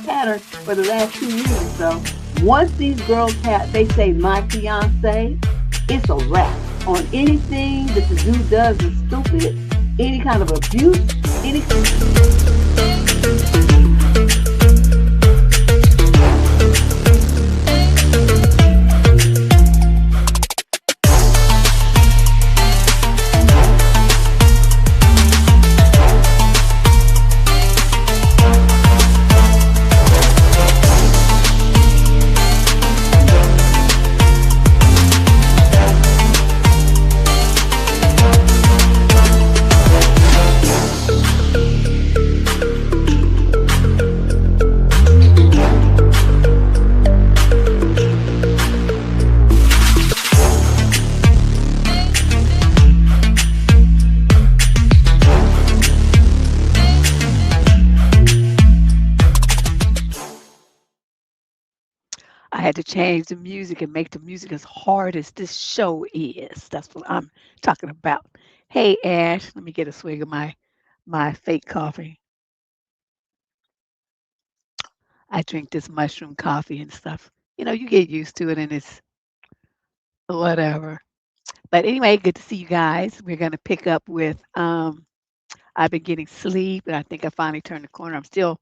pattern for the last 2 years or so. Once these girls they say my fiance, it's a wrap on anything that the dude does is stupid, any kind of abuse, any. I had to change the music and make the music as hard as this show is. That's what I'm talking about. Hey, Ash, let me get a swig of my fake coffee. I drink this mushroom coffee and stuff. You get used to it and it's whatever. But anyway, good to see you guys. We're going to pick up with I've been getting sleep and I think I finally turned the corner. I'm still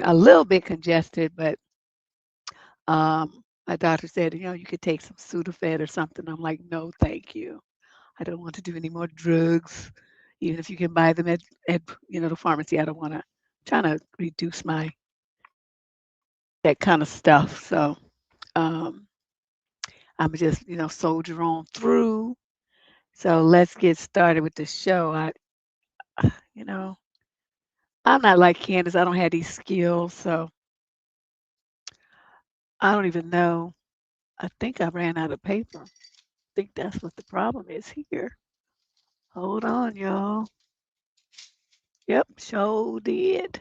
a little bit congested, but my doctor said, you could take some Sudafed or something. I'm like, no, thank you. I don't want to do any more drugs, even if you can buy them at the pharmacy. I don't want to. Trying to reduce that kind of stuff. So um, I'm just soldier on through. So let's get started with the show. You know, I'm not like Candace. I don't have these skills, so I don't even know. I think I ran out of paper. I think that's what the problem is here. Hold on, y'all. Yep, sure did.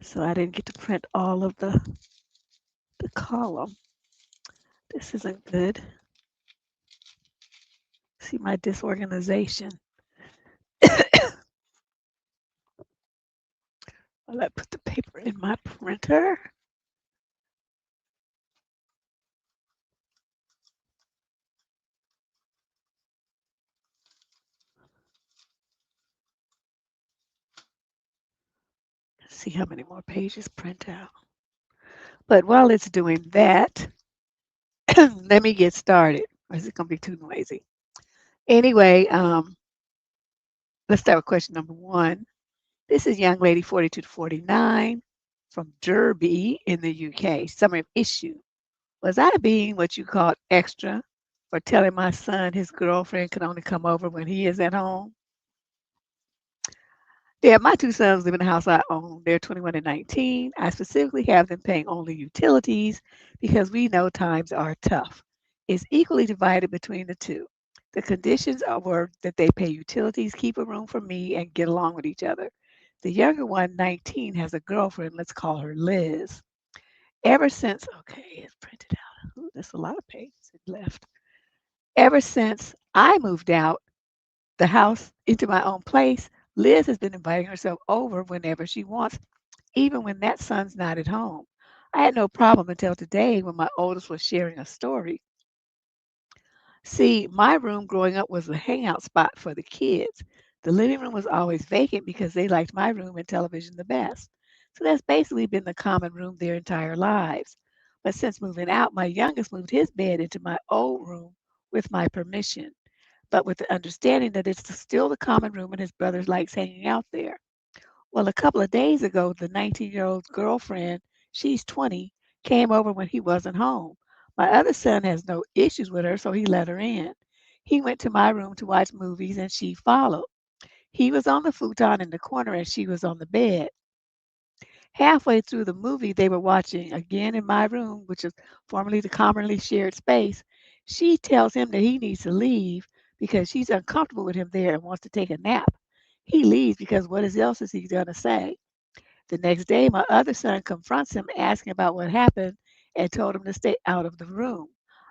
So I didn't get to print all of the column. This isn't good. See my disorganization. Well, I put the paper in my printer. Let's see how many more pages print out. But while it's doing that, let me get started. Or is it going to be too noisy? Anyway, let's start with question number 1. This is young lady 42 to 49 from Derby in the UK. Summary of issue. Was I being what you call extra for telling my son his girlfriend could only come over when he is at home? Yeah, my 2 sons live in the house I own. They're 21 and 19. I specifically have them paying only utilities because we know times are tough. It's equally divided between the two. The conditions were that they pay utilities, keep a room for me, and get along with each other. The younger one, 19, has a girlfriend. Let's call her Liz. Ever since, okay, it's printed out. Ooh, there's a lot of pages left. Ever since I moved out the house into my own place, Liz has been inviting herself over whenever she wants, even when that son's not at home. I had no problem until today when my oldest was sharing a story. See, my room growing up was a hangout spot for the kids. The living room was always vacant because they liked my room and television the best. So that's basically been the common room their entire lives. But since moving out, my youngest moved his bed into my old room with my permission, but with the understanding that it's still the common room and his brother likes hanging out there. Well, a couple of days ago, the 19-year-old's girlfriend, she's 20, came over when he wasn't home. My other son has no issues with her, so he let her in. He went to my room to watch movies and she followed. He was on the futon in the corner and she was on the bed. Halfway through the movie they were watching, again in my room, which is formerly the commonly shared space, she tells him that he needs to leave because she's uncomfortable with him there and wants to take a nap. He leaves because what else is he going to say? The next day, my other son confronts him, asking about what happened, and told him to stay out of the room.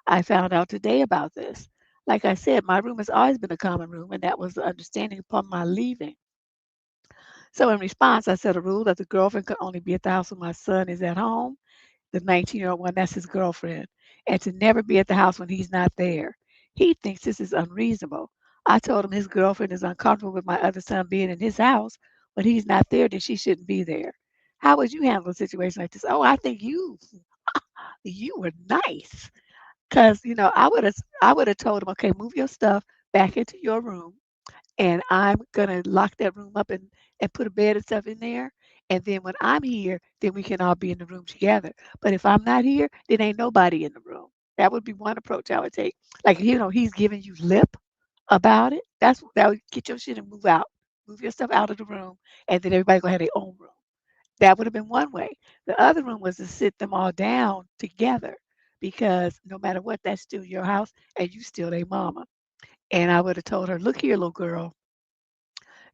I found out today about this. Like I said, my room has always been a common room, and that was the understanding upon my leaving. So in response, I set a rule that the girlfriend could only be at the house when my son is at home. The 19-year-old one, that's his girlfriend, and to never be at the house when he's not there. He thinks this is unreasonable. I told him his girlfriend is uncomfortable with my other son being in his house. When he's not there, then she shouldn't be there. How would you handle a situation like this? Oh, I think you were nice. Cause I would have told him, okay, move your stuff back into your room, and I'm gonna lock that room up and put a bed and stuff in there. And then when I'm here, then we can all be in the room together. But if I'm not here, then ain't nobody in the room. That would be one approach I would take. Like, he's giving you lip about it. That would get your shit and move out. Move your stuff out of the room, and then everybody gonna have their own room. That would have been one way. The other room was to sit them all down together, because no matter what, that's still your house and you still their mama. And I would have told her, look here, little girl,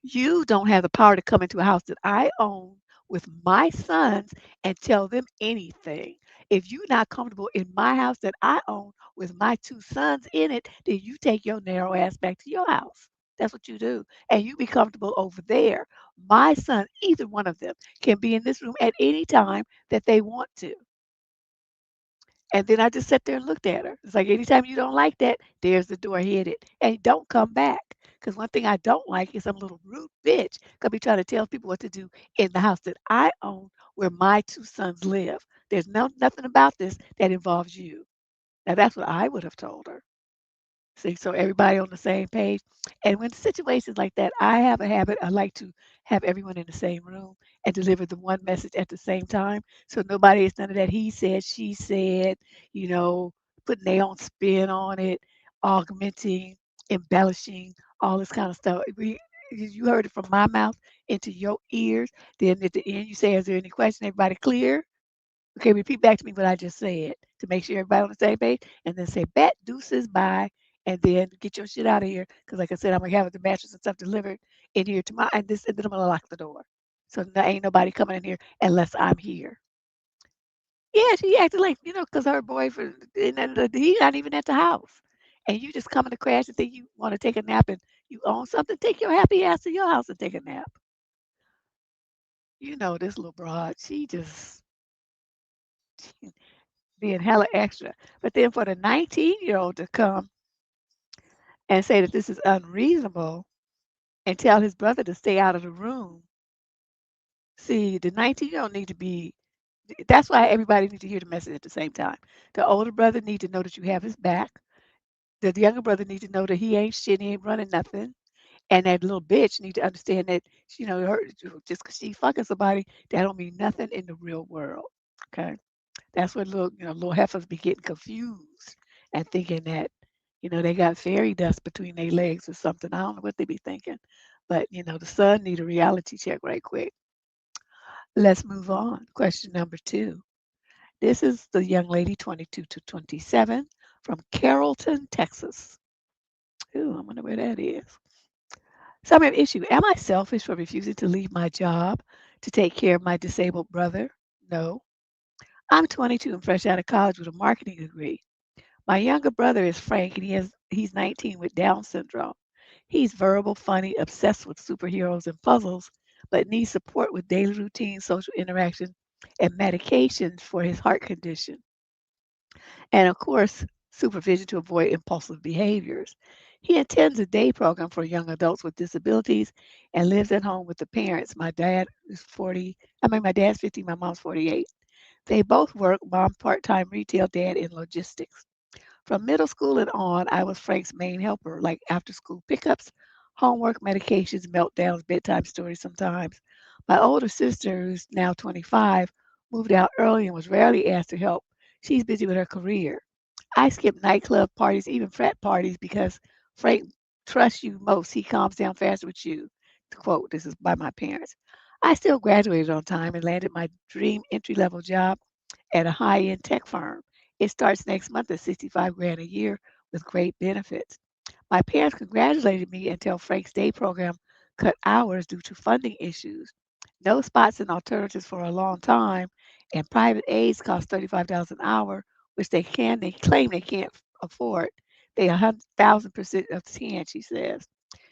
you don't have the power to come into a house that I own with my sons and tell them anything. If you're not comfortable in my house that I own with my two sons in it, then you take your narrow ass back to your house. That's what you do. And you be comfortable over there. My son, either one of them, can be in this room at any time that they want to. And then I just sat there and looked at her. It's like, anytime you don't like that, there's the door, hit it. And don't come back. Because one thing I don't like is some little rude bitch gonna be trying to tell people what to do in the house that I own where my two sons live. There's nothing about this that involves you. Now that's what I would have told her. See, so everybody on the same page. And when situations like that, I have a habit. I like to have everyone in the same room and deliver the one message at the same time. So nobody is none of that he said, she said, you know, putting their own spin on it, augmenting, embellishing, all this kind of stuff. You heard it from my mouth into your ears. Then at the end, you say, is there any question? Everybody clear? Okay, repeat back to me what I just said to make sure everybody on the same page, and then say bet deuces bye, and then get your shit out of here. Because like I said, I'm gonna have the mattress and stuff delivered in here tomorrow, and then I'm gonna lock the door. So there ain't nobody coming in here unless I'm here. Yeah, she acted like, because her boyfriend, he's not even at the house, and you just coming to crash and think you want to take a nap and you own something. Take your happy ass to your house and take a nap. This little broad, she just being hella extra. But then for the 19-year-old to come and say that this is unreasonable and tell his brother to stay out of the room. See, the 19-year-old need to be, that's why everybody needs to hear the message at the same time. The older brother need to know that you have his back. The younger brother need to know that he ain't shit, he ain't running nothing. And that little bitch need to understand that, just because she fucking somebody, that don't mean nothing in the real world. Okay. That's what little heifers be getting confused and thinking that, they got fairy dust between their legs or something. I don't know what they be thinking. But, the son need a reality check right quick. Let's move on. Question number 2. This is the young lady, 22 to 27, from Carrollton, Texas. Ooh, I wonder where that is. Summary of issue. Am I selfish for refusing to leave my job to take care of my disabled brother? No. I'm 22 and fresh out of college with a marketing degree. My younger brother is Frank, and he's 19 with Down syndrome. He's verbal, funny, obsessed with superheroes and puzzles, but needs support with daily routine, social interaction, and medications for his heart condition. And of course, supervision to avoid impulsive behaviors. He attends a day program for young adults with disabilities and lives at home with the parents. My dad's 50, my mom's 48. They both work, mom part-time retail, dad in logistics. From middle school and on, I was Frank's main helper, like after school pickups, homework, medications, meltdowns, bedtime stories sometimes. My older sister, who's now 25, moved out early and was rarely asked to help. She's busy with her career. I skip nightclub parties, even frat parties, because Frank trusts you most. He calms down faster with you. To quote, this is by my parents. I still graduated on time and landed my dream entry level job at a high end tech firm. It starts next month at 65 grand a year with great benefits. My parents congratulated me until Frank's day program cut hours due to funding issues. No spots and alternatives for a long time, and private aides cost $35 an hour, which they claim they can't afford. They 1,000% of 10, she says.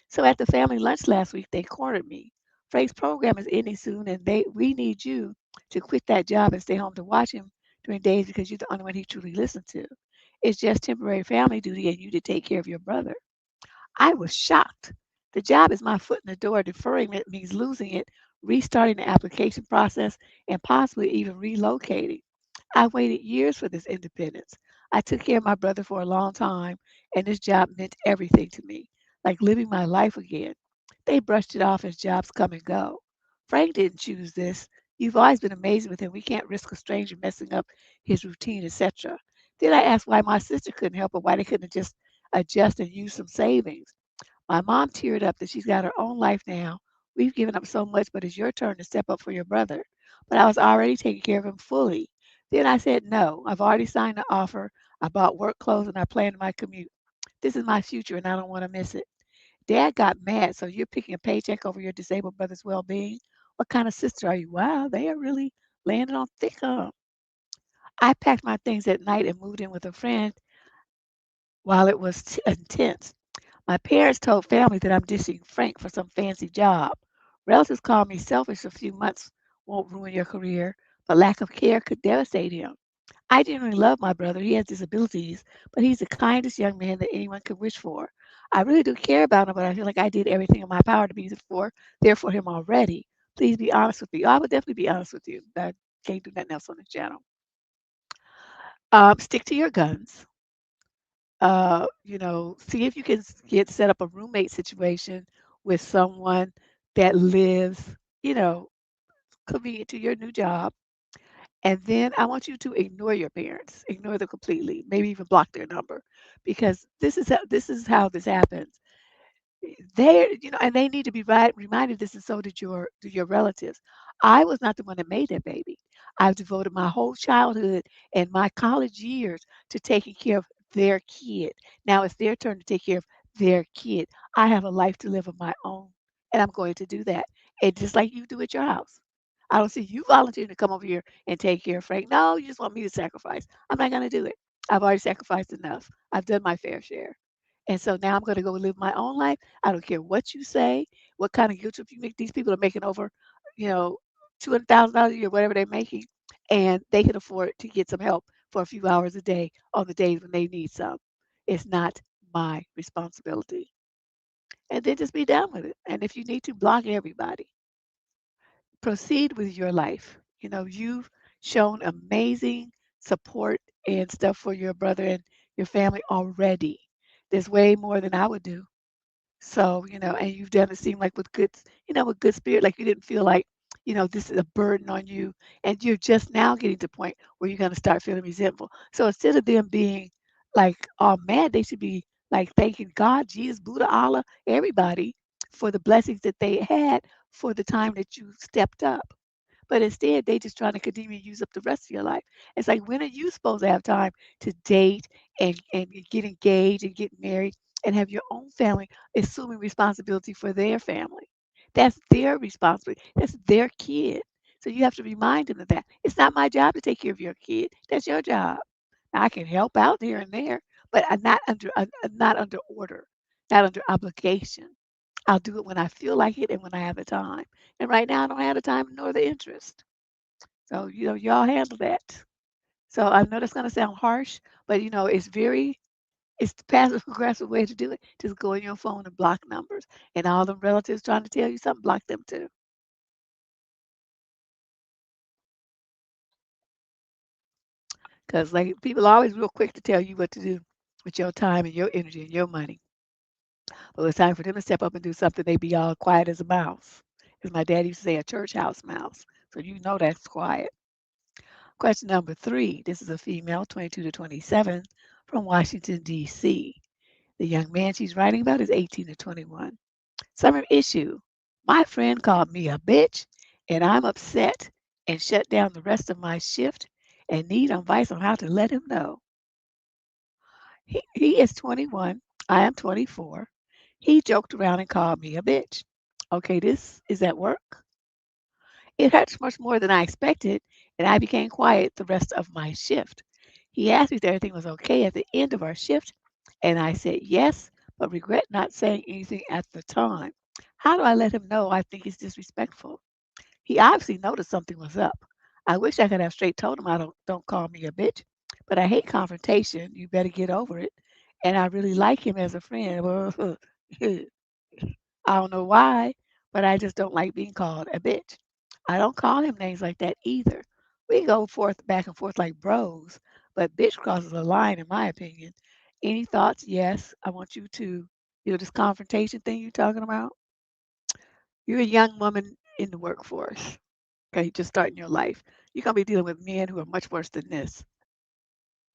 So at the family lunch last week, they cornered me. Frank's program is ending soon, and we need you to quit that job and stay home to watch him during days because you're the only one he truly listens to. It's just temporary family duty and you to take care of your brother. I was shocked. The job is my foot in the door. Deferring it means losing it, restarting the application process, and possibly even relocating. I waited years for this independence. I took care of my brother for a long time, and this job meant everything to me, like living my life again. They brushed it off as jobs come and go. Frank didn't choose this. You've always been amazing with him. We can't risk a stranger messing up his routine, etc. Then I asked why my sister couldn't help or why they couldn't just adjust and use some savings. My mom teared up that she's got her own life now. We've given up so much, but it's your turn to step up for your brother. But I was already taking care of him fully. Then I said, no, I've already signed the offer. I bought work clothes and I planned my commute. This is my future and I don't want to miss it. Dad got mad, so you're picking a paycheck over your disabled brother's well being? What kind of sister are you? Wow, they are really landing on thick, huh? I packed my things at night and moved in with a friend while it was intense. My parents told family that I'm dishing Frank for some fancy job. Relatives called me selfish. A few months won't ruin your career, but lack of care could devastate him. I genuinely love my brother. He has disabilities, but he's the kindest young man that anyone could wish for. I really do care about him, but I feel like I did everything in my power to be there for him already. Please be honest with me. I would definitely be honest with you. I can't do nothing else on this channel. Stick to your guns. See if you can get set up a roommate situation with someone that lives, you know, convenient to your new job. And then I want you to ignore your parents, ignore them completely, maybe even block their number, because this is how this happens. And they need to be reminded this, and so did your relatives. I was not the one that made that baby. I've devoted my whole childhood and my college years to taking care of their kid. Now it's their turn to take care of their kid. I have a life to live of my own, and I'm going to do that. And just like you do at your house. I don't see you volunteering to come over here and take care of Frank. No, you just want me to sacrifice. I'm not going to do it. I've already sacrificed enough. I've done my fair share. And so now I'm going to go live my own life. I don't care what you say, what kind of guilt trip you make. These people are making over, you know, $200,000 a year, whatever they're making, and they can afford to get some help for a few hours a day on the days when they need some. It's not my responsibility. And then just be done with it. And if you need to, block everybody. Proceed with your life. You've shown amazing support and stuff for your brother and your family already. There's way more than I would do. So, and you've done it seem like with good spirit, like you didn't feel like, this is a burden on you. And you're just now getting to the point where you're going to start feeling resentful. So instead of them being like, oh mad, they should be like thanking God, Jesus, Buddha, Allah, everybody for the blessings that they had for the time that you stepped up. But instead, they just trying to continue to use up the rest of your life. It's like, when are you supposed to have time to date and get engaged and get married and have your own family, assuming responsibility for their family? That's their responsibility. That's their kid. So you have to remind them of that. It's not my job to take care of your kid. That's your job. Now, I can help out here and there, but I'm not under order, not under obligation. I'll do it when I feel like it and when I have the time. And right now, I don't have the time nor the interest. So, y'all handle that. So I know that's going to sound harsh, but it's the passive aggressive way to do it. Just go in your phone and block numbers. And all the relatives trying to tell you something, block them too. Because like people are always real quick to tell you what to do with your time and your energy and your money. But when it's time for them to step up and do something, they be all quiet as a mouse. As my dad used to say, a church house mouse. So that's quiet. Question number 3. This is a female, 22 to 27, from Washington, D.C. The young man she's writing about is 18 to 21. Summer issue. My friend called me a bitch, and I'm upset and shut down the rest of my shift and need advice on how to let him know. He is 21. I am 24. He joked around and called me a bitch. Okay, this is at work. It hurts much more than I expected, and I became quiet the rest of my shift. He asked me if everything was okay at the end of our shift, and I said yes, but regret not saying anything at the time. How do I let him know I think he's disrespectful? He obviously noticed something was up. I wish I could have straight told him I don't call me a bitch, but I hate confrontation. You better get over it. And I really like him as a friend. Well, I don't know why, but I just don't like being called a bitch. I don't call him names like that either. We go forth back and forth like bros, but bitch crosses a line in my opinion. Any thoughts? Yes. I want you to, this confrontation thing you're talking about. You're a young woman in the workforce. Okay, just starting your life. You're gonna be dealing with men who are much worse than this,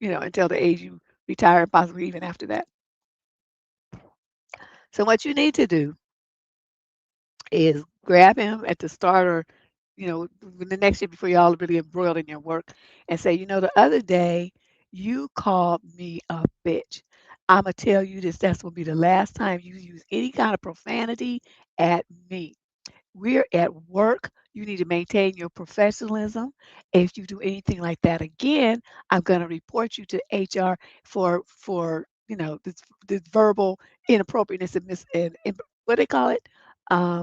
until the age you retire and possibly even after that. So what you need to do is grab him at the start or the next year before y'all are really embroiled in your work and say, the other day you called me a bitch. I'm going to tell you this. That's going to be the last time you use any kind of profanity at me. We're at work. You need to maintain your professionalism. If you do anything like that again, I'm going to report you to HR for this verbal inappropriateness and what they call it.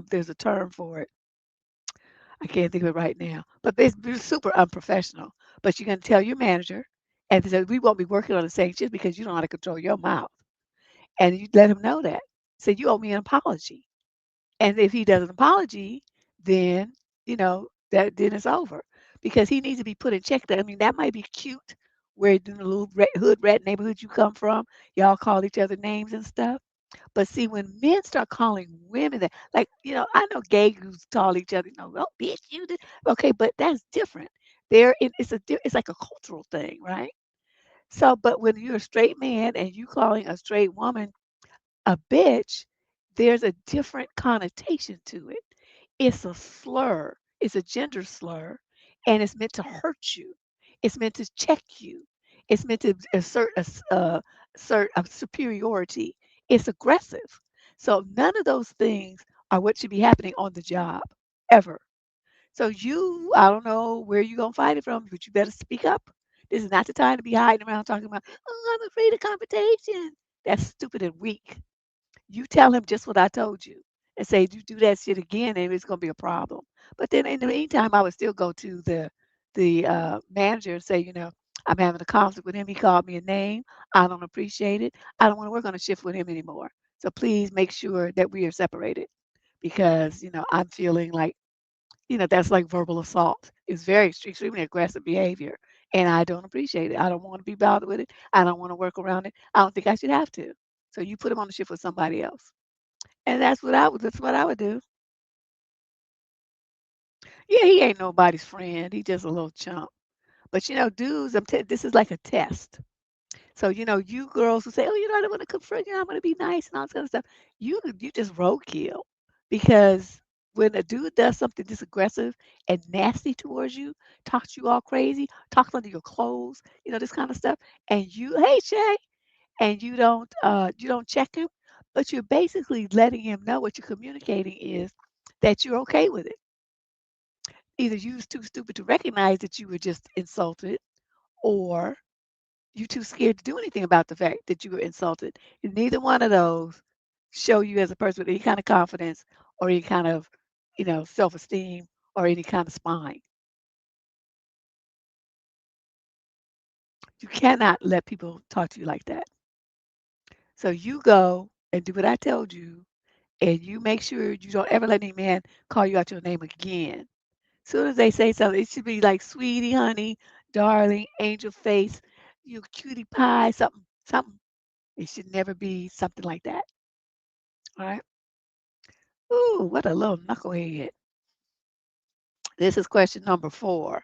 There's a term for it. I can't think of it right now. But it's super unprofessional. But you can tell your manager, and they say we won't be working on the same shift because you don't know how to control your mouth, and you let him know that. Say you owe me an apology. And if he does an apology, then that then it's over because he needs to be put in check. I mean, that might be cute where in the little hood rat neighborhood you come from, y'all call each other names and stuff. But see, when men start calling women that, like, I know gay dudes call each other, oh, bitch, you did. Okay, but that's different. It's like a cultural thing, right? So, but when you're a straight man and you calling a straight woman a bitch, there's a different connotation to it. It's a slur, it's a gender slur, and it's meant to hurt you. It's meant to check you. It's meant to assert a superiority. It's aggressive. So none of those things are what should be happening on the job ever. So I don't know where you're gonna find it from, but you better speak up. This is not the time to be hiding around talking about, oh, I'm afraid of confrontation. That's stupid and weak. You tell him just what I told you and say, you do that shit again, and it's gonna be a problem. But then in the meantime, I would still go to the manager and say, I'm having a conflict with him. He called me a name. I don't appreciate it. I don't want to work on a shift with him anymore. So please make sure that we are separated because I'm feeling like that's like verbal assault. It's very extremely aggressive behavior, and I don't appreciate it. I don't want to be bothered with it. I don't want to work around it. I don't think I should have to. So you put him on the shift with somebody else, and that's what I would do. Yeah, he ain't nobody's friend. He just a little chump. But dudes, this is like a test. So you girls who say, "Oh, I don't want to confront you. I want to be nice and all this kind of stuff." You just roadkill because when a dude does something this aggressive and nasty towards you, talks to you all crazy, talks under your clothes, this kind of stuff, and hey Shay, and you don't check him, but you're basically letting him know what you're communicating is that you're okay with it. Either you was too stupid to recognize that you were just insulted, or you too scared to do anything about the fact that you were insulted. And neither one of those show you as a person with any kind of confidence or any kind of, self-esteem or any kind of spine. You cannot let people talk to you like that. So you go and do what I told you, and you make sure you don't ever let any man call you out your name again. Soon as they say something, it should be like sweetie, honey, darling, angel face, you cutie pie, something, something. It should never be something like that. All right. Ooh, what a little knucklehead. This is question number 4.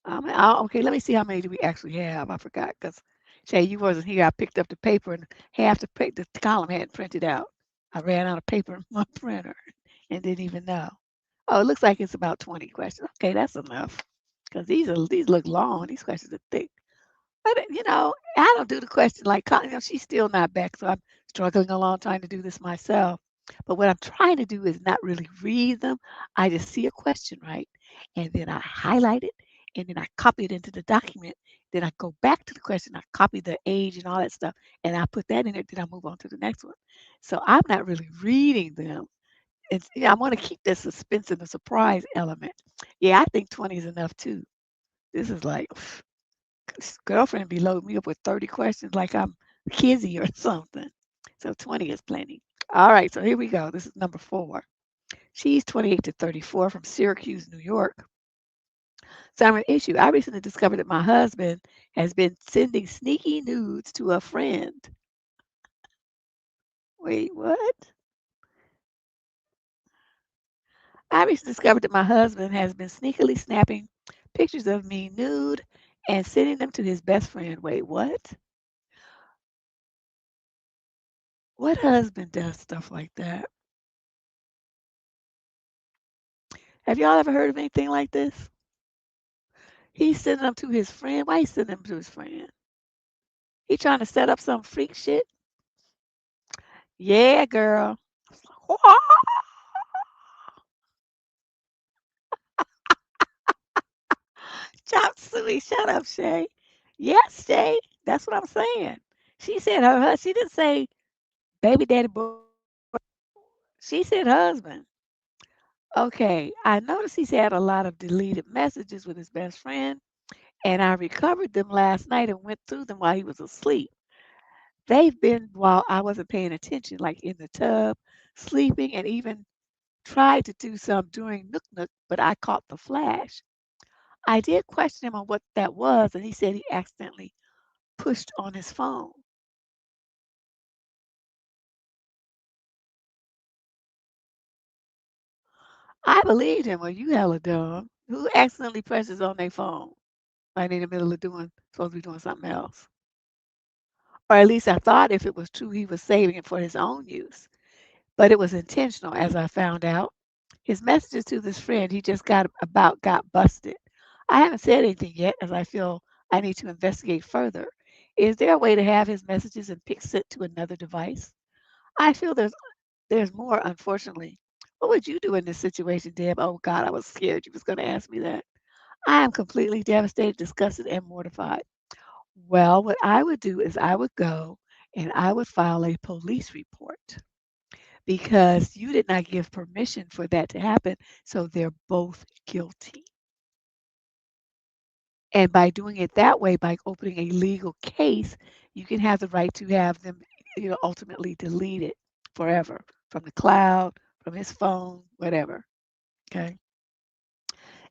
Okay, let me see how many do we actually have. I forgot because Shay, you wasn't here. I picked up the paper and half the column hadn't printed out. I ran out of paper in my printer and didn't even know. Oh, it looks like it's about 20 questions. Okay, that's enough because these look long. These questions are thick. But I don't do the question like she's still not back, so I'm struggling along trying to do this myself. But what I'm trying to do is not really read them. I just see a question, right? And then I highlight it and then I copy it into the document. Then I go back to the question, I copy the age and all that stuff, and I put that in there, then I move on to the next one. So I'm not really reading them. It's, yeah, I want to keep the suspense and the surprise element. Yeah, I think 20 is enough too. This is like, this girlfriend be loading me up with 30 questions like I'm Kizzy or something. So 20 is plenty. All right, so here we go. This is number 4. She's 28 to 34 from Syracuse, New York. Summer issue. I recently discovered that my husband has been sending sneaky nudes to a friend. Wait, what? I recently discovered that my husband has been sneakily snapping pictures of me nude and sending them to his best friend. Wait, what? What husband does stuff like that? Have y'all ever heard of anything like this? He's sending them to his friend. Why he sending them to his friend? He trying to set up some freak shit? Yeah, girl. Chop suey. Shut up, Shay. Yes, Shay. That's what I'm saying. She said she didn't say baby daddy boy. She said husband. Okay, I noticed he's had a lot of deleted messages with his best friend, and I recovered them last night and went through them while he was asleep. They've been while I wasn't paying attention, like in the tub, sleeping, and even tried to do some during Nook Nook, but I caught the flash. I did question him on what that was, and he said he accidentally pushed on his phone. I believed him. Well, you hella dumb. Who accidentally presses on their phone? Like in the middle of doing, supposed to be doing something else. Or at least I thought if it was true, he was saving it for his own use. But it was intentional, as I found out. His messages to this friend he just got busted. I haven't said anything yet, as I feel I need to investigate further. Is there a way to have his messages and pick sent to another device? I feel there's more, unfortunately. What would you do in this situation, Deb? Oh God, I was scared you was going to ask me that. I am completely devastated, disgusted, and mortified. Well, what I would do is I would go and I would file a police report because you did not give permission for that to happen. So they're both guilty. And by doing it that way, by opening a legal case, you can have the right to have them, ultimately deleted forever from the cloud, from his phone, whatever. Okay.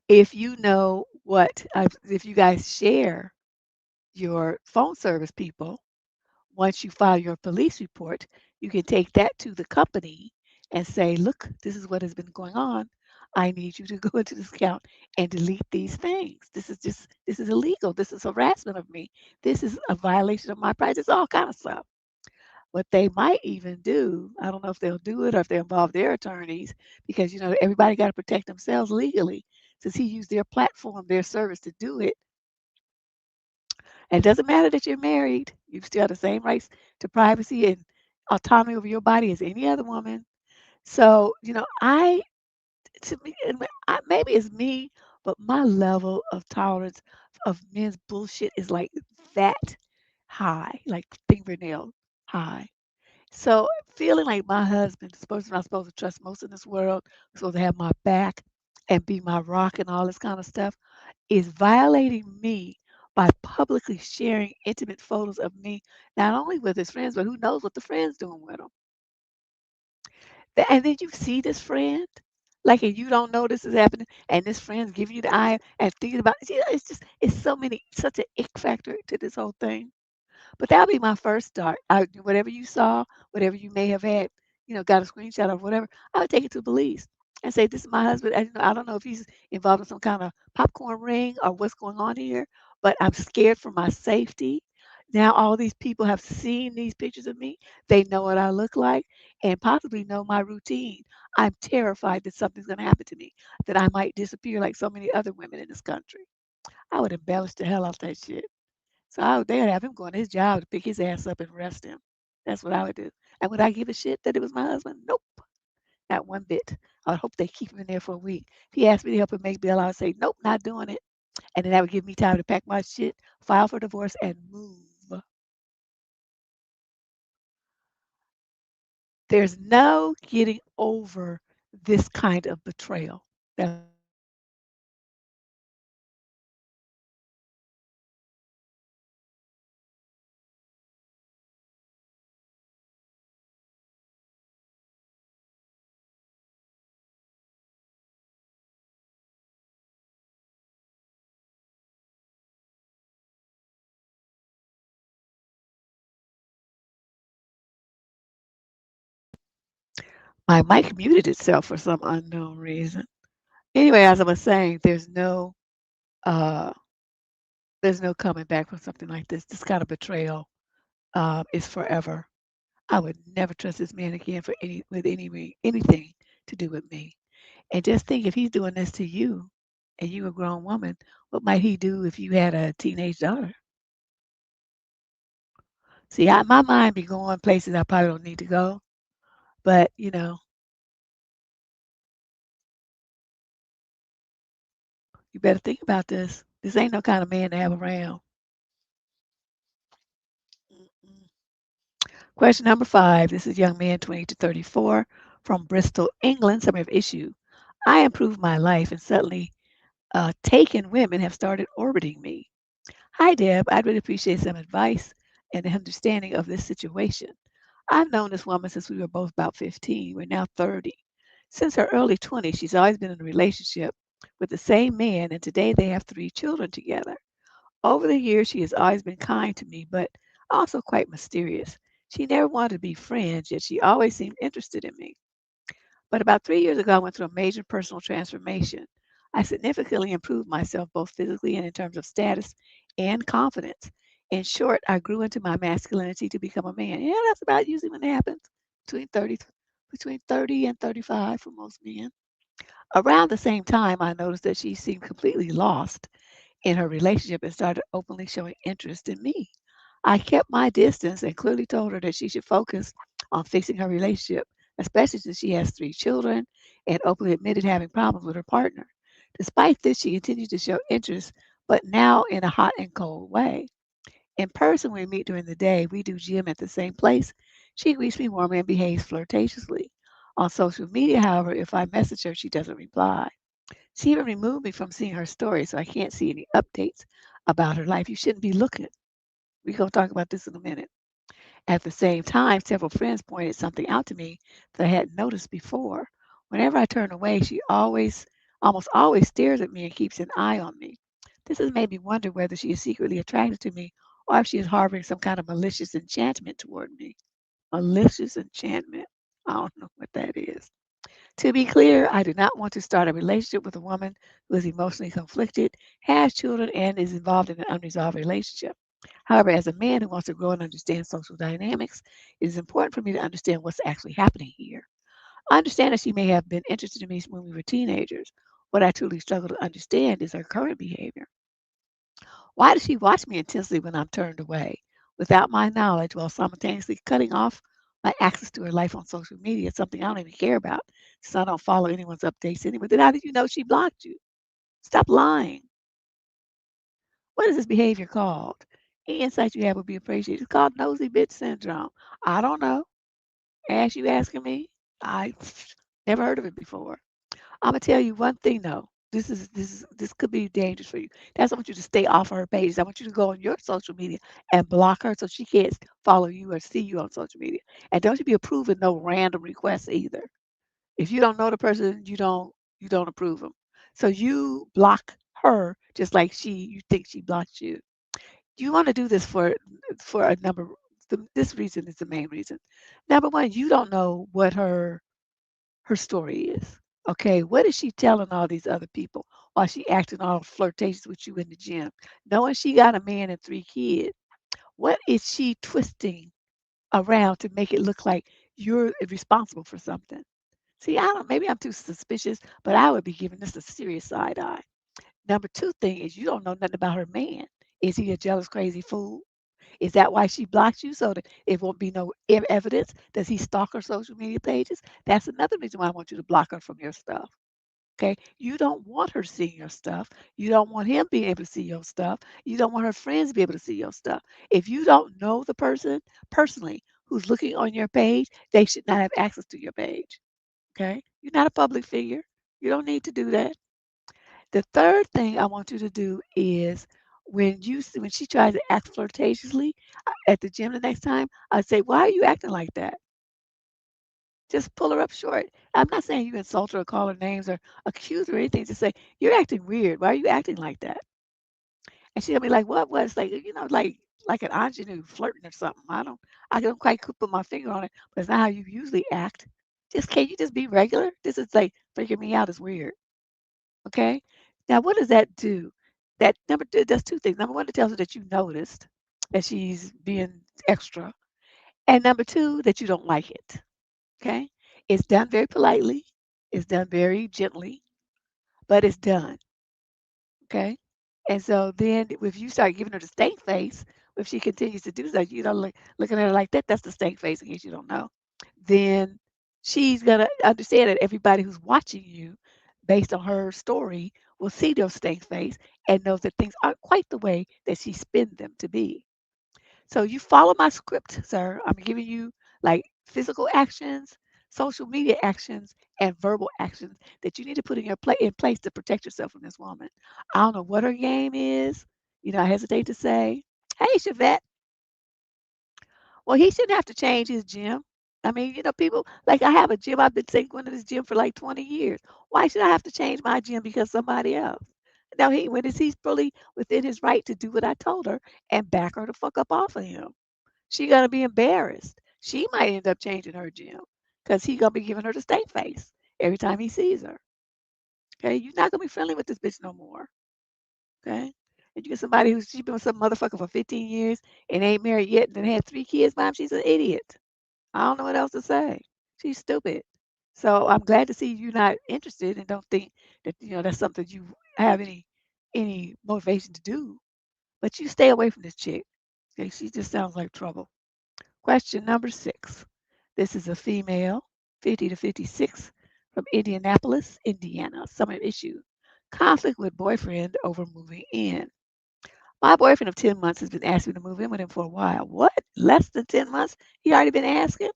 If you know if you guys share your phone service people, once you file your police report, you can take that to the company and say, look, this is what has been going on. I need you to go into this account and delete these things. This is illegal. This is harassment of me. This is a violation of my privacy. It's all kind of stuff. What they might even do, I don't know if they'll do it or if they involve their attorneys, because everybody got to protect themselves legally. Since he used their platform, their service to do it, and it doesn't matter that you're married, you still have the same rights to privacy and autonomy over your body as any other woman. So, to me, maybe it's me, but my level of tolerance of men's bullshit is like that high, like fingernail high. So, feeling like my husband, the person I'm supposed to trust most in this world, supposed to have my back and be my rock and all this kind of stuff, is violating me by publicly sharing intimate photos of me, not only with his friends, but who knows what the friend's doing with him. And then you see this friend, like, and you don't know this is happening, and this friend's giving you the eye and thinking about, it's such an ick factor to this whole thing. But that'll be my first start. Whatever you saw, whatever you may have had, got a screenshot of whatever, I would take it to police and say, "This is my husband. I don't know if he's involved in some kind of popcorn ring or what's going on here, but I'm scared for my safety." Now all these people have seen these pictures of me. They know what I look like and possibly know my routine. I'm terrified that something's going to happen to me, that I might disappear like so many other women in this country. I would embellish the hell out that shit. So they would have him going to his job to pick his ass up and arrest him. That's what I would do. And would I give a shit that it was my husband? Nope, not one bit. I would hope they keep him in there for a week. If he asked me to help him make bail, I would say, nope, not doing it. And then that would give me time to pack my shit, file for divorce, and move. There's no getting over this kind of betrayal. That's what I'm saying. My mic muted itself for some unknown reason. Anyway, as I was saying, uh, there's no coming back from something like this. This kind of betrayal is forever. I would never trust this man again for anything to do with me. And just think, if he's doing this to you, and you a grown woman, what might he do if you had a teenage daughter? See, my mind be going places I probably don't need to go. But you better think about this. This ain't no kind of man to have around. Mm-mm. Question number 5. This is young man 20 to 34 from Bristol, England. Summary of issue. I improved my life and suddenly taken women have started orbiting me. Hi, Deb. I'd really appreciate some advice and understanding of this situation. I've known this woman since we were both about 15. We're now 30. Since her early 20s, she's always been in a relationship with the same man, and today they have 3 children together. Over the years, she has always been kind to me, but also quite mysterious. She never wanted to be friends, yet she always seemed interested in me. But about 3 years ago, I went through a major personal transformation. I significantly improved myself both physically and in terms of status and confidence. In short, I grew into my masculinity to become a man. Yeah, that's about usually when it happens between 30, between 30 and 35 for most men. Around the same time, I noticed that she seemed completely lost in her relationship and started openly showing interest in me. I kept my distance and clearly told her that she should focus on fixing her relationship, especially since she has 3 children and openly admitted having problems with her partner. Despite this, she continued to show interest, but now in a hot and cold way. In person, when we meet during the day, we do gym at the same place. She greets me warmly and behaves flirtatiously. On social media, however, if I message her, she doesn't reply. She even removed me from seeing her story, so I can't see any updates about her life. You shouldn't be looking. We're going to talk about this in a minute. At the same time, several friends pointed something out to me that I hadn't noticed before. Whenever I turn away, she almost always stares at me and keeps an eye on me. This has made me wonder whether she is secretly attracted to me or if she is harboring some kind of malicious enchantment toward me. Malicious enchantment. I don't know what that is. To be clear, I do not want to start a relationship with a woman who is emotionally conflicted, has children, and is involved in an unresolved relationship. However, as a man who wants to grow and understand social dynamics, it is important for me to understand what's actually happening here. I understand that she may have been interested in me when we were teenagers. What I truly struggle to understand is her current behavior. Why does she watch me intensely when I'm turned away without my knowledge while simultaneously cutting off my access to her life on social media, something I don't even care about since I don't follow anyone's updates anyway? Then how did you know she blocked you? Stop lying. What is this behavior called? Any insight you have would be appreciated. It's called nosy bitch syndrome. I don't know. Ask you asking me? I never heard of it before. I'm gonna tell you one thing though. This could be dangerous for you. That's I want you to stay off her pages. I want you to go on your social media and block her so she can't follow you or see you on social media. And don't you be approving no random requests either. If you don't know the person, you don't approve them. So you block her just like you think she blocked you. You want to do this for a number. This reason is the main reason. Number one, you don't know what her story is. Okay, what is she telling all these other people while she acting all flirtatious with you in the gym? Knowing she got a man and 3 kids, what is she twisting around to make it look like you're responsible for something? See, I don't, maybe I'm too suspicious, but I would be giving this a serious side eye. Number two thing is you don't know nothing about her man. Is he a jealous, crazy fool? Is that why she blocked you so that it won't be no evidence? Does he stalk her social media pages? That's another reason why I want you to block her from your stuff. Okay. You don't want her seeing your stuff. You don't want him being able to see your stuff. You don't want her friends to be able to see your stuff. If you don't know the person personally who's looking on your page, they should not have access to your page. Okay? You're not a public figure. You don't need to do that. The third thing I want you to do is when she tries to act flirtatiously at the gym the next time, I'd say, "Why are you acting like that?" Just pull her up short. I'm not saying you insult her or call her names or accuse her or anything. Just say, "You're acting weird. Why are you acting like that?" And she'll be like, "What was like like an ingenue flirting or something?" I don't quite put my finger on it, but it's not how you usually act. Just can you just be regular? This is like freaking me out. It's weird. Okay. Now, what does that do? That number two does two things. Number one, it tells her that you noticed that she's being extra. And number two, that you don't like it. Okay. It's done very politely, it's done very gently, but it's done. Okay. And so then if you start giving her the stank face, if she continues to do that, looking at her like that, that's the stank face in case you don't know. Then she's gonna understand that everybody who's watching you, based on her story, will see your stank face and knows that things aren't quite the way that she spinned them to be. So you follow my script, sir. I'm giving you like physical actions, social media actions, and verbal actions that you need to put in place to protect yourself from this woman. I don't know what her game is. I hesitate to say, "Hey, Chevette, well, he shouldn't have to change his gym." I mean, people like I have a gym. I've been saying going to this gym for like 20 years. Why should I have to change my gym because somebody else? Now when is he's fully within his right to do what I told her and back her the fuck up off of him? She gonna be embarrassed. She might end up changing her gym because he gonna be giving her the stank face every time he sees her. Okay, you're not gonna be friendly with this bitch no more. Okay, and you get somebody who's she been with some motherfucker for 15 years and ain't married yet and then had 3 kids by him. She's an idiot. I don't know what else to say. She's stupid. So I'm glad to see you not interested and don't think that that's something you have any motivation to do. But you stay away from this chick. Okay, she just sounds like trouble. Question number 6. This is a female, 50 to 56, from Indianapolis, Indiana. Summer issue. Conflict with boyfriend over moving in. My boyfriend of 10 months has been asking me to move in with him for a while. What? Less than 10 months? He already been asking?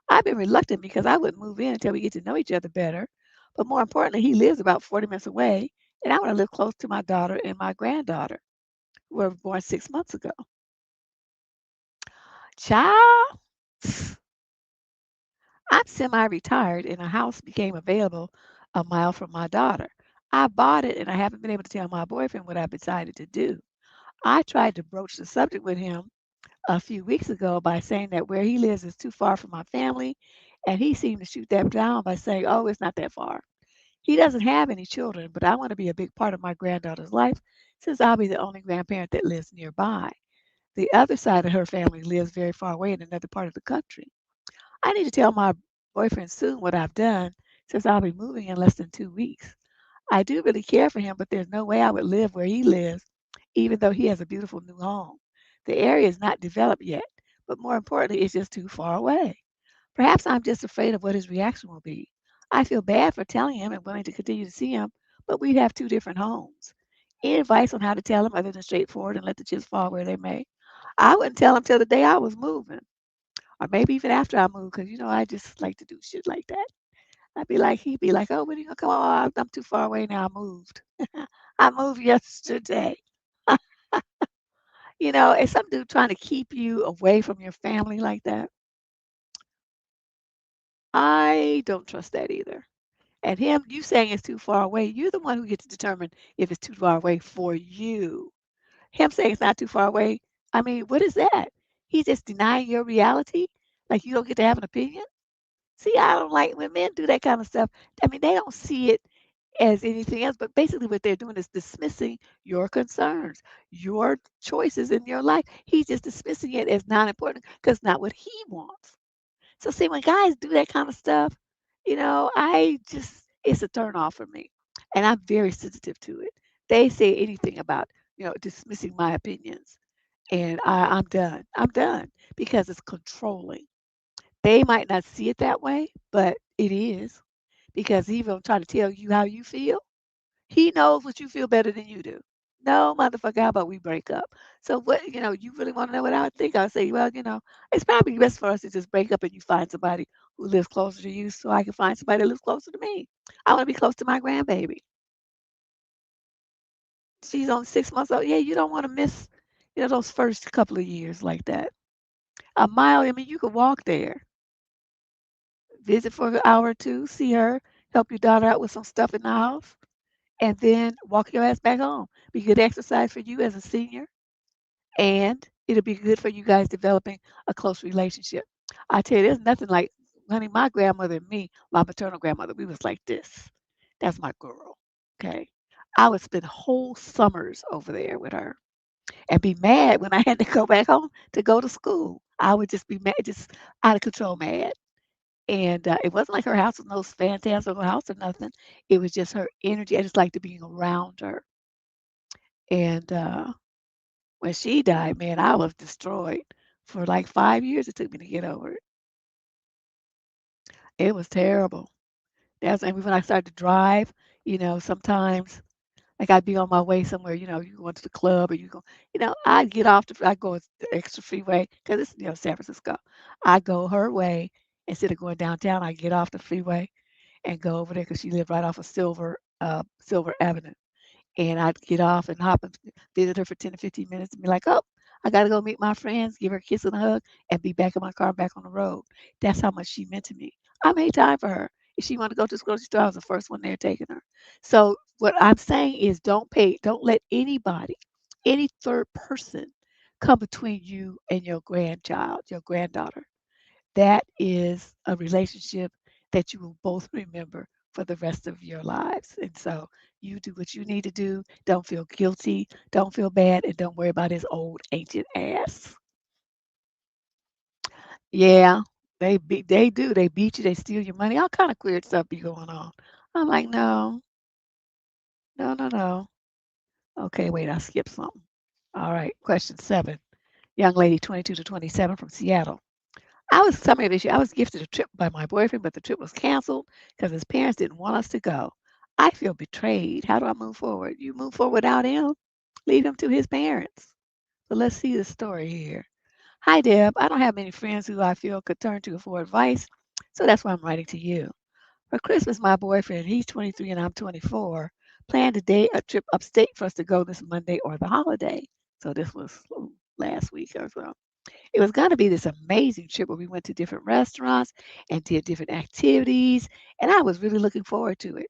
I've been reluctant because I wouldn't move in until we get to know each other better. But more importantly, he lives about 40 minutes away, and I want to live close to my daughter and my granddaughter, who were born 6 months ago. Child, I'm semi-retired and a house became available a mile from my daughter. I bought it and I haven't been able to tell my boyfriend what I've decided to do. I tried to broach the subject with him a few weeks ago by saying that where he lives is too far from my family, and he seemed to shoot that down by saying, "Oh, it's not that far." He doesn't have any children, but I want to be a big part of my granddaughter's life since I'll be the only grandparent that lives nearby. The other side of her family lives very far away in another part of the country. I need to tell my boyfriend soon what I've done since I'll be moving in less than 2 weeks. I do really care for him, but there's no way I would live where he lives, even though he has a beautiful new home. The area is not developed yet, but more importantly, it's just too far away. Perhaps I'm just afraid of what his reaction will be. I feel bad for telling him and willing to continue to see him, but we'd have two different homes. Any advice on how to tell him other than straightforward and let the chips fall where they may? I wouldn't tell him till the day I was moving, or maybe even after I moved, because I just like to do shit like that. He'd be like, "Oh, when are you gonna come on? I'm too far away now. I moved. I moved yesterday." It's some dude trying to keep you away from your family like that. I don't trust that either. And him, you saying it's too far away, you're the one who gets to determine if it's too far away for you. Him saying it's not too far away, I mean, what is that? He's just denying your reality? Like you don't get to have an opinion? See, I don't like when men do that kind of stuff. I mean, they don't see it as anything else, but basically what they're doing is dismissing your concerns, your choices in your life. He's just dismissing it as not important because not what he wants. So see, when guys do that kind of stuff, it's a turn off for me. And I'm very sensitive to it. They say anything about, dismissing my opinions. And I'm done. I'm done because it's controlling. They might not see it that way, but it is because he will try to tell you how you feel. He knows what you feel better than you do. No, motherfucker, how about we break up? So what, you really want to know what I would think? I'll say, well, it's probably best for us to just break up and you find somebody who lives closer to you so I can find somebody that lives closer to me. I want to be close to my grandbaby. She's only 6 months old. Yeah, you don't want to miss, those first couple of years like that. A mile, I mean, you could walk there, visit for an hour or two, see her, help your daughter out with some stuff in the house, and then walk your ass back home. Be good exercise for you as a senior, and it'll be good for you guys developing a close relationship. I tell you, there's nothing like, honey, my grandmother and me, my maternal grandmother, we was like this. That's my girl. Okay. I would spend whole summers over there with her and be mad when I had to go back home to go to school. I would just be mad, just out of control mad. And it wasn't like her house was no fantastical house or nothing. It was just her energy. I just liked to being around her. And when she died, man, I was destroyed. For like 5 years, it took me to get over it. It was terrible. That's and when I started to drive, sometimes like I'd be on my way somewhere, you going to the club or I'd get off I go the extra freeway because it's, San Francisco. I go her way instead of going downtown. I get off the freeway and go over there because she lived right off of Silver Avenue. And I'd get off and hop and visit her for 10 to 15 minutes and be like, oh, I got to go meet my friends, give her a kiss and a hug, and be back in my car, back on the road. That's how much she meant to me. I made time for her. If she wanted to go to the grocery store, I was the first one there taking her. So what I'm saying is don't let anybody, any third person come between you and your grandchild, your granddaughter. That is a relationship that you will both remember for the rest of your lives. And so you do what you need to do. Don't feel guilty. Don't feel bad. And don't worry about his old ancient ass. Yeah, they do. They beat you. They steal your money. All kind of weird stuff be going on. I'm like, no, no, no, no. Okay, wait, I skipped something. All right, question 7. Young lady 22 to 27 from Seattle. I was Summer this year. I was gifted a trip by my boyfriend, but the trip was canceled because his parents didn't want us to go. I feel betrayed. How do I move forward? You move forward without him? Leave him to his parents. So let's see the story here. Hi, Deb. I don't have many friends who I feel could turn to for advice, so that's why I'm writing to you. For Christmas, my boyfriend, he's 23 and I'm 24, planned a trip upstate for us to go this Monday or the holiday. So this was last week or so. It was going to be this amazing trip where we went to different restaurants and did different activities, and I was really looking forward to it.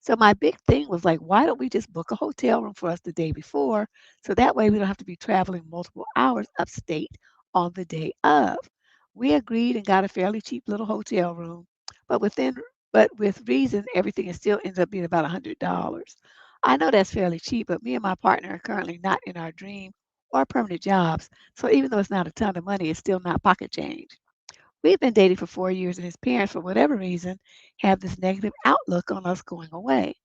So my big thing was like, why don't we just book a hotel room for us the day before, so that way we don't have to be traveling multiple hours upstate on the day of. We agreed and got a fairly cheap little hotel room, but with reason, everything is still ends up being about $100. I know that's fairly cheap, but me and my partner are currently not in our dream or permanent jobs, so even though it's not a ton of money, it's still not pocket change. We've been dating for 4 years, and his parents, for whatever reason, have this negative outlook on us going away.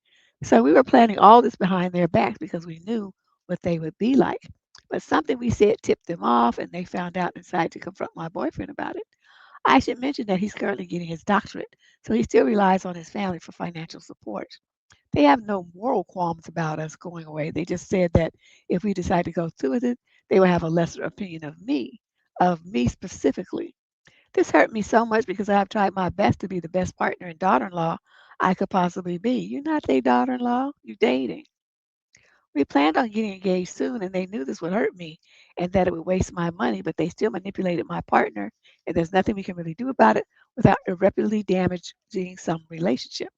So we were planning all this behind their backs because we knew what they would be like. But something we said tipped them off, and they found out and decided to confront my boyfriend about it. I should mention that he's currently getting his doctorate, so he still relies on his family for financial support. They have no moral qualms about us going away. They just said that if we decide to go through with it, they will have a lesser opinion of me specifically. This hurt me so much because I've tried my best to be the best partner and daughter-in-law I could possibly be. You're not their daughter-in-law, you're dating. We planned on getting engaged soon, and they knew this would hurt me and that it would waste my money, but they still manipulated my partner, and there's nothing we can really do about it without irreparably damaging some relationship.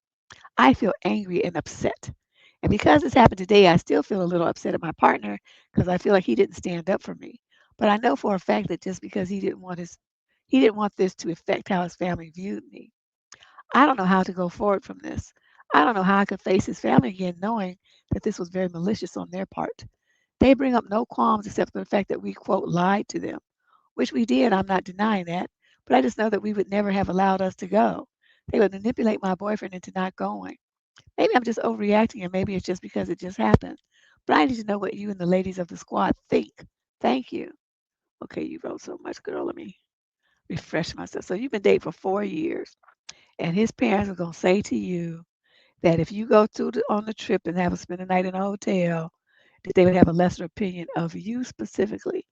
I feel angry and upset. And because this happened today, I still feel a little upset at my partner because I feel like he didn't stand up for me. But I know for a fact that just because he didn't want this to affect how his family viewed me. I don't know how to go forward from this. I don't know how I could face his family again knowing that this was very malicious on their part. They bring up no qualms except for the fact that we, quote, lied to them, which we did. I'm not denying that. But I just know that we would never have allowed us to go. They would manipulate my boyfriend into not going. Maybe I'm just overreacting, and maybe it's just because it just happened. But I need to know what you and the ladies of the squad think. Thank you. Okay, you wrote so much, girl. Let me refresh myself. So you've been dating for 4 years, and his parents are gonna say to you that if you go on the trip and have a spend a night in a hotel, that they would have a lesser opinion of you specifically.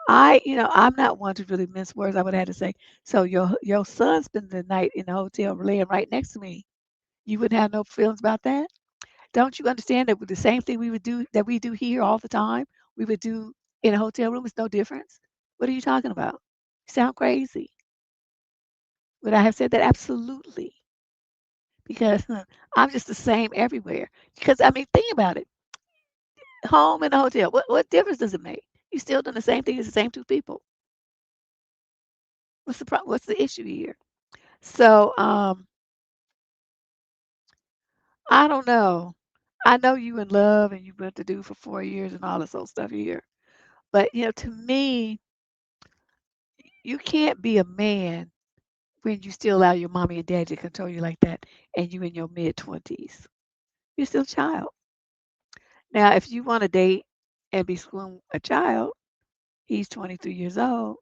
I'm not one to really mince words. I would have to say, so your son spent the night in the hotel laying right next to me. You wouldn't have no feelings about that? Don't you understand that with the same thing we would do that we do here all the time, we would do in a hotel room? It's no difference. What are you talking about? You sound crazy. Would I have said that? Absolutely. Because I'm just the same everywhere. Because I mean, think about it. Home and a hotel. What difference does it make? You still doing the same thing as the same two people. What's the issue here? So I don't know. I know you in love and you went to do for 4 years and all this old stuff here. But to me, you can't be a man when you still allow your mommy and daddy to control you like that and you in your mid 20s. You're still a child. Now, if you want to date and be schooling a child, he's 23 years old,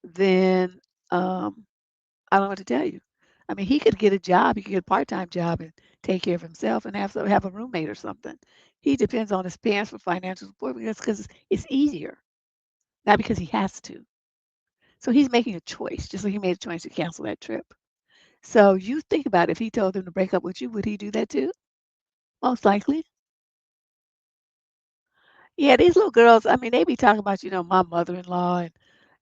then I don't know what to tell you. I mean, he could get a job, he could get a part-time job and take care of himself and have a roommate or something. He depends on his parents for financial support because it's easier, not because he has to. So he's making a choice, just like he made a choice to cancel that trip. So you think about if he told them to break up with you, would he do that too? Most likely. Yeah, these little girls, I mean, they be talking about, my mother-in-law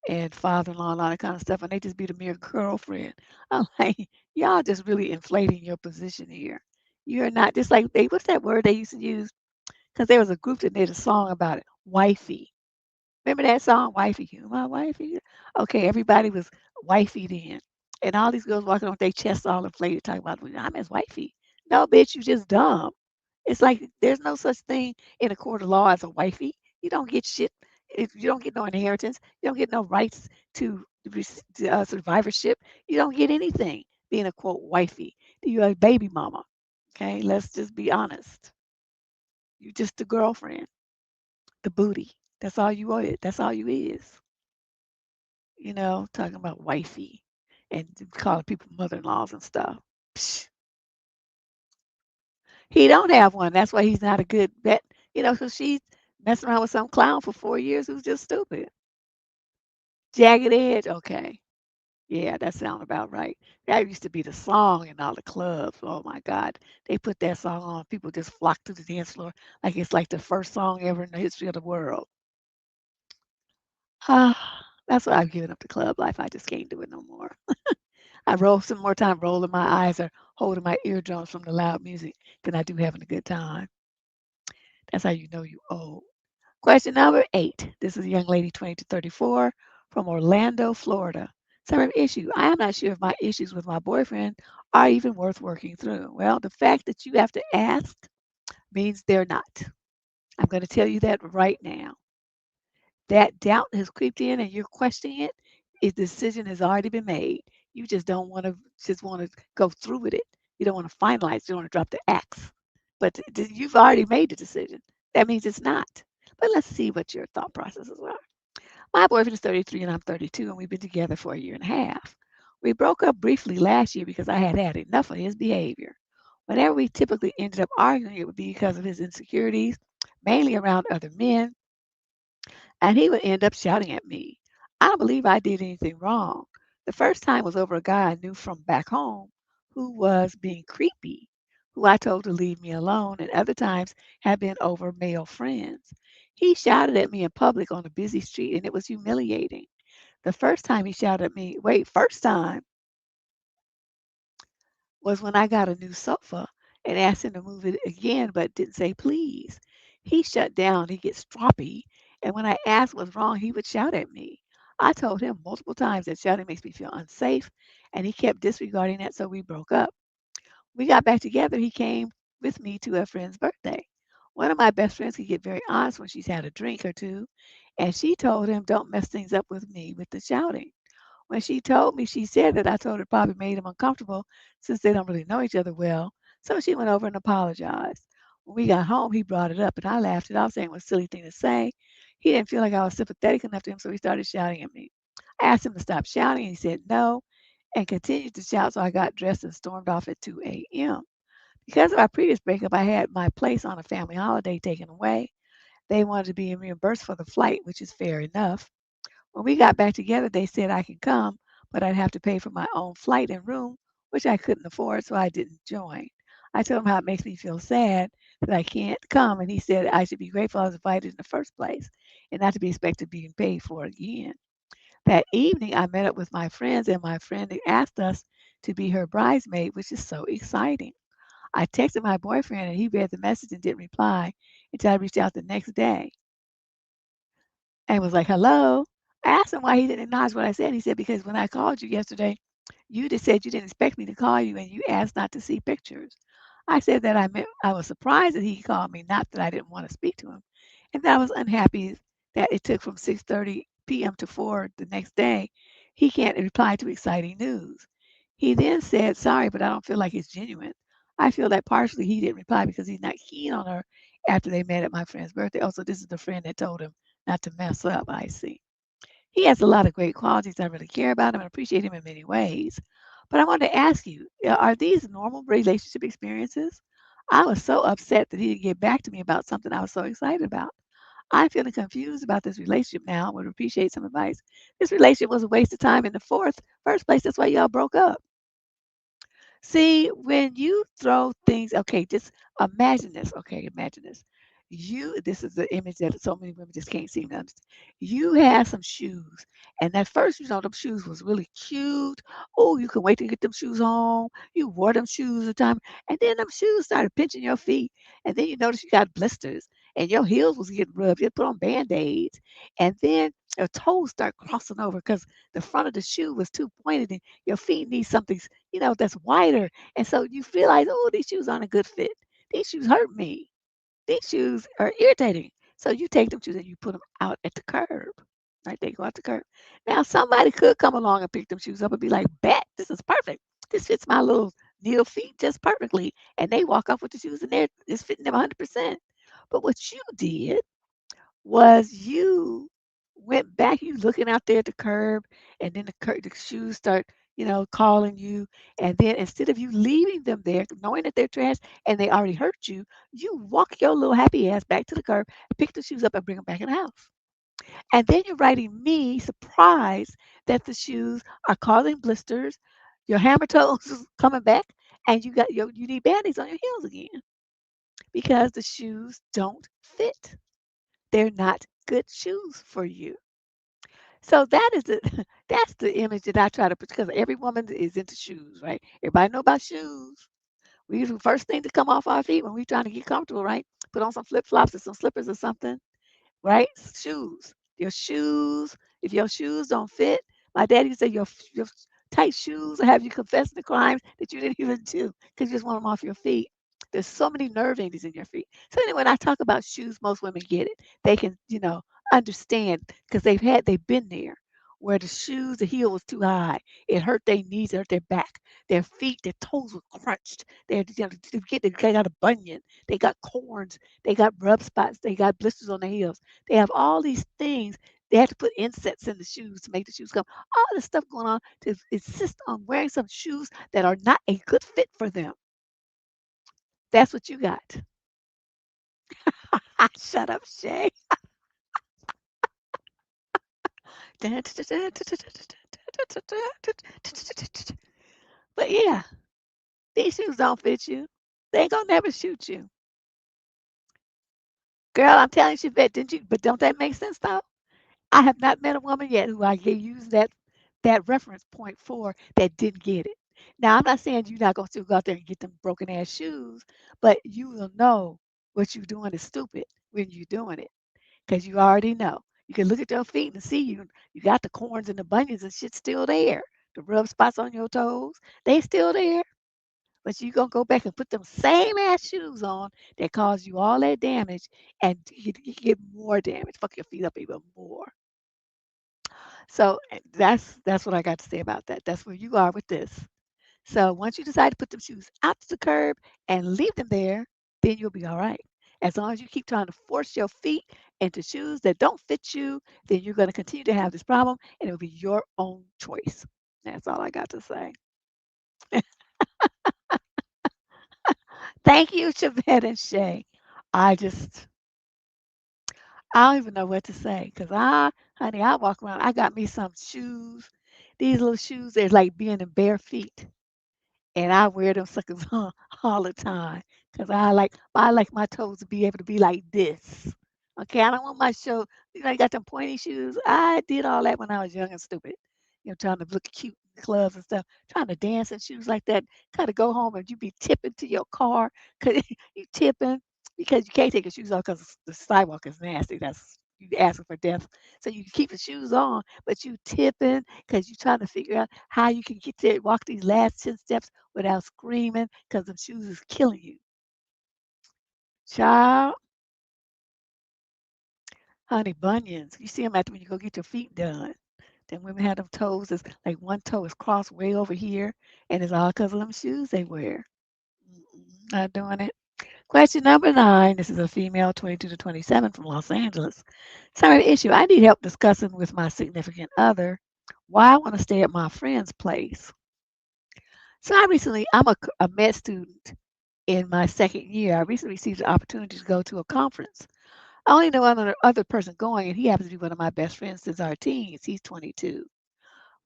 and father-in-law and all that kind of stuff, and they just be the mere girlfriend. I'm like, y'all just really inflating your position here. You're not just like what's that word they used to use? Because there was a group that made a song about it, wifey. Remember that song, Wifey? You my wifey? Okay, everybody was wifey then. And all these girls walking on with their chests all inflated, talking about, "Well, I'm his wifey." No, bitch, you just dumb. It's like there's no such thing in a court of law as a wifey. You don't get shit. If you don't get no inheritance, you don't get no rights to survivorship. You don't get anything being a quote wifey. You're a baby mama. Okay, let's just be honest. You just the girlfriend, the booty. That's all you are. That's all you is. Talking about wifey and calling people mother-in-laws and stuff. Psh, he don't have one. That's why he's not a good bet. So she's messing around with some clown for 4 years who's just stupid. Jagged Edge, okay. Yeah, that sounds about right. That used to be the song in all the clubs. Oh my God. They put that song on. People just flock to the dance floor like it's like the first song ever in the history of the world. Ah, that's why I've given up the club life. I just can't do it no more. I roll some more time rolling my eyes or holding my eardrums from the loud music than I do having a good time. That's how you know you old. Question number 8. This is a young lady, 20 to 34, from Orlando, Florida. Summer issue. I am not sure if my issues with my boyfriend are even worth working through. Well, the fact that you have to ask means they're not. I'm going to tell you that right now. That doubt has creeped in and you're questioning it, a decision has already been made. You just want to go through with it. You don't want to finalize. You don't want to drop the axe. But you've already made the decision. That means it's not. But let's see what your thought processes are. My boyfriend is 33 and I'm 32, and we've been together for a year and a half. We broke up briefly last year because I had had enough of his behavior. Whenever we typically ended up arguing, it would be because of his insecurities, mainly around other men, and he would end up shouting at me. I don't believe I did anything wrong. The first time was over a guy I knew from back home who was being creepy, who I told to leave me alone, and other times have been over male friends. He shouted at me in public on a busy street, and it was humiliating. The first time he shouted at me, wait, first time was when I got a new sofa and asked him to move it again, but didn't say please. He shut down, he gets stroppy, and when I asked what's wrong, he would shout at me. I told him multiple times that shouting makes me feel unsafe, and he kept disregarding that, so we broke up. We got back together, he came with me to a friend's birthday. One of my best friends can get very honest when she's had a drink or two, and she told him, don't mess things up with me with the shouting. When she told me, she said that I told her it probably made him uncomfortable since they don't really know each other well. So she went over and apologized. When we got home, he brought it up and I laughed it off, saying it was a silly thing to say. He didn't feel like I was sympathetic enough to him, so he started shouting at me. I asked him to stop shouting and he said no and continued to shout, so I got dressed and stormed off at 2 a.m. Because of our previous breakup, I had my place on a family holiday taken away. They wanted to be reimbursed for the flight, which is fair enough. When we got back together, they said I could come, but I'd have to pay for my own flight and room, which I couldn't afford, so I didn't join. I told him how it makes me feel sad that I can't come, and he said I should be grateful I was invited in the first place and not to be expected being paid for again. That evening, I met up with my friends, and my friend asked us to be her bridesmaid, which is so exciting. I texted my boyfriend, and he read the message and didn't reply until I reached out the next day and was like, "Hello." I asked him why he didn't acknowledge what I said. He said, "Because when I called you yesterday, you just said you didn't expect me to call you and you asked not to see pictures." I said that I was surprised that he called me, not that I didn't want to speak to him, and that I was unhappy that it took from 6:30 p.m. to 4 the next day. He can't reply to exciting news. He then said, "Sorry, but I don't feel like it's genuine." I feel that partially he didn't reply because he's not keen on her after they met at my friend's birthday. Also, this is the friend that told him not to mess up, I see. He has a lot of great qualities. I really care about him and appreciate him in many ways. But I wanted to ask you, are these normal relationship experiences? I was so upset that he didn't get back to me about something I was so excited about. I'm feeling confused about this relationship now and would appreciate some advice. This relationship was a waste of time in the first place. That's why y'all broke up. See, when you throw things, okay, just imagine this. Okay, imagine this. This is the image that so many women just can't seem to understand. You had some shoes, and at first, them shoes was really cute. Oh, you can wait to get them shoes home. You wore them shoes a time, and then them shoes started pinching your feet, and then you notice you got blisters, and your heels was getting rubbed. You put on band-aids, and then your toes start crossing over because the front of the shoe was too pointed, and your feet need something that's wider. And so you realize, oh, these shoes aren't a good fit. These shoes hurt me. These shoes are irritating. So you take them shoes and you put them out at the curb. Right? They go out the curb. Now somebody could come along and pick them shoes up and be like, bet this is perfect. This fits my little needle feet just perfectly. And they walk off with the shoes and it's fitting them 100%. But what you did was you went back, you looking out there at the curb, and then the shoes start, calling you. And then instead of you leaving them there, knowing that they're trash and they already hurt you, you walk your little happy ass back to the curb, pick the shoes up, and bring them back in the house. And then you're writing me surprised that the shoes are causing blisters, your hammer toes is coming back, and you need band-aids on your heels again because the shoes don't fit. They're not good shoes for you. So that is the that's the image that I try to put because every woman is into shoes, right? Everybody know about shoes. We the first thing to come off our feet when we're trying to get comfortable, right? Put on some flip flops or some slippers or something, right? Shoes. Your shoes. If your shoes don't fit, my daddy used to say your tight shoes will have you confessing the crimes that you didn't even do because you just want them off your feet. There's so many nerve endings in your feet. So anyway, when I talk about shoes, most women get it. They can, understand because they've been there where the heel was too high. It hurt their knees, it hurt their back, their feet, their toes were crunched. They got a bunion, they got corns, they got rub spots, they got blisters on their heels. They have all these things. They have to put insets in the shoes to make the shoes come. All this stuff going on to insist on wearing some shoes that are not a good fit for them. That's what you got. Shut up, Shay. But yeah, these shoes don't fit you. They ain't gonna never shoot you. Girl, I'm telling you, she bet, didn't you? But don't that make sense though? I have not met a woman yet who I can use that reference point for that didn't get it. Now, I'm not saying you're not gonna still go out there and get them broken ass shoes, but you will know what you're doing is stupid when you're doing it because you already know. You can look at your feet and see you got the corns and the bunions and shit still there. The rub spots on your toes, they still there. But you gonna go back and put them same ass shoes on that caused you all that damage, and you get more damage. Fuck your feet up even more. So that's what I got to say about that. That's where you are with this. So once you decide to put them shoes out to the curb and leave them there, then you'll be all right. As long as you keep trying to force your feet into shoes that don't fit you, then you're going to continue to have this problem, and it'll be your own choice. That's all I got to say. Thank you, Chavette and Shay. I just I don't even know what to say because honey, I walk around. I got me some shoes. These little shoes, they're like being in bare feet. And I wear them suckers on all the time because I like my toes to be able to be like this. Okay, I don't want my show. I got them pointy shoes. I did all that when I was young and stupid. Trying to look cute in clubs and stuff, trying to dance in shoes like that. Kind of go home and you be tipping to your car because you tipping because you can't take your shoes off because the sidewalk is nasty. That's you asking for death. So you keep the shoes on, but you tipping because you trying to figure out how you can get there, walk these last 10 steps without screaming because the shoes is killing you. Child, honey, bunions. You see them after when you go get your feet done. Then women have them toes is like one toe is crossed way over here, and it's all because of them shoes they wear. Not doing it. Question number 9. This is a female, 22 to 27 from Los Angeles. Sorry, the issue. I need help discussing with my significant other why I want to stay at my friend's place. So I'm a med student in my second year. I recently received the opportunity to go to a conference. I only know another other person going, and he happens to be one of my best friends since our teens. He's 22.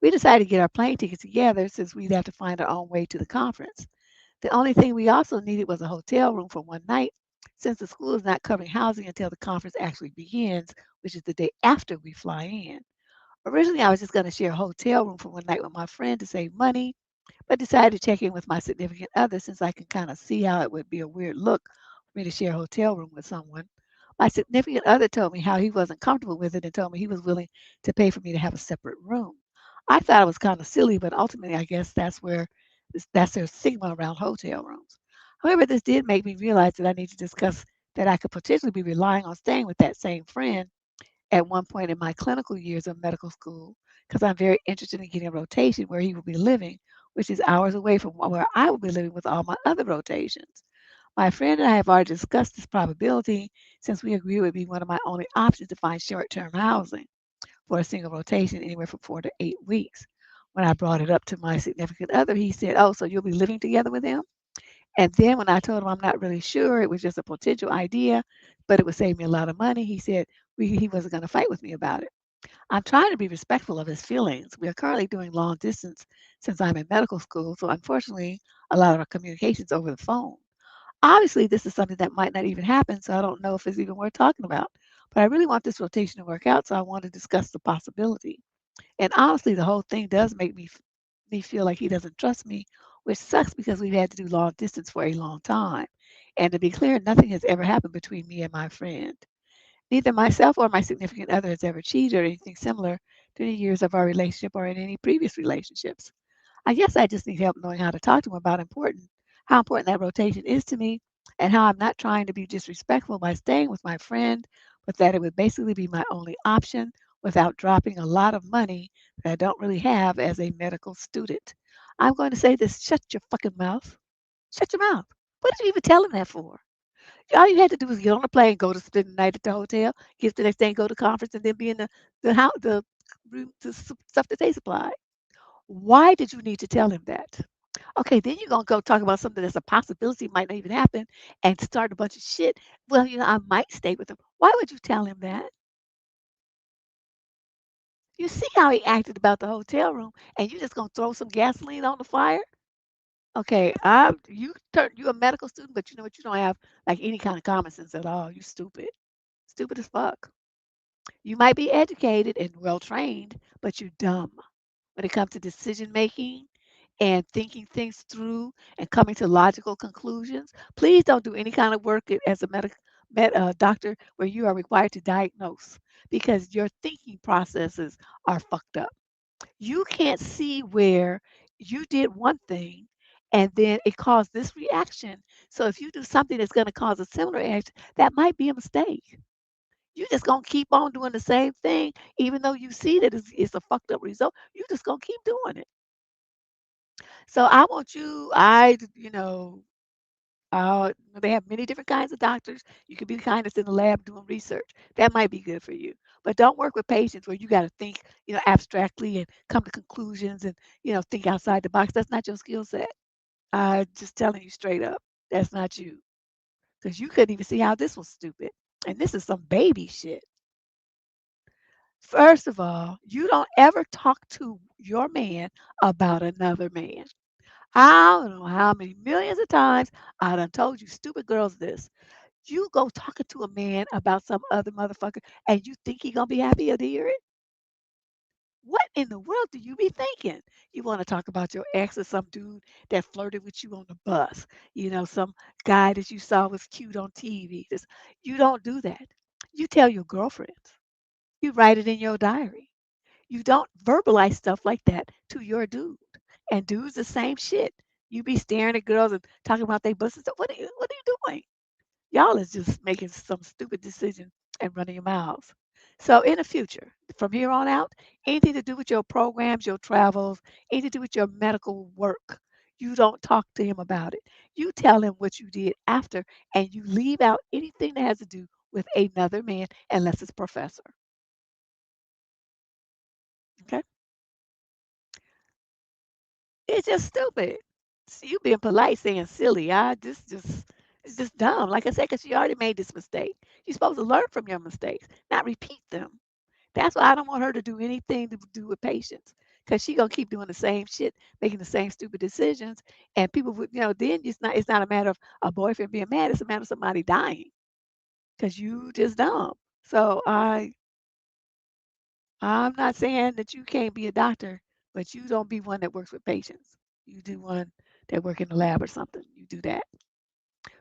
We decided to get our plane tickets together since we'd have to find our own way to the conference. The only thing we also needed was a hotel room for one night, since the school is not covering housing until the conference actually begins, which is the day after we fly in. Originally, I was just going to share a hotel room for one night with my friend to save money, but decided to check in with my significant other since I can kind of see how it would be a weird look for me to share a hotel room with someone. My significant other told me how he wasn't comfortable with it and told me he was willing to pay for me to have a separate room. I thought it was kind of silly, but ultimately, I guess that's their stigma around hotel rooms. However, this did make me realize that I need to discuss that I could potentially be relying on staying with that same friend at one point in my clinical years of medical school because I'm very interested in getting a rotation where he will be living, which is hours away from where I will be living with all my other rotations. My friend and I have already discussed this probability since we agree it would be one of my only options to find short term housing for a single rotation anywhere from 4 to 8 weeks. When I brought it up to my significant other, he said, "Oh, so you'll be living together with him?" And then when I told him I'm not really sure, it was just a potential idea, but it would save me a lot of money, he said he wasn't going to fight with me about it. I'm trying to be respectful of his feelings. We are currently doing long distance since I'm in medical school, so unfortunately, a lot of our communication's over the phone. Obviously, this is something that might not even happen, so I don't know if it's even worth talking about. But I really want this rotation to work out, so I want to discuss the possibility. And honestly, the whole thing does make me feel like he doesn't trust me, which sucks because we've had to do long distance for a long time. And to be clear, nothing has ever happened between me and my friend. Neither myself or my significant other has ever cheated or anything similar during the years of our relationship or in any previous relationships. I guess I just need help knowing how to talk to him about how important that rotation is to me, and how I'm not trying to be disrespectful by staying with my friend, but that it would basically be my only option without dropping a lot of money that I don't really have as a medical student. I'm going to say this: shut your fucking mouth. Shut your mouth. What did you even tell him that for? All you had to do was get on the plane, go to spend the night at the hotel, get the next day, go to conference, and then be in the room, stuff that they supplied. Why did you need to tell him that? Okay, then you're gonna go talk about something that's a possibility might not even happen and start a bunch of shit. Well, I might stay with him. Why would you tell him that? You see how he acted about the hotel room, and you just gonna throw some gasoline on the fire? Okay, you a medical student, but you know what? You don't have like any kind of common sense at all. You stupid, stupid as fuck. You might be educated and well trained, but you're dumb when it comes to decision making and thinking things through and coming to logical conclusions. Please don't do any kind of work as a doctor where you are required to diagnose because your thinking processes are fucked up. You can't see where you did one thing and then it caused this reaction. So if you do something that's going to cause a similar reaction, that might be a mistake. You just gonna keep on doing the same thing, even though you see that it's a fucked up result. You just gonna keep doing it. So I want you, they have many different kinds of doctors. You could be the kind that's in the lab doing research. That might be good for you. But don't work with patients where you got to think, abstractly and come to conclusions and, think outside the box. That's not your skill set. I just telling you straight up. That's not you. Because you couldn't even see how this was stupid. And this is some baby shit. First of all, you don't ever talk to your man about another man. I don't know how many millions of times I done told you stupid girls this. You go talking to a man about some other motherfucker and you think he gonna be happy to hear it? What in the world do you be thinking? You want to talk about your ex or some dude that flirted with you on the bus, some guy that you saw was cute on TV. You don't do that. You tell your girlfriends. You write it in your diary. You don't verbalize stuff like that to your dude. And dudes the same shit. You be staring at girls and talking about their butts and stuff. What are you doing? Y'all is just making some stupid decision and running your mouths. So in the future, from here on out, anything to do with your programs, your travels, anything to do with your medical work, you don't talk to him about it. You tell him what you did after, and you leave out anything that has to do with another man unless it's professor. Okay? It's just stupid. You being polite saying silly. It's just dumb. Like I said, because you already made this mistake. You're supposed to learn from your mistakes, not repeat them. That's why I don't want her to do anything to do with patience. Because she gonna keep doing the same shit, making the same stupid decisions, and people would, then it's not a matter of a boyfriend being mad. It's a matter of somebody dying because you just dumb. So I'm not saying that you can't be a doctor, but you don't be one that works with patients. You do one that work in the lab or something. You do that.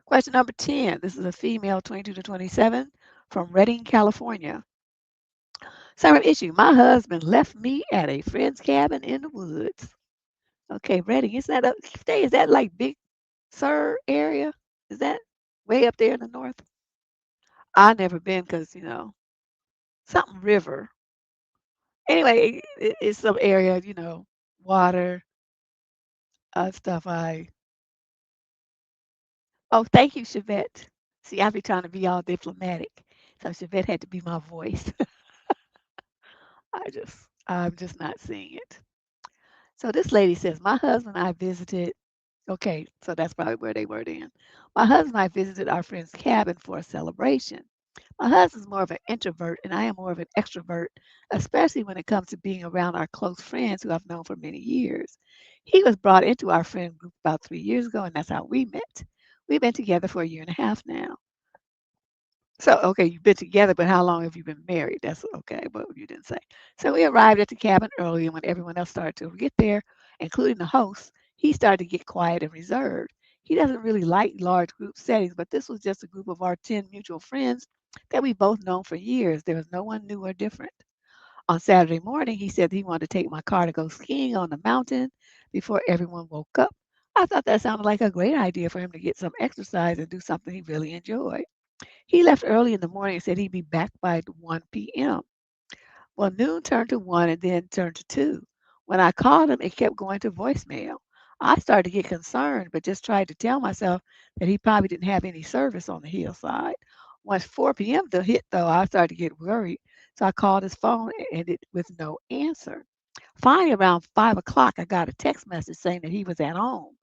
Question number 10. This is a female 22 to 27 from Redding, California. Summer issue. My husband left me at a friend's cabin in the woods. Okay, Redding. Is that like Big Sur area? Is that way up there in the north? I never been because, something river. Anyway, it's some area, water, stuff. Oh, thank you, Chevette. See, I be trying to be all diplomatic. So Chevette had to be my voice. I'm just not seeing it. So this lady says, my husband and I visited. Okay, so that's probably where they were then. My husband and I visited our friend's cabin for a celebration. My husband's more of an introvert and I am more of an extrovert, especially when it comes to being around our close friends who I've known for many years. He was brought into our friend group about 3 years ago, and that's how we met. We've been together for a year and a half now. So, okay, you've been together, but how long have you been married? That's okay, but you didn't say. So we arrived at the cabin early, and when everyone else started to get there, including the host, he started to get quiet and reserved. He doesn't really like large group settings, but this was just a group of our 10 mutual friends that we both known for years. There was no one new or different. On Saturday morning, he said he wanted to take my car to go skiing on the mountain before everyone woke up. I thought that sounded like a great idea for him to get some exercise and do something he really enjoyed. He left early in the morning and said he'd be back by 1 p.m. Well, noon turned to 1 and then turned to 2. When I called him, it kept going to voicemail. I started to get concerned, but just tried to tell myself that he probably didn't have any service on the hillside. Once 4 p.m. hit, though, I started to get worried. So I called his phone and it with no answer. Finally, around 5 o'clock, I got a text message saying that he was at home.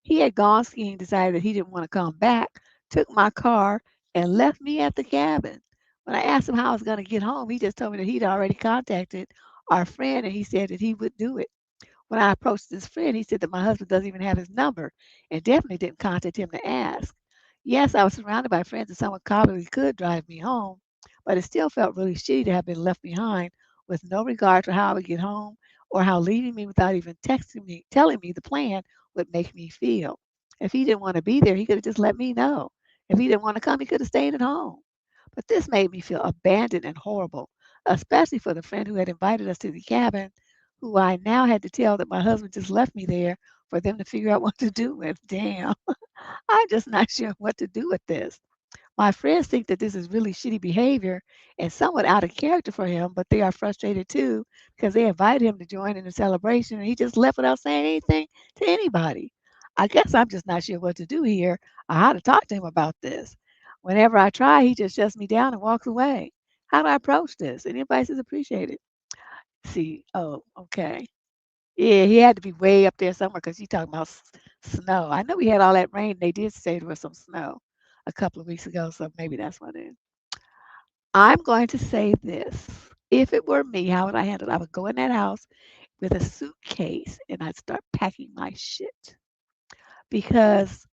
He had gone skiing, decided that he didn't want to come back, took my car, and left me at the cabin. When I asked him how I was going to get home, he just told me that he'd already contacted our friend and he said that he would do it. When I approached his friend, he said that my husband doesn't even have his number and definitely didn't contact him to ask. Yes, I was surrounded by friends and someone probably could drive me home, but it still felt really shitty to have been left behind with no regard for how I would get home or how leaving me without even texting me, telling me the plan would make me feel. If he didn't want to be there, he could have just let me know. If he didn't want to come, he could have stayed at home. But this made me feel abandoned and horrible, especially for the friend who had invited us to the cabin, who I now had to tell that my husband just left me there for them to figure out what to do with. Damn, I'm just not sure what to do with this. My friends think that this is really shitty behavior and somewhat out of character for him, but they are frustrated too because they invited him to join in the celebration and he just left without saying anything to anybody. I guess I'm just not sure what to do here or how to talk to him about this. Whenever I try, he just shuts me down and walks away. How do I approach this? Any advice is appreciated. See, oh, okay. Yeah, he had to be way up there somewhere because you talking about snow. I know we had all that rain. They did say there was some snow a couple of weeks ago, so maybe that's what it is. I'm going to say this. If it were me, how would I handle it? I would go in that house with a suitcase and I'd start packing my shit. Because,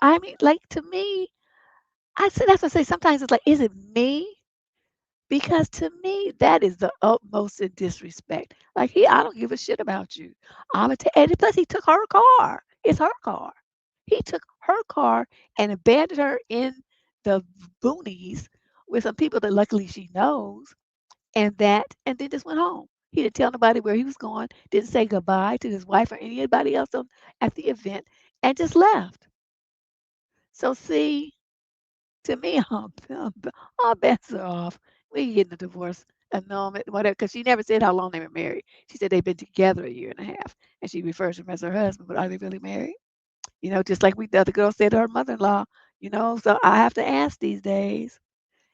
I mean, like to me, I said that's what I say. Sometimes it's like, is it me? Because to me, that is the utmost in disrespect. Like I don't give a shit about you. And plus he took her car. It's her car. He took her car and abandoned her in the boonies with some people that luckily she knows, and then just went home. He didn't tell nobody where he was going. Didn't say goodbye to his wife or anybody else at the event, and just left. So see, to me, all bets are off. We getting a divorce, annulment, whatever, because she never said how long they were married. She said they've been together a year and a half, and she refers to him as her husband. But are they really married? Just like the other girl said to her mother-in-law. So I have to ask these days.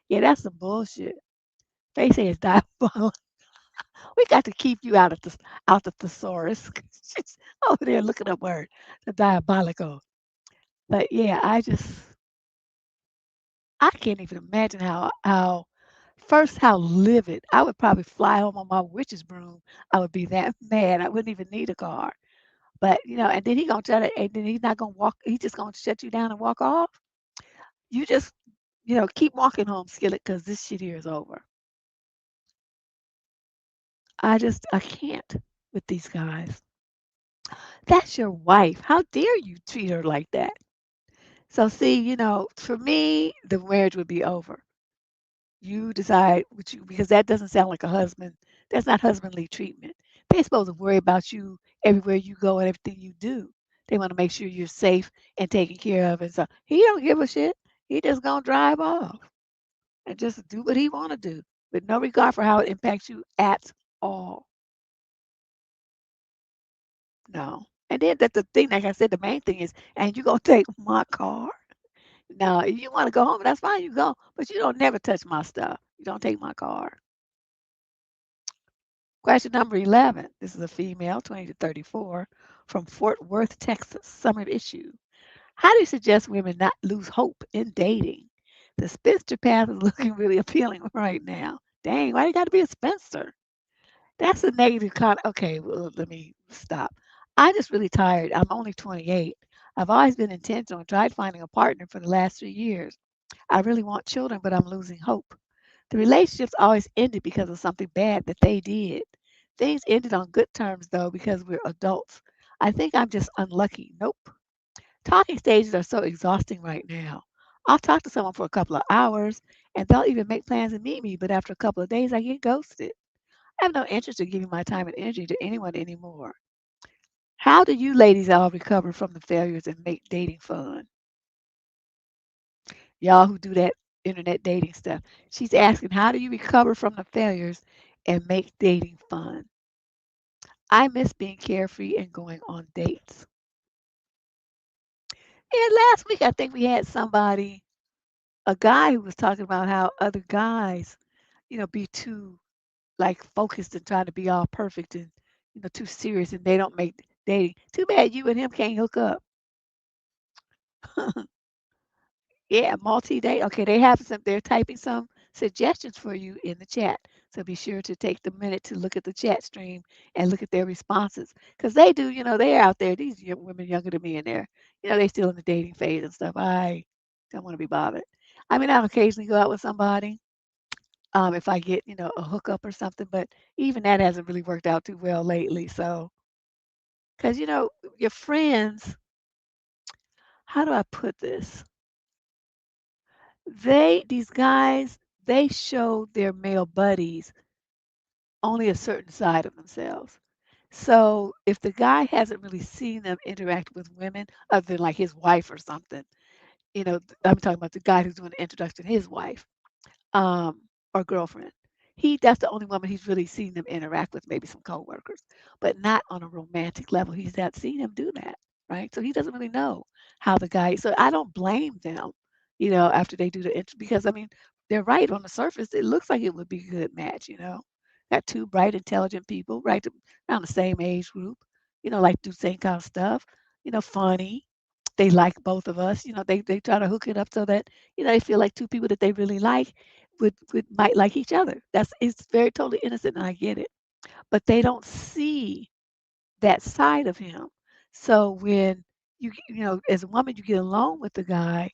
Yeah, that's some bullshit. They say it's diabolical. We got to keep you out of thesaurus. She's over there looking up words. The diabolical. But yeah, I can't even imagine how first how livid. I would probably fly home on my witch's broom. I would be that mad. I wouldn't even need a car. But and then he gonna try to, and then he's not gonna walk. He's just gonna shut you down and walk off. You just keep walking home, Skillet, because this shit here is over. I can't with these guys. That's your wife. How dare you treat her like that? So see, for me, the marriage would be over. You decide what you because that doesn't sound like a husband. That's not husbandly treatment. They're supposed to worry about you everywhere you go and everything you do. They want to make sure you're safe and taken care of. And so he don't give a shit. He just gonna drive off and just do what he want to do with no regard for how it impacts you at all. No. And then that the thing, like I said, the main thing is, and you gonna take my car? No, if you want to go home, that's fine. You go, but you don't never touch my stuff. You don't take my car. Question number 11. This is a female, 20 to 34, from Fort Worth, Texas. Summer issue. How do you suggest women not lose hope in dating? The spinster path is looking really appealing right now. Dang, why you got to be a spinster? That's a negative Okay, well, let me stop. I'm just really tired. I'm only 28. I've always been intentional and tried finding a partner for the last 3 years. I really want children, but I'm losing hope. The relationships always ended because of something bad that they did. Things ended on good terms, though, because we're adults. I think I'm just unlucky. Nope. Talking stages are so exhausting right now. I'll talk to someone for a couple of hours and they'll even make plans to meet me, but after a couple of days, I get ghosted. I have no interest in giving my time and energy to anyone anymore. How do you ladies all recover from the failures and make dating fun? Y'all who do that internet dating stuff. She's asking, how do you recover from the failures and make dating fun? I miss being carefree and going on dates. And last week, I think we had a guy who was talking about how other guys, be too like focused and trying to be all perfect and, too serious and they don't make dating. Too bad you and him can't hook up. Yeah, multi-day. Okay, they're typing some suggestions for you in the chat. So be sure to take the minute to look at the chat stream and look at their responses. Because they do, they're out there. These women younger than me and they're still in the dating phase and stuff. I don't want to be bothered. I mean, I'll occasionally go out with somebody if I get, a hookup or something, but even that hasn't really worked out too well lately. So, because, your friends, how do I put this? These guys, they show their male buddies only a certain side of themselves. So if the guy hasn't really seen them interact with women other than like his wife or something, I'm talking about the guy who's doing the introduction to his wife um, or girlfriend. That's the only woman he's really seen them interact with, maybe some coworkers, but not on a romantic level. He's not seen him do that, right? So he doesn't really know how the guy. So I don't blame them, after they do the intro because I mean they're right on the surface. It looks like it would be a good match, Got two bright, intelligent people, right around the same age group, like do the same kind of stuff, funny. They like both of us, they try to hook it up so that they feel like two people that they really like would might like each other. It's very totally innocent, and I get it. But they don't see that side of him. So when as a woman, you get alone with the guy,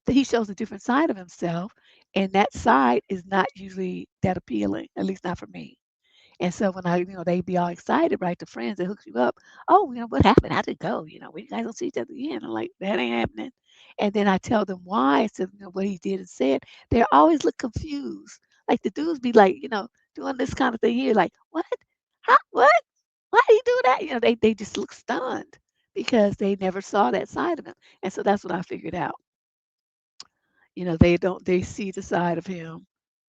he shows a different side of himself, and that side is not usually that appealing, at least not for me. And so when they be all excited, right, the friends that hooks you up, oh, what happened? How'd it go? We guys don't see each other again. I'm like, that ain't happening. And then I tell them why, instead of what he did and said. They always look confused. Like the dudes be like, doing this kind of thing here, like, what? How? What? Why do you do that? They just look stunned because they never saw that side of him. And so that's what I figured out. They see the side of him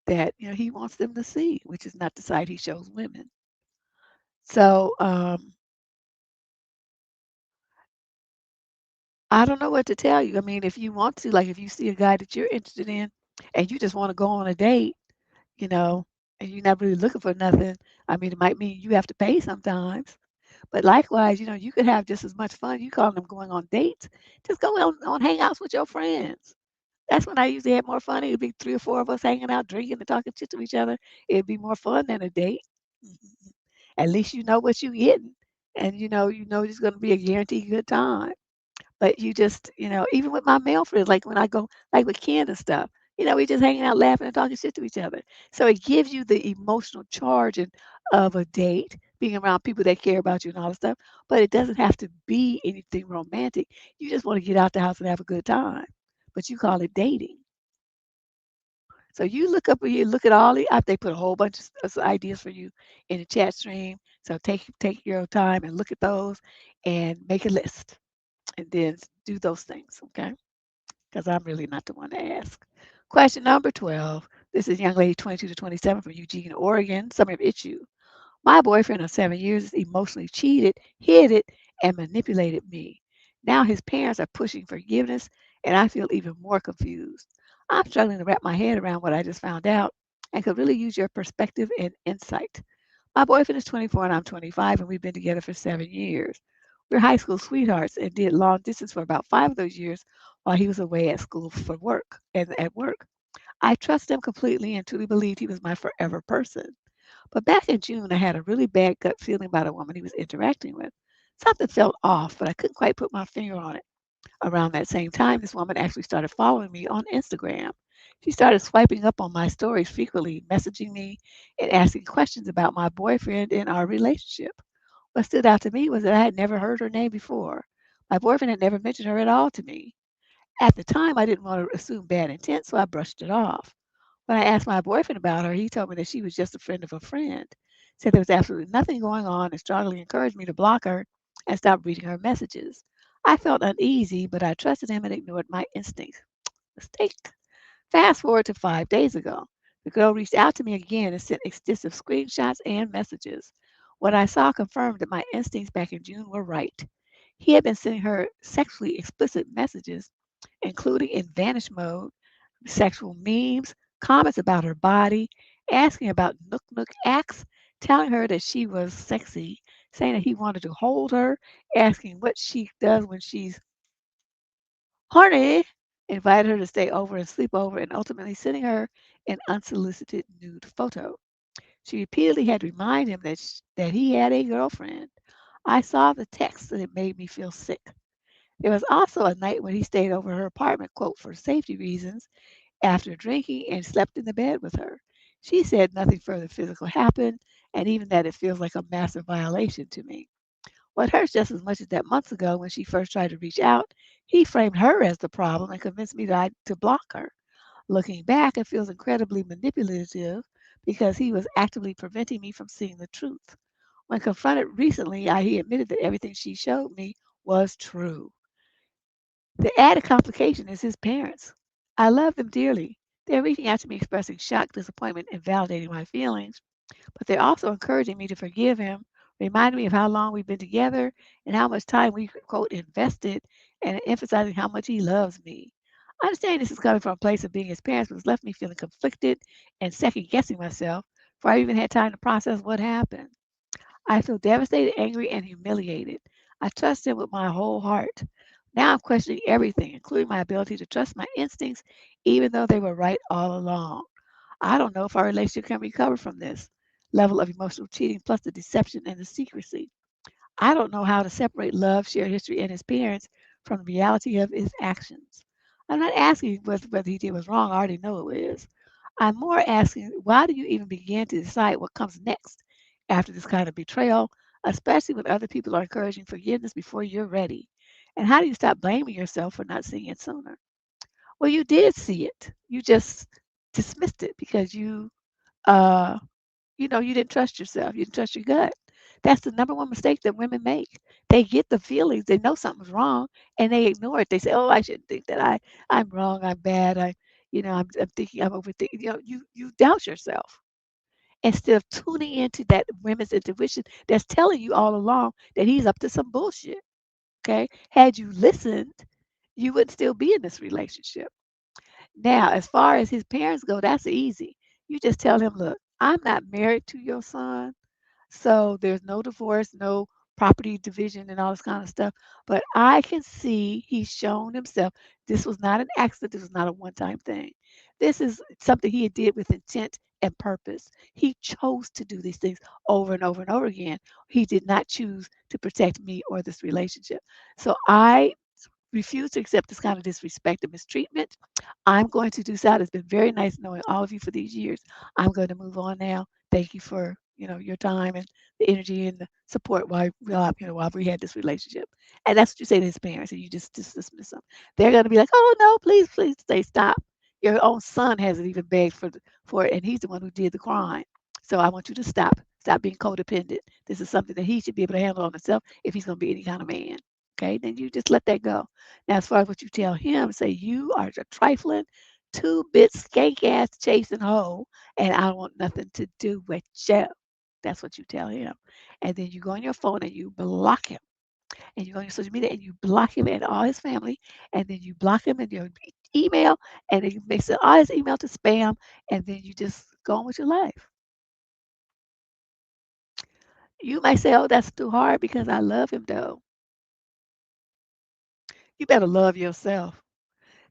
that, he wants them to see, which is not the side he shows women. So, I don't know what to tell you. I mean, if you want to, like, if you see a guy that you're interested in and you just want to go on a date, you know, and you're not really looking for nothing, I mean, it might mean you have to pay sometimes. But likewise, you could have just as much fun. You call them going on dates. Just go on hangouts with your friends. That's when I usually have more fun. It'd be three or four of us hanging out, drinking and talking shit to each other. It'd be more fun than a date. Mhm. At least you know what you're getting, and you know it's going to be a guaranteed good time. But you just, even with my male friends, like when I go, like with Ken and stuff, we just hanging out, laughing and talking shit to each other. So it gives you the emotional charge of a date, being around people that care about you and all that stuff. But it doesn't have to be anything romantic. You just want to get out the house and have a good time. But you call it dating. So you look at all they put a whole bunch of ideas for you in the chat stream. So take your time and look at those and make a list and then do those things, okay? Because I'm really not the one to ask. Question number 12. This is young lady 22 to 27 from Eugene, Oregon. Summary of issue. My boyfriend of 7 years is emotionally cheated, hid it, and manipulated me. Now his parents are pushing forgiveness, and I feel even more confused. I'm struggling to wrap my head around what I just found out and could really use your perspective and insight. My boyfriend is 24 and I'm 25, and we've been together for 7 years. We're high school sweethearts and did long distance for about 5 of those years while he was away at school for work and at work. I trust him completely and truly believed he was my forever person. But back in June, I had a really bad gut feeling about a woman he was interacting with. Something felt off, but I couldn't quite put my finger on it. Around that same time, this woman actually started following me on Instagram. She started swiping up on my stories frequently, messaging me and asking questions about my boyfriend and our relationship. What stood out to me was that I had never heard her name before. My boyfriend had never mentioned her at all to me. At the time, I didn't want to assume bad intent, so I brushed it off. When I asked my boyfriend about her, he told me that she was just a friend of a friend. Said there was absolutely nothing going on and strongly encouraged me to block her and stop reading her messages. I felt uneasy, but I trusted him and ignored my instincts. Mistake. Fast forward to 5 days ago. The girl reached out to me again and sent extensive screenshots and messages. What I saw confirmed that my instincts back in June were right. He had been sending her sexually explicit messages, including in vanish mode, sexual memes, comments about her body, asking about Nook Nook acts, telling her that she was sexy, saying that he wanted to hold her, asking what she does when she's horny, invited her to stay over and sleep over, and ultimately sending her an unsolicited nude photo. She repeatedly had to remind him that he had a girlfriend. I saw the text and it made me feel sick. There was also a night when he stayed over her apartment, quote, for safety reasons, after drinking and slept in the bed with her. She said nothing further physical happened, and even that it feels like a massive violation to me. What hurts just as much is that months ago, when she first tried to reach out, he framed her as the problem and convinced me to block her. Looking back, it feels incredibly manipulative because he was actively preventing me from seeing the truth. When confronted recently, he admitted that everything she showed me was true. The added complication is his parents. I love them dearly. They're reaching out to me expressing shock, disappointment, and validating my feelings, but they're also encouraging me to forgive him, reminding me of how long we've been together and how much time we, quote, invested, and emphasizing how much he loves me. I understand this is coming from a place of being his parents, but it's left me feeling conflicted and second guessing myself before I even had time to process what happened. I feel devastated, angry, and humiliated. I trust him with my whole heart. Now I'm questioning everything, including my ability to trust my instincts, even though they were right all along. I don't know if our relationship can recover from this level of emotional cheating plus the deception and the secrecy. I don't know how to separate love, shared history, and his parents from the reality of his actions. I'm not asking whether he did was wrong. I already know it is. I'm more asking, why do you even begin to decide what comes next after this kind of betrayal, especially when other people are encouraging forgiveness before you're ready? And how do you stop blaming yourself for not seeing it sooner? Well, you did see it. You just dismissed it because uh, you didn't trust yourself. You didn't trust your gut. That's the number one mistake that women make. They get the feelings, they know something's wrong, and they ignore it. They say, "Oh, I shouldn't think that. I'm wrong. I'm bad. I'm thinking. I'm overthinking." You doubt yourself instead of tuning into that women's intuition that's telling you all along that he's up to some bullshit. Okay, had you listened, you wouldn't still be in this relationship. Now, as far as his parents go, that's easy. You just tell him, "Look, I'm not married to your son. So there's no divorce, no property division, and all this kind of stuff. But I can see he's shown himself. This was not an accident. This was not a one time thing. This is something he did with intent and purpose. He chose to do these things over and over and over again. He did not choose to protect me or this relationship. So I refuse to accept this kind of disrespect and mistreatment. I'm going to do so. It's been very nice knowing all of you for these years. I'm going to move on now. Thank you for your time and the energy and the support while we had this relationship. And that's what you say to his parents, and you just dismiss them. They're going to be like, "Oh no, please, please, stay, stop." Your own son hasn't even begged for it, and he's the one who did the crime. So I want you to stop being codependent. This is something that he should be able to handle on himself if he's going to be any kind of man. Okay, then you just let that go. Now, as far as what you tell him, say you are a trifling, two-bit skank ass chasing hoe, and I want nothing to do with you. That's what you tell him. And then you go on your phone and you block him. And you go on your social media and you block him and all his family. And then you block him in your email and then you mix all his email to spam. And then you just go on with your life. You might say, "Oh, that's too hard because I love him though." You better love yourself.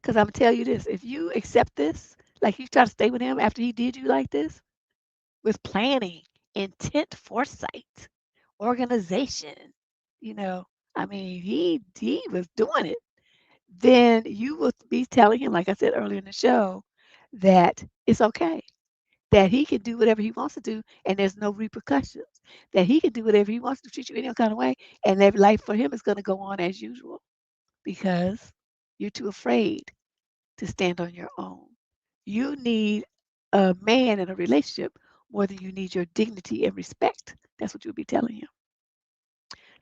Because I'm tell you this, if you accept this, like you try to stay with him after he did you like this, with planning, intent, foresight, organization, you know, I mean, he was doing it. Then you will be telling him, like I said earlier in the show, that it's okay, that he can do whatever he wants to do, and there's no repercussions. That he can do whatever he wants to treat you any kind of way, and that life for him is going to go on as usual because you're too afraid to stand on your own. You need a man in a relationship more than you need your dignity and respect. That's what you'll be telling him.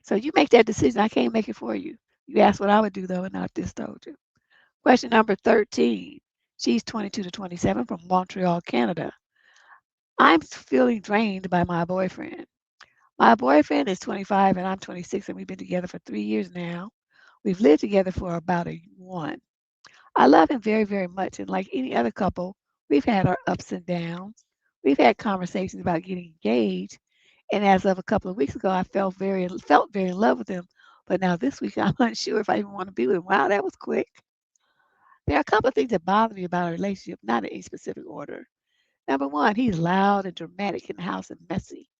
So you make that decision. I can't make it for you. You asked what I would do though, and I just told you. Question number 13. She's 22 to 27 from Montreal, Canada. I'm feeling drained by my boyfriend. My boyfriend is 25 and I'm 26, and we've been together for 3 years now. We've lived together for about a one. I love him very, very much. And like any other couple, we've had our ups and downs. We've had conversations about getting engaged. And as of a couple of weeks ago, I felt very in love with him. But now this week, I'm unsure if I even want to be with him. Wow, that was quick. There are a couple of things that bother me about our relationship, not in any specific order. Number one, he's loud and dramatic in the house and messy.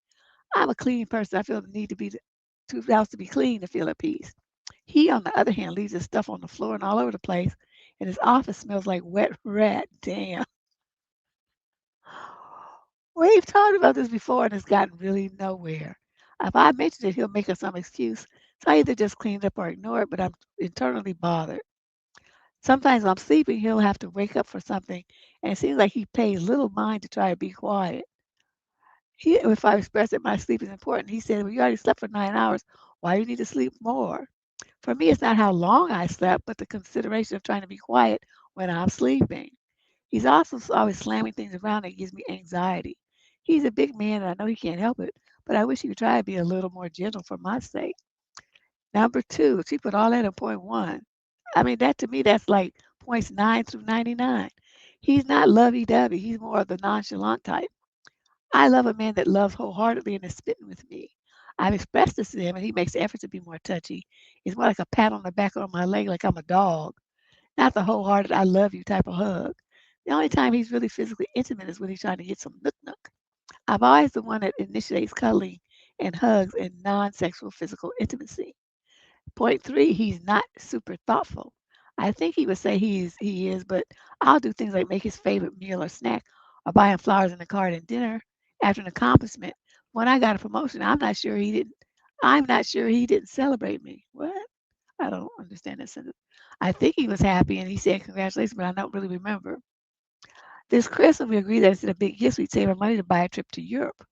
I'm a clean person. I feel the need to the house to be clean to feel at peace. He, on the other hand, leaves his stuff on the floor and all over the place, and his office smells like wet rat. Damn. We've talked about this before, and it's gotten really nowhere. If I mention it, he'll make up some excuse. So I either just clean it up or ignore it, but I'm internally bothered. Sometimes when I'm sleeping, he'll have to wake up for something, and it seems like he pays little mind to try to be quiet. If I express that my sleep is important, he said, "Well, you already slept for 9 hours. Why do you need to sleep more?" For me, it's not how long I slept, but the consideration of trying to be quiet when I'm sleeping. He's also always slamming things around that gives me anxiety. He's a big man and I know he can't help it, but I wish he would try to be a little more gentle for my sake. Number two, she put all that in point one. I mean, that to me, that's like points 9 through 99. He's not lovey dovey, he's more of the nonchalant type. I love a man that loves wholeheartedly and is spitting with me. I've expressed this to him and he makes the effort to be more touchy. It's more like a pat on the back or on my leg like I'm a dog, not the wholehearted I love you type of hug. The only time he's really physically intimate is when he's trying to get some nook nook. I'm always the one that initiates cuddling and hugs and non-sexual physical intimacy. Point three, he's not super thoughtful. I think he would say he is, but I'll do things like make his favorite meal or snack or buy him flowers in the card and dinner after an accomplishment. When I got a promotion, I'm not sure he didn't celebrate me. What? I don't understand that sentence. I think he was happy and he said congratulations, but I don't really remember. This Christmas, we agreed that instead of big gifts, we'd save our money to buy a trip to Europe.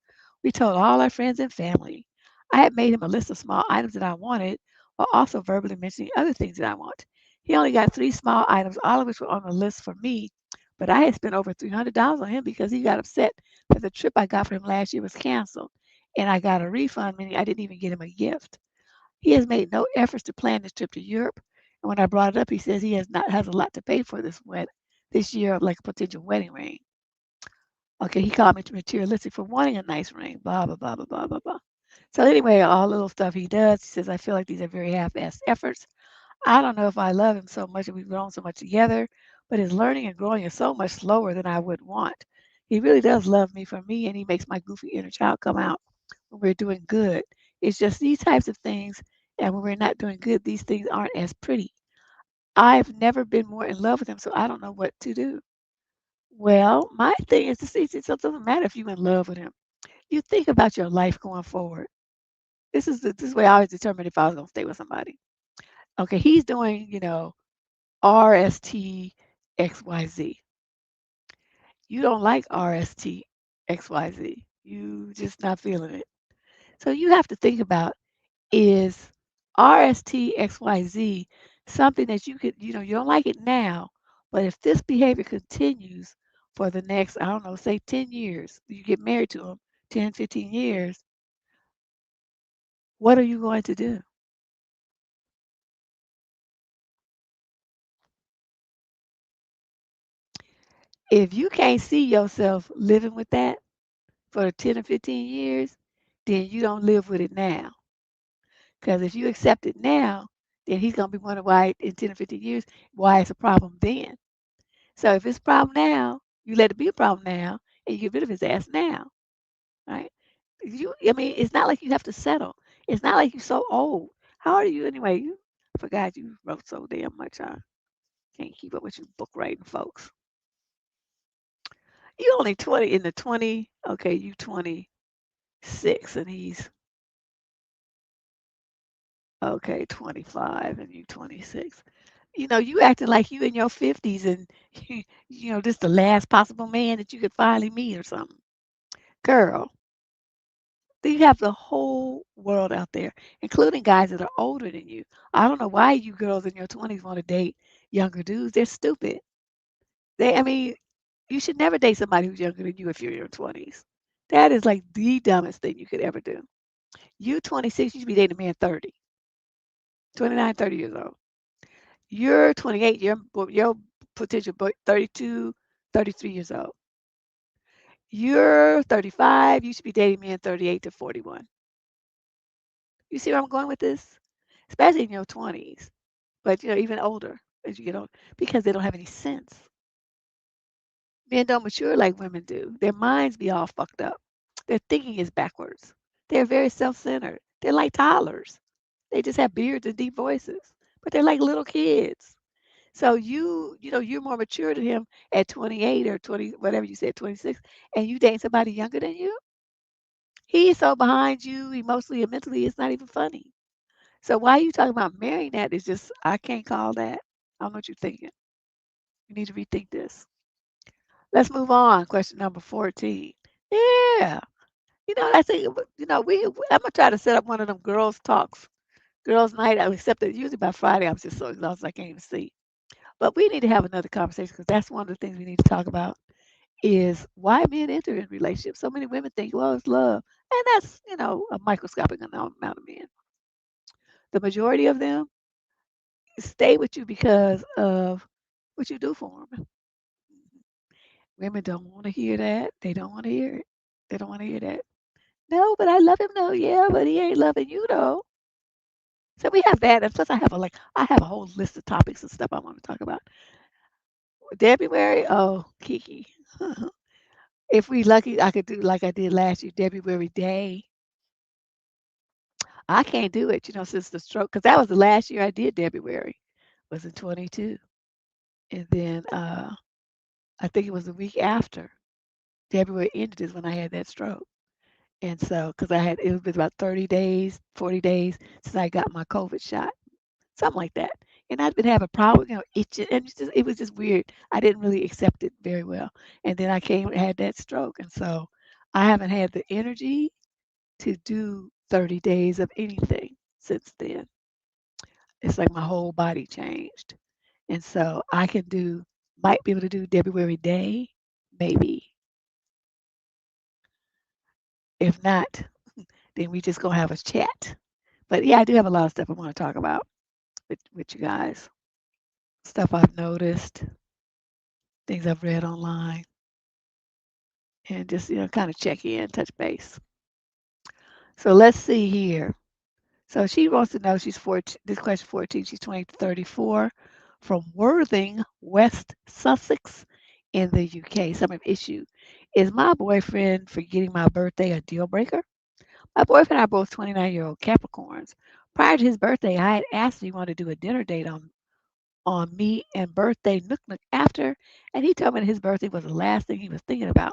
We told all our friends and family. I had made him a list of small items that I wanted, while also verbally mentioning other things that I want. He only got three small items, all of which were on the list for me, but I had spent over $300 on him because he got upset that the trip I got for him last year was canceled, and I got a refund, meaning I didn't even get him a gift. He has made no efforts to plan this trip to Europe, and when I brought it up, he says he has a lot to pay for this year, like a potential wedding ring. Okay, he called me materialistic for wanting a nice ring, blah, blah, blah, blah, blah, blah, blah. So anyway, all little stuff he does, he says, I feel like these are very half-assed efforts. I don't know if I love him so much and we've grown so much together, but his learning and growing is so much slower than I would want. He really does love me for me, and he makes my goofy inner child come out when we're doing good. It's just these types of things, and when we're not doing good, these things aren't as pretty. I've never been more in love with him, so I don't know what to do. Well, my thing is to see, it doesn't matter if you're in love with him. You think about your life going forward. This is way I always determined if I was gonna stay with somebody. Okay, he's doing, RST XYZ. You don't like RST XYZ. You just not feeling it. So you have to think about, is RST XYZ something that you could, you don't like it now, but if this behavior continues for the next, I don't know, say 10 years, you get married to him, 10, 15 years, what are you going to do? If you can't see yourself living with that for 10 or 15 years, then you don't live with it now. Because if you accept it now, then he's going to be wondering why in 10 or 15 years, why it's a problem then. So if it's a problem now, you let it be a problem now and you get rid of his ass now, right? I mean, it's not like you have to settle. It's not like you're so old. How old are you anyway? I forgot you wrote so damn much. I can't keep up with you book writing folks. You only 20 in the 20. Okay, you 26 and he's okay, 25 and you 26. You acting like you in your 50s and this the last possible man that you could finally meet or something. Girl, you have the whole world out there, including guys that are older than you. I don't know why you girls in your 20s want to date younger dudes. They're stupid. I mean, you should never date somebody who's younger than you if you're in your 20s. That is like the dumbest thing you could ever do. You 26, you should be dating a man 30, 29, 30 years old. You're 28, your potential 32, 33 years old. You're 35, you should be dating men 38 to 41. You see where I'm going with this? Especially in your 20s, but even older as you get older, because they don't have any sense. Men don't mature like women do. Their minds be all fucked up. Their thinking is backwards. They're very self-centered. They're like toddlers. They just have beards and deep voices, but they're like little kids. So you're more mature than him at 28 or 20, whatever you said, 26, and you dating somebody younger than you. He's so behind you emotionally and mentally, it's not even funny. So why are you talking about marrying that is just, I can't call that. I don't know what you're thinking. You need to rethink this. Let's move on. Question number 14. Yeah. I think, I'm gonna try to set up one of them girls talks, girls night, except that usually by Friday I'm just so exhausted I can't even see. But we need to have another conversation because that's one of the things we need to talk about is why men enter in relationships. So many women think, well, it's love. And that's, a microscopic amount of men. The majority of them stay with you because of what you do for them. Women don't want to hear that. They don't want to hear it. They don't want to hear that. No, but I love him though. Yeah, but he ain't loving you though. So we have that. And plus I have a whole list of topics and stuff I want to talk about. February, oh, Kiki. If we lucky, I could do like I did last year, February day. I can't do it, since the stroke, because that was the last year I did February, was in 22. And then I think it was the week after February ended is when I had that stroke. And so, because it was about 30 days, 40 days since I got my COVID shot, something like that. And I'd been having problems, itching, and it was just weird. I didn't really accept it very well. And then I came and had that stroke. And so I haven't had the energy to do 30 days of anything since then. It's like my whole body changed. And so might be able to do February day, maybe. If not, then we just gonna have a chat. But yeah, I do have a lot of stuff I want to talk about with you guys. Stuff I've noticed, things I've read online, and just kind of check in, touch base. So let's see here. So she wants to know, she's 14, this question 14, she's 20 to 34, from Worthing, West Sussex in the UK. Some issue. Is my boyfriend forgetting my birthday a deal breaker? My boyfriend and I are both 29-year-old Capricorns. Prior to his birthday, I had asked if he wanted to do a dinner date on me and birthday Nook Nook after, and he told me that his birthday was the last thing he was thinking about.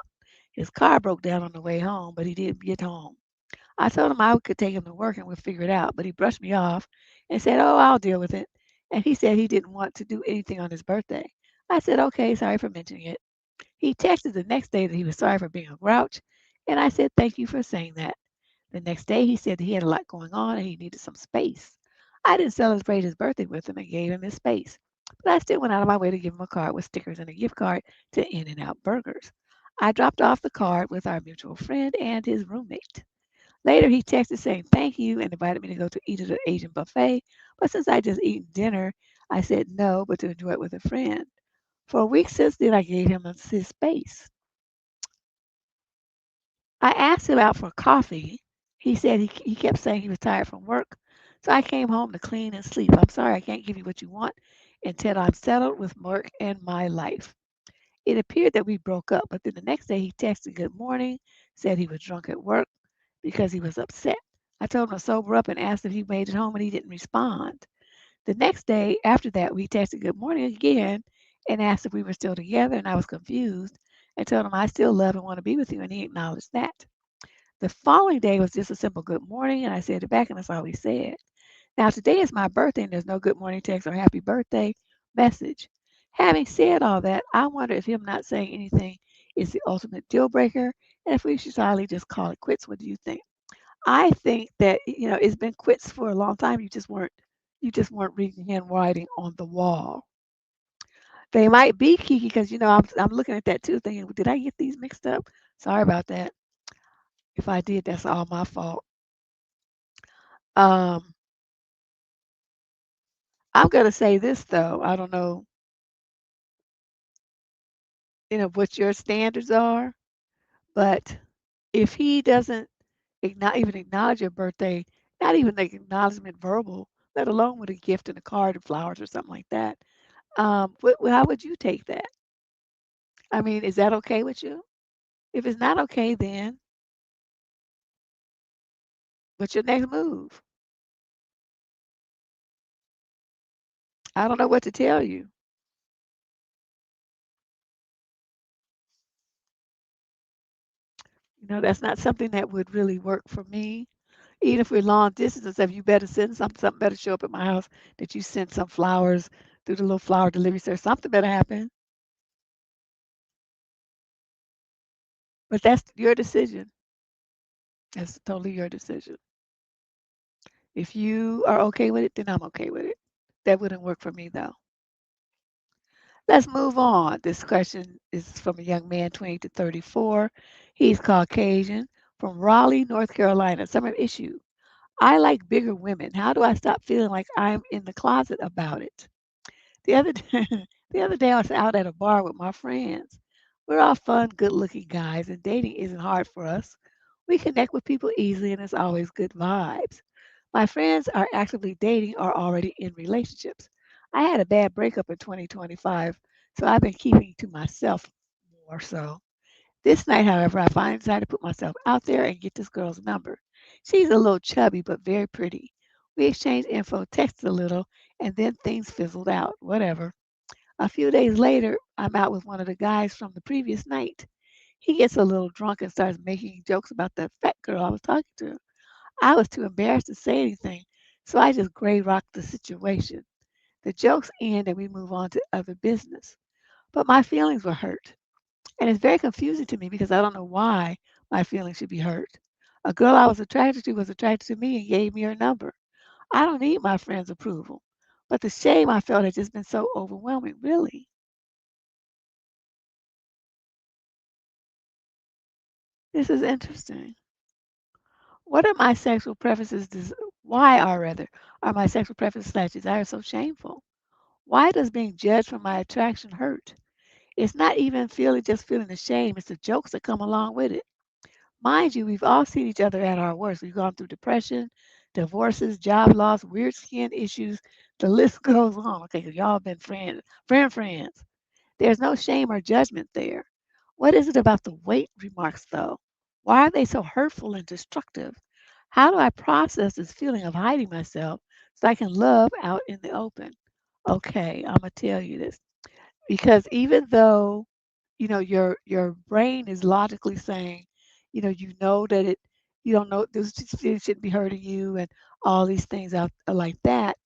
His car broke down on the way home, but he didn't get home. I told him I could take him to work and we'll figure it out, but he brushed me off and said, "Oh, I'll deal with it." And he said he didn't want to do anything on his birthday. I said, "Okay, sorry for mentioning it." He texted the next day that he was sorry for being a grouch, and I said, "Thank you for saying that." The next day, he said that he had a lot going on and he needed some space. I didn't celebrate his birthday with him and gave him his space, but I still went out of my way to give him a card with stickers and a gift card to In-N-Out Burgers. I dropped off the card with our mutual friend and his roommate. Later, he texted saying thank you and invited me to go to eat at an Asian buffet, but since I just eaten dinner, I said no, but to enjoy it with a friend. For a week since then, I gave him his space. I asked him out for coffee. He said he kept saying he was tired from work. So I came home to clean and sleep. I'm sorry I can't give you what you want until I'm settled with work and my life. It appeared that we broke up, but then the next day he texted good morning, said he was drunk at work because he was upset. I told him to sober up and asked if he made it home, and he didn't respond. The next day after that, we texted good morning again and asked if we were still together, and I was confused and told him I still love and want to be with you, and he acknowledged that. The following day was just a simple good morning, and I said it back, and that's all he said. Now, today is my birthday, and there's no good morning text or happy birthday message. Having said all that, I wonder if him not saying anything is the ultimate deal breaker, and if we should finally just call it quits. What do you think? I think that it's been quits for a long time. You just weren't reading the handwriting on the wall. They might be Kiki because I'm looking at that too, thinking, did I get these mixed up? Sorry about that. If I did, that's all my fault. Um, I'm gonna say this though. I don't know, what your standards are, but if he doesn't even acknowledge your birthday, not even the acknowledgement verbal, let alone with a gift and a card and flowers or something like that, how would you take that? I mean, is that okay with you? If it's not okay, then what's your next move? I don't know what to tell you. That's not something that would really work for me. Even if we're long distance and stuff, you better send something better show up at my house that you sent some flowers through the little flower delivery service. Something better happen. But that's your decision. That's totally your decision. If you are okay with it, then I'm okay with it. That wouldn't work for me though. Let's move on. This question is from a young man, 20 to 34. He's Caucasian from Raleigh, North Carolina. Summer issue. I like bigger women. How do I stop feeling like I'm in the closet about it? The other day, the other day I was out at a bar with my friends. We're all fun, good-looking guys, and dating isn't hard for us. We connect with people easily, and it's always good vibes. My friends are actively dating or already in relationships. I had a bad breakup in 2025, So I've been keeping to myself more so. This night, however, I finally decided to put myself out there and get this girl's number. She's a little chubby, but very pretty. We exchanged info, texted a little, and then things fizzled out. Whatever. A few days later, I'm out with one of the guys from the previous night. He gets a little drunk and starts making jokes about the fat girl I was talking to. I was too embarrassed to say anything, so I just gray rocked the situation. The jokes end and we move on to other business. But my feelings were hurt. And it's very confusing to me because I don't know why my feelings should be hurt. A girl I was attracted to was attracted to me and gave me her number. I don't need my friend's approval. But the shame I felt had just been so overwhelming, really. This is interesting. What are my sexual preferences? Why are rather are my sexual preferences slash desires so shameful? Why does being judged for my attraction hurt? It's not even feeling just feeling the shame, it's the jokes that come along with it. Mind you, we've all seen each other at our worst. We've gone through depression, divorces, job loss, weird skin issues. The list goes on. Okay, so y'all been friends. There's no shame or judgment there. What is it about the weight remarks, though? Why are they so hurtful and destructive? How do I process this feeling of hiding myself so I can love out in the open? Okay, I'm gonna tell you this because even though your brain is logically saying, you know that it, you don't know this shouldn't be hurting you and all these things out like that.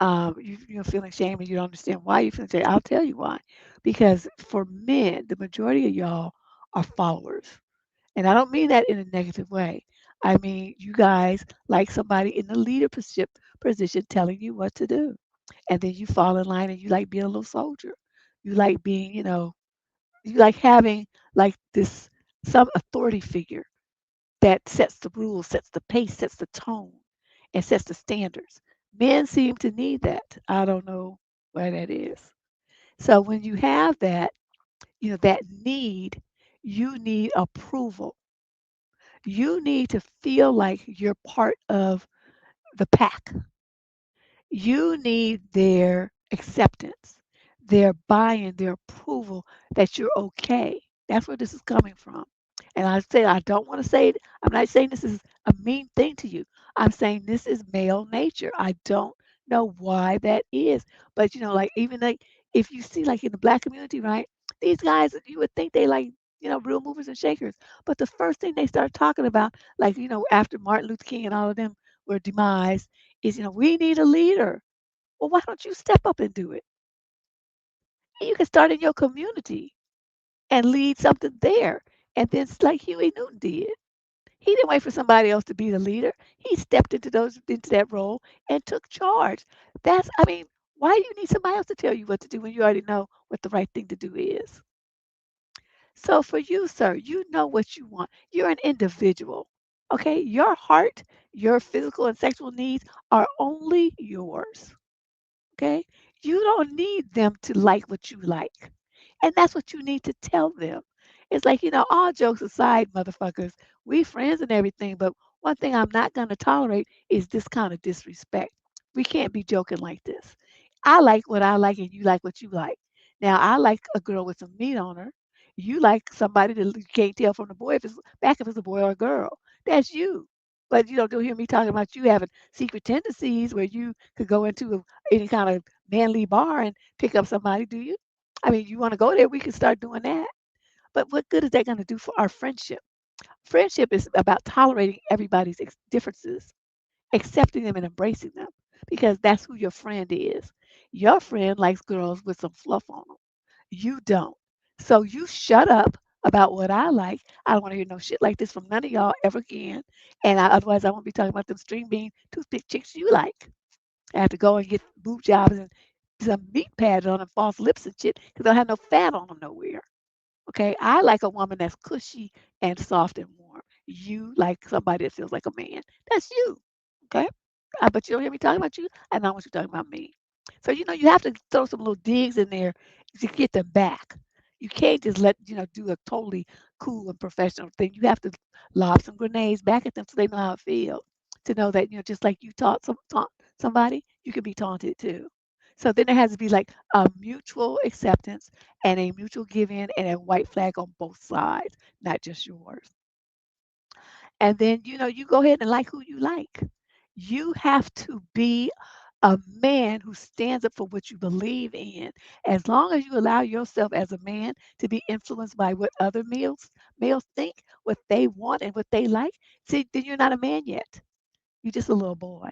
You're feeling shame and you don't understand why you feel shame. I'll tell you why. Because for men, the majority of y'all are followers. And I don't mean that in a negative way. I mean, you guys like somebody in the leadership position telling you what to do. And then you fall in line and you like being a little soldier. You like being, you like having like this some authority figure that sets the rules, sets the pace, sets the tone, and sets the standards. Men seem to need that. I don't know why that is. So when you have that, that need, you need approval. You need to feel like you're part of the pack. You need their acceptance, their buy-in, their approval that you're okay. That's where this is coming from. And I say I don't want to say it. I'm not saying this is a mean thing to you. I'm saying this is male nature. I don't know why that is. But like even like if you see like in the black community, right? These guys you would think they like, real movers and shakers. But the first thing they start talking about, like, after Martin Luther King and all of them were demised, is, we need a leader. Well, why don't you step up and do it? And you can start in your community and lead something there. And then it's like Huey Newton did. He didn't wait for somebody else to be the leader. He stepped into that role and took charge. I mean, why do you need somebody else to tell you what to do when you already know what the right thing to do is? So for you, sir, you know what you want. You're an individual. Okay? Your heart, your physical and sexual needs are only yours. Okay? You don't need them to like what you like. And that's what you need to tell them. It's like, all jokes aside, motherfuckers, we friends and everything, but one thing I'm not going to tolerate is this kind of disrespect. We can't be joking like this. I like what I like and you like what you like. Now, I like a girl with some meat on her. You like somebody that you can't tell from the boy if it's a boy or a girl. That's you. But you don't hear me talking about you having secret tendencies where you could go into any kind of manly bar and pick up somebody, do you? I mean, you want to go there, we can start doing that. But what good is that going to do for our friendship? Friendship is about tolerating everybody's differences, accepting them and embracing them because that's who your friend is. Your friend likes girls with some fluff on them. You don't. So you shut up about what I like. I don't want to hear no shit like this from none of y'all ever again. And otherwise, I won't be talking about them string bean toothpick chicks you like. I have to go and get boob jobs and some meat pads on and false lips and shit because they don't have no fat on them nowhere. Okay, I like a woman that's cushy and soft and warm. You like somebody that feels like a man. That's you. Okay, but you don't hear me talking about you, and I want you talking about me. So you have to throw some little digs in there to get them back. You can't just let do a totally cool and professional thing. You have to lob some grenades back at them so they know how it feels. To know that just like you taunt somebody, you can be taunted too. So then there has to be like a mutual acceptance and a mutual give in and a white flag on both sides, not just yours. And then, you go ahead and like who you like. You have to be a man who stands up for what you believe in. As long as you allow yourself as a man to be influenced by what other males think, what they want and what they like, see, then you're not a man yet. You're just a little boy.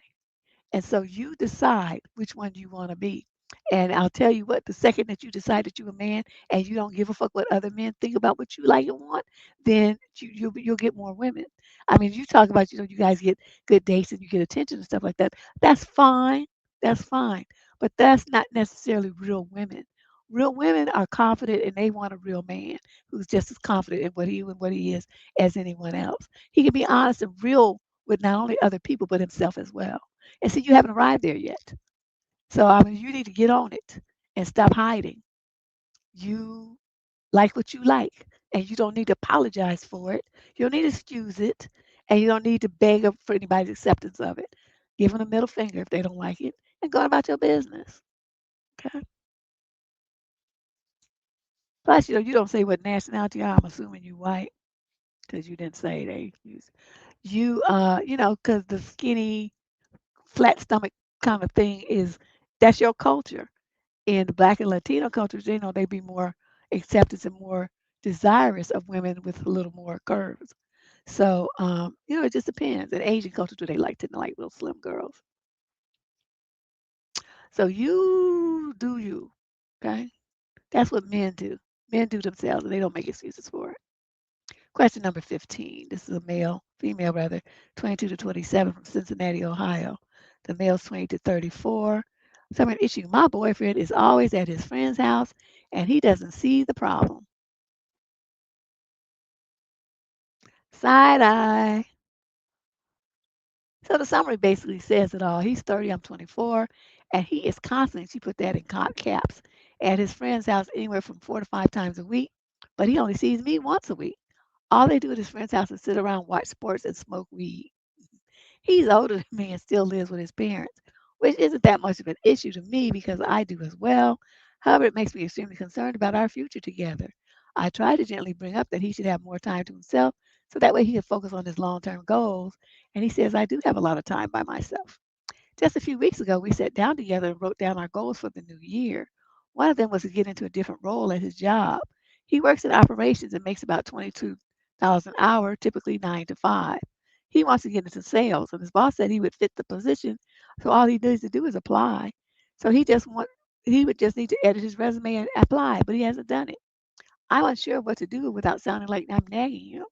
And so you decide which one you want to be. And I'll tell you what, the second that you decide that you're a man and you don't give a fuck what other men think about what you like and want, then you'll get more women. I mean, you talk about, you guys get good dates and you get attention and stuff like that. That's fine. That's fine. But that's not necessarily real women. Real women are confident and they want a real man who's just as confident in what he is as anyone else. He can be honest and real with not only other people but himself as well. And see, you haven't arrived there yet. So, I mean, you need to get on it and stop hiding. You like what you like, and you don't need to apologize for it. You don't need to excuse it, and you don't need to beg for anybody's acceptance of it. Give them a middle finger if they don't like it, and go about your business. Okay. Plus, you don't say what nationality you are. I'm assuming you white because you didn't say they use because the skinny, flat stomach kind of thing that's your culture. In Black and Latino cultures, they be more acceptance and more desirous of women with a little more curves. So, it just depends. In Asian culture, do they like to like little slim girls? So you do you, okay? That's what men do. Men do themselves, and they don't make excuses for it. Question number 15. This is a female rather, 22 to 27 from Cincinnati, Ohio. The male's 20 to 34. Summer issue. My boyfriend is always at his friend's house and he doesn't see the problem. Side eye. So the summary basically says it all. He's 30, I'm 24, and he is constantly, she put that in caps, at his friend's house anywhere from 4 to 5 times a week, but he only sees me once a week. All they do at his friend's house is sit around, watch sports, and smoke weed. He's older than me and still lives with his parents, which isn't that much of an issue to me because I do as well. However, it makes me extremely concerned about our future together. I try to gently bring up that he should have more time to himself so that way he can focus on his long term goals. And he says, I do have a lot of time by myself. Just a few weeks ago, we sat down together and wrote down our goals for the new year. One of them was to get into a different role at his job. He works in operations and makes about $22 an hour, typically 9 to 5. He wants to get into sales, and his boss said he would fit the position, so all he needs to do is apply. So he would just need to edit his resume and apply, but he hasn't done it. I'm unsure what to do without sounding like I'm nagging him.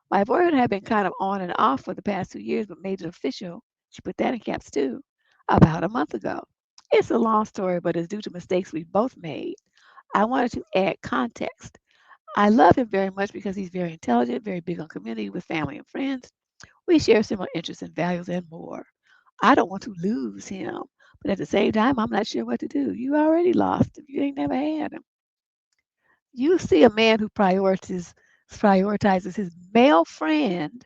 My boyfriend had been kind of on and off for the past 2 years, but made it official. She put that in caps too, about a month ago. It's a long story, but it's due to mistakes we both made. I wanted to add context. I love him very much because he's very intelligent, very big on community with family and friends. We share similar interests and values and more. I don't want to lose him, but at the same time, I'm not sure what to do. You already lost him. You ain't never had him. You see a man who prioritizes his male friend,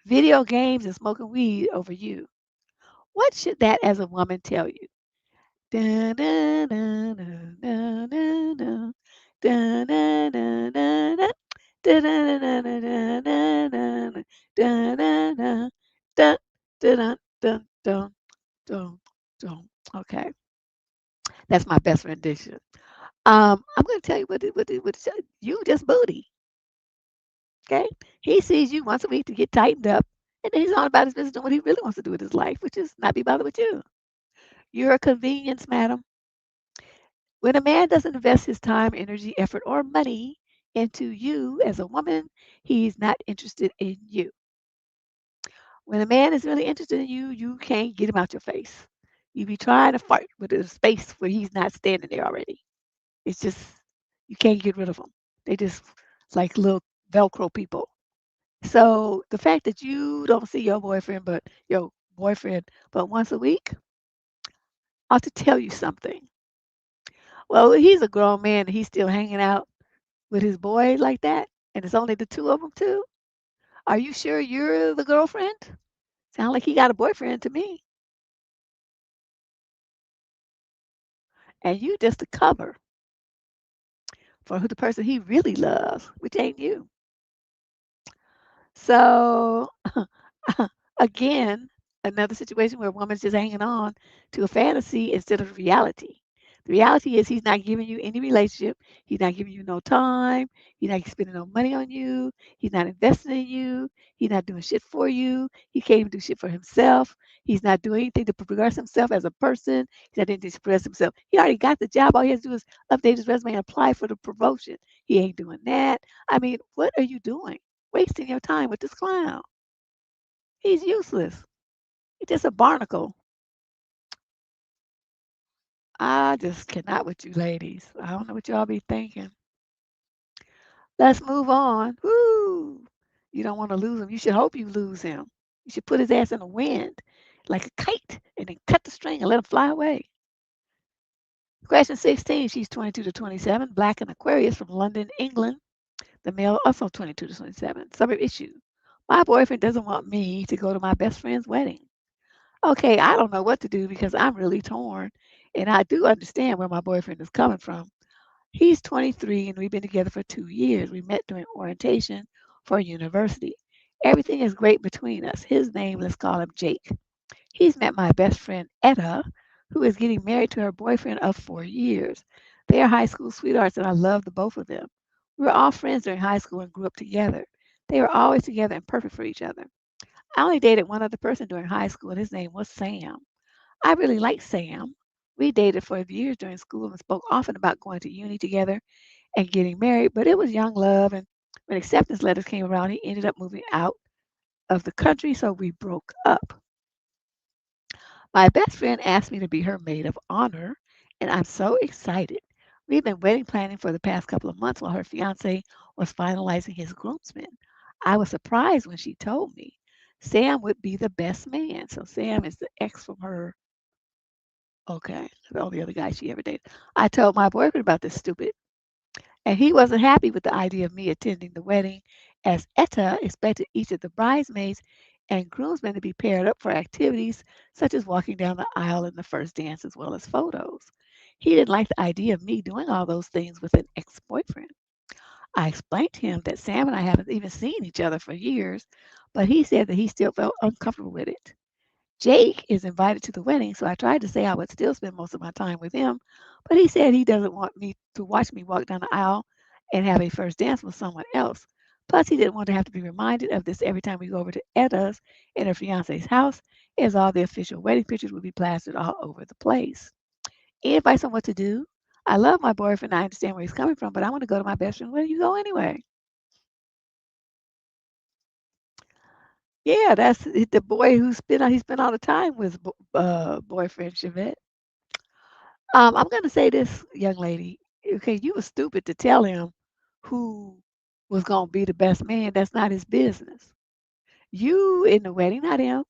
video games, and smoking weed over you. What should that as a woman tell you? Dun, dun, dun, dun, dun, dun, dun. Dun, dun, dun, dun, dun. Dun, dun, dun, dun, dun, dun, dun, dun, dun, dun. Dun, dun, dun, dun, dun, dun. Okay, that's my best rendition. I'm going to tell you you just booty. Okay, he sees you once a week to get tightened up, and then he's on about his business doing what he really wants to do with his life, which is not be bothered with you. You're a convenience, madam. When a man doesn't invest his time, energy, effort, or money into you as a woman, he's not interested in you. When a man is really interested in you, you can't get him out your face. You be trying to fight with a space where he's not standing there already. It's just you can't get rid of them. They just like little Velcro people. So the fact that you don't see your boyfriend but once a week ought to tell you something. Well, he's a grown man and he's still hanging out with his boy like that, and it's only the two of them too. Are you sure you're the girlfriend? Sound like he got a boyfriend to me. and you just a cover for who the person he really loves, which ain't you. So again, another situation where a woman's just hanging on to a fantasy instead of reality. The reality is he's not giving you any relationship. He's not giving you no time. He's not spending no money on you. He's not investing in you. He's not doing shit for you. He can't even do shit for himself. He's not doing anything to progress himself as a person. He's not doing anything to progress himself. He already got the job. All he has to do is update his resume and apply for the promotion. He ain't doing that. I mean, what are you doing? Wasting your time with this clown. He's useless. He's just a barnacle. I just cannot with you ladies. I don't know what y'all be thinking. Let's move on. Woo! You don't want to lose him. You should hope you lose him. You should put his ass in the wind like a kite and then cut the string and let him fly away. Question 16. She's 22 to 27, black and Aquarius from London, England. The male also 22 to 27. Suburb issue. My boyfriend doesn't want me to go to my best friend's wedding. Okay, I don't know what to do because I'm really torn. And I do understand where my boyfriend is coming from. He's 23 and we've been together for 2 years. We met during orientation for university. Everything is great between us. His name, let's call him Jake. He's met my best friend Etta, who is getting married to her boyfriend of 4 years. They are high school sweethearts and I love the both of them. We were all friends during high school and grew up together. They were always together and perfect for each other. I only dated one other person during high school and his name was Sam. I really liked Sam. We dated for years during school and spoke often about going to uni together and getting married, but it was young love. And when acceptance letters came around, he ended up moving out of the country, so we broke up. My best friend asked me to be her maid of honor, and I'm so excited. We've been wedding planning for the past couple of months while her fiance was finalizing his groomsmen. I was surprised when she told me Sam would be the best man. So Sam is the ex from her. Okay, the only other guy she ever dated. I told my boyfriend about this stupid, and he wasn't happy with the idea of me attending the wedding, as Etta expected each of the bridesmaids and groomsmen to be paired up for activities such as walking down the aisle in the first dance as well as photos. He didn't like the idea of me doing all those things with an ex boyfriend. I explained to him that Sam and I haven't even seen each other for years, but he said that he still felt uncomfortable with it. Jake is invited to the wedding, so I tried to say I would still spend most of my time with him, but he said he doesn't want me to watch me walk down the aisle and have a first dance with someone else. Plus, he didn't want to have to be reminded of this every time we go over to Etta's and her fiance's house, as all the official wedding pictures would be plastered all over the place. Any advice on what to do? I love my boyfriend. I understand where he's coming from, but I want to go to my best friend. Where do you go anyway? Yeah, that's the boy he spent all the time with boyfriend Chevette. I'm going to say this, young lady. Okay, you were stupid to tell him who was going to be the best man. That's not his business. You in the wedding, not him.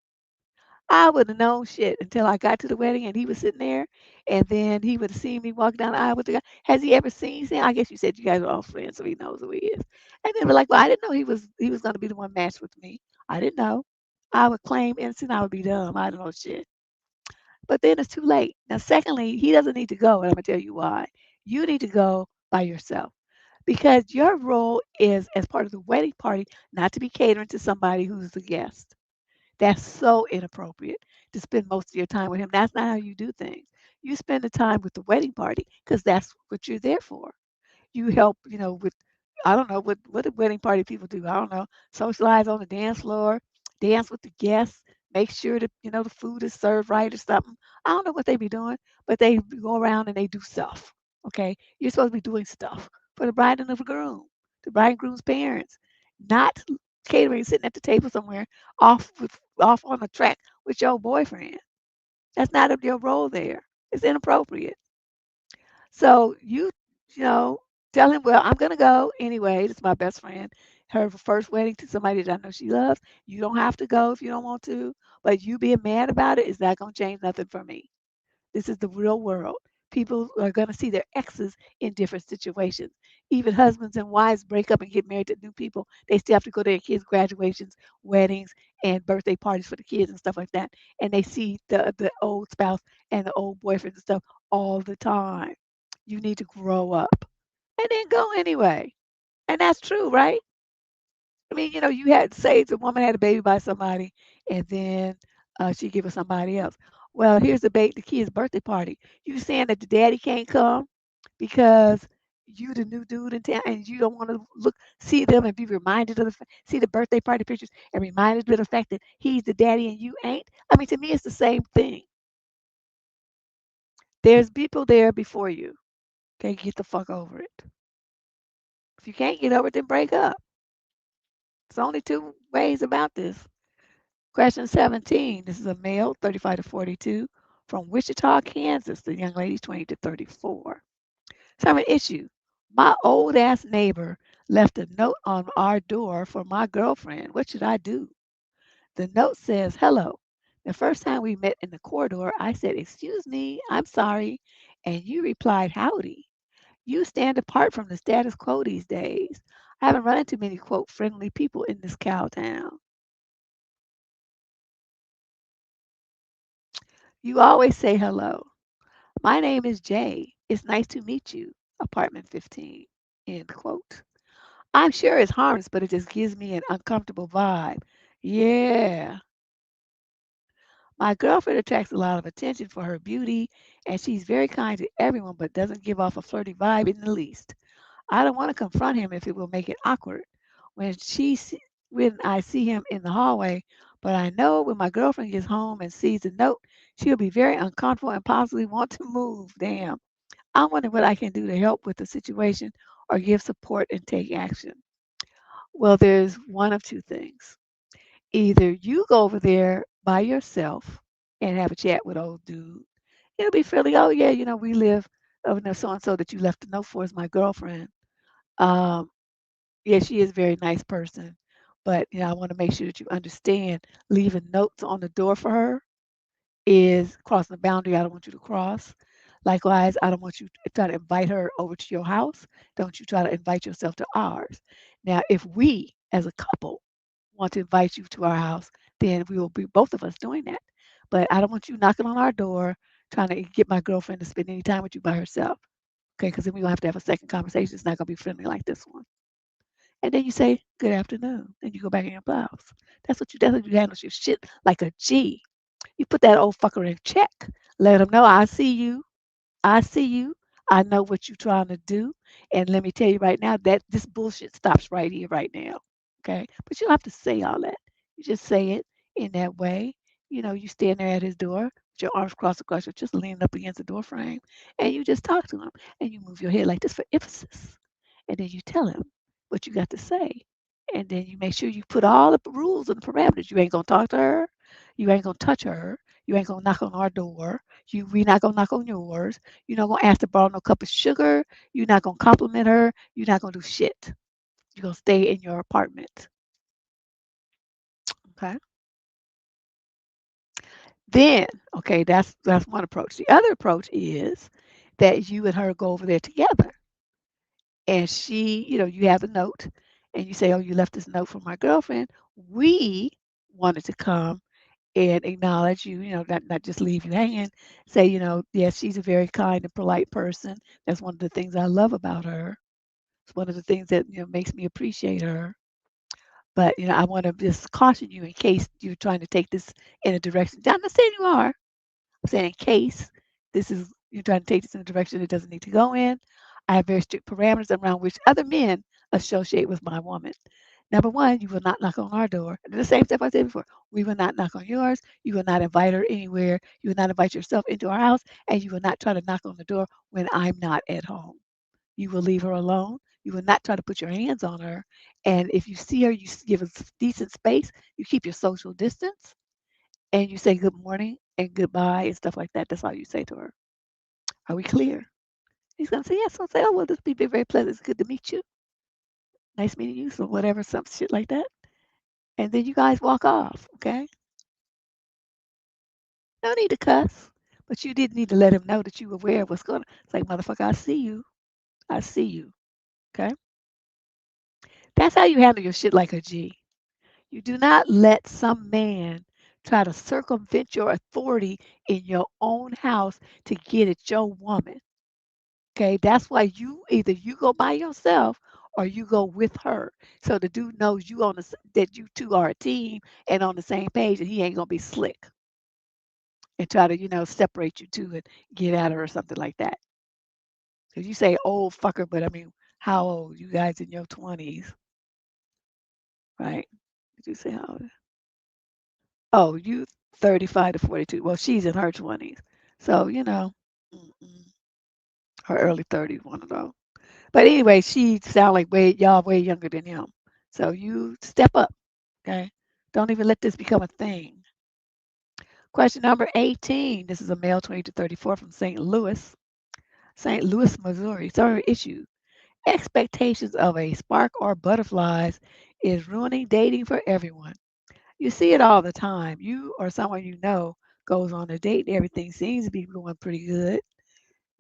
I would have known shit until I got to the wedding and he was sitting there, and then he would have seen me walk down the aisle with the guy. Has he ever seen Sam? I guess you said you guys are all friends, so he knows who he is. And then be like, well, I didn't know he was going to be the one matched with me. I didn't know. I would claim innocent. I would be dumb. I don't know shit. But then it's too late. Now, secondly, he doesn't need to go, and I'm gonna tell you why. You need to go by yourself because your role is as part of the wedding party, not to be catering to somebody who's the guest. That's so inappropriate to spend most of your time with him. That's not how you do things. You spend the time with the wedding party because that's what you're there for. You help, with I don't know what do wedding party people do. I don't know. Socialize on the dance floor, dance with the guests, make sure that the food is served right or something. I don't know what they be doing, but they go around and they do stuff. Okay, you're supposed to be doing stuff for the bride and the groom, the bride and groom's parents, not catering, sitting at the table somewhere off on the track with your boyfriend. That's not your role there. It's inappropriate. So you know, tell him, well, I'm gonna go anyway. This is my best friend. Her first wedding to somebody that I know she loves. You don't have to go if you don't want to, but you being mad about it is not gonna change nothing for me. This is the real world. People are gonna see their exes in different situations. Even husbands and wives break up and get married to new people. They still have to go to their kids' graduations, weddings, and birthday parties for the kids and stuff like that. And they see the old spouse and the old boyfriend and stuff all the time. You need to grow up and then go anyway. And that's true, right? I mean, you had say the woman had a baby by somebody, and then she give it somebody else. Well, here's the kid's birthday party. You saying that the daddy can't come because you the new dude in town, and you don't want to see them and be reminded of see the birthday party pictures and reminded of the fact that he's the daddy and you ain't. I mean, to me, it's the same thing. There's people there before you. Okay, get the fuck over it. If you can't get over it, then break up. It's only two ways about this. Question 17. This is a male, 35 to 42, from Wichita, Kansas. The young lady's 20 to 34. So I have an issue. My old ass neighbor left a note on our door for my girlfriend. What should I do? The note says, "Hello. The first time we met in the corridor, I said, 'Excuse me, I'm sorry.' And you replied, 'Howdy.' You stand apart from the status quo these days. I haven't run into many, quote, friendly people in this cow town. You always say hello. My name is Jay. It's nice to meet you. Apartment 15." End quote. I'm sure it's harmless, but it just gives me an uncomfortable vibe. Yeah. My girlfriend attracts a lot of attention for her beauty, and she's very kind to everyone, but doesn't give off a flirty vibe in the least. I don't want to confront him if it will make it awkward when I see him in the hallway, but I know when my girlfriend gets home and sees the note, she'll be very uncomfortable and possibly want to move. Damn. I wonder what I can do to help with the situation or give support and take action. Well, there's one of two things. Either you go over there by yourself and have a chat with old dude. It'll be fairly, oh yeah, we live over there so and so that you left a note for is my girlfriend. Um, yeah, she is a very nice person. But I want to make sure that you understand leaving notes on the door for her is crossing the boundary I don't want you to cross. Likewise, I don't want you to try to invite her over to your house. Don't you try to invite yourself to ours. Now, if we as a couple want to invite you to our house, then we will be both of us doing that. But I don't want you knocking on our door trying to get my girlfriend to spend any time with you by herself. Okay, because then we're gonna have to have a second conversation. It's not gonna be friendly like this one. And then you say, "Good afternoon." And you go back in your blouse. That's what you handle your shit like a G. You put that old fucker in check. Let him know I see you. I see you. I know what you're trying to do. And let me tell you right now that this bullshit stops right here, right now. Okay. But you don't have to say all that. You just say it in that way. You stand there at his door with your arms crossed across, you're just leaning up against the door frame, and you just talk to him and you move your head like this for emphasis. And then you tell him what you got to say. And then you make sure you put all the rules and the parameters. You ain't gonna talk to her. You ain't gonna touch her. You ain't gonna knock on our door. We not gonna knock on yours. You're not gonna ask to borrow no cup of sugar. You're not gonna compliment her. You're not gonna do shit. You're gonna stay in your apartment. Okay. Then, okay, that's one approach. The other approach is that you and her go over there together. And you have a note and you say, "Oh, you left this note for my girlfriend. We wanted to come and acknowledge you, not just leave you hanging. Say, yes, she's a very kind and polite person. That's one of the things I love about her. It's one of the things that, makes me appreciate her. But, I want to just caution you in case you're trying to take this in a direction. I'm not saying you are. I'm saying in case you're trying to take this in a direction it doesn't need to go in. I have very strict parameters around which other men associate with my woman. Number one, you will not knock on our door. The same stuff I said before. We will not knock on yours. You will not invite her anywhere. You will not invite yourself into our house, and you will not try to knock on the door when I'm not at home. You will leave her alone. You will not try to put your hands on her. And if you see her, you give us decent space. You keep your social distance, and you say good morning and goodbye and stuff like that. That's all you say to her. Are we clear? He's gonna say yes. I'll say, "Oh well, this will be very pleasant. It's good to meet you. Nice meeting you." So whatever, some shit like that. And then you guys walk off, okay? No need to cuss, but you did need to let him know that you were aware of what's going on. It's like, motherfucker, I see you. I see you. Okay? That's how you handle your shit like a G. You do not let some man try to circumvent your authority in your own house to get at your woman. Okay, that's why you go by yourself or you go with her. So the dude knows that you two are a team and on the same page, and he ain't gonna be slick and try to separate you two and get at her or something like that. Because you say old fucker, but I mean, how old? You guys in your 20s, right? Did you say how old? Oh, you 35 to 42. Well, she's in her 20s, so mm-mm, her early 30s, one of those. But anyway, she sound like y'all way younger than him. So you step up, okay? Don't even let this become a thing. Question number 18. This is a male 20 to 34 from St. Louis, Missouri. Third issue. Expectations of a spark or butterflies is ruining dating for everyone. You see it all the time. You or someone you know goes on a date and everything seems to be going pretty good.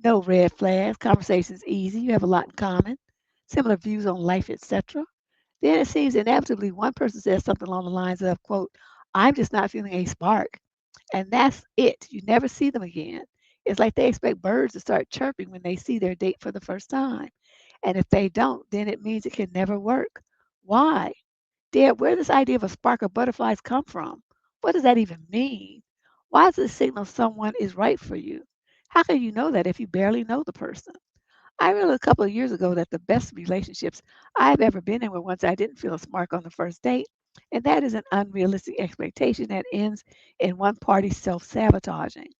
No red flags. Conversation's easy. You have a lot in common. Similar views on life, etc. Then it seems inevitably one person says something along the lines of, quote, I'm just not feeling a spark. And that's it. You never see them again. It's like they expect birds to start chirping when they see their date for the first time. And if they don't, then it means it can never work. Why? Dad, where does this idea of a spark of butterflies come from? What does that even mean? Why does it signal someone is right for you? How can you know that if you barely know the person? I realized a couple of years ago that the best relationships I've ever been in were ones I didn't feel a spark on the first date. And that is an unrealistic expectation that ends in one party self sabotaging.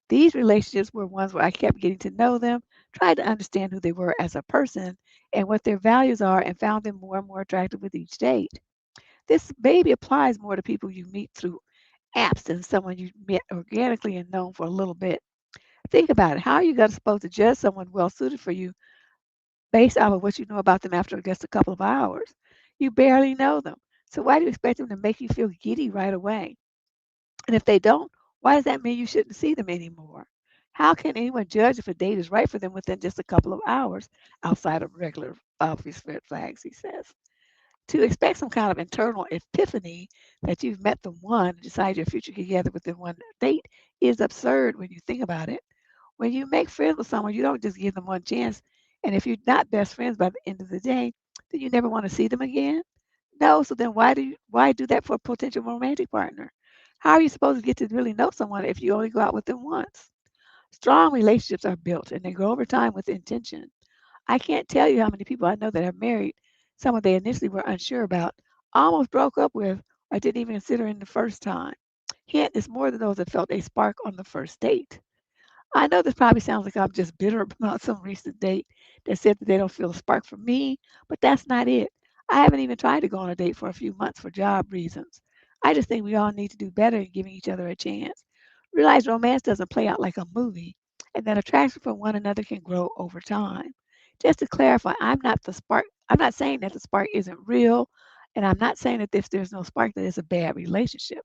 These relationships were ones where I kept getting to know them, tried to understand who they were as a person and what their values are, and found them more and more attractive with each date. This maybe applies more to people you meet through apps than someone you met organically and known for a little bit. Think about it. How are you going to supposed to judge someone well suited for you based off of what you know about them after just a couple of hours? You barely know them. So why do you expect them to make you feel giddy right away? And if they don't, why does that mean you shouldn't see them anymore? How can anyone judge if a date is right for them within just a couple of hours outside of regular obvious red flags, he says? To expect some kind of internal epiphany that you've met the one and decide your future together within one date is absurd when you think about it. When you make friends with someone, you don't just give them one chance. And if you're not best friends by the end of the day, then you never want to see them again. No, so then why do that for a potential romantic partner? How are you supposed to get to really know someone if you only go out with them once? Strong relationships are built and they grow over time with intention. I can't tell you how many people I know that have married someone they initially were unsure about, almost broke up with, or didn't even consider in the first time. Hint, it's more than those that felt a spark on the first date. I know this probably sounds like I'm just bitter about some recent date that said that they don't feel a spark for me, but that's not it. I haven't even tried to go on a date for a few months for job reasons. I just think we all need to do better in giving each other a chance. Realize romance doesn't play out like a movie, and that attraction for one another can grow over time. Just to clarify, I'm not the spark. I'm not saying that the spark isn't real, and I'm not saying that if there's no spark, that it's a bad relationship.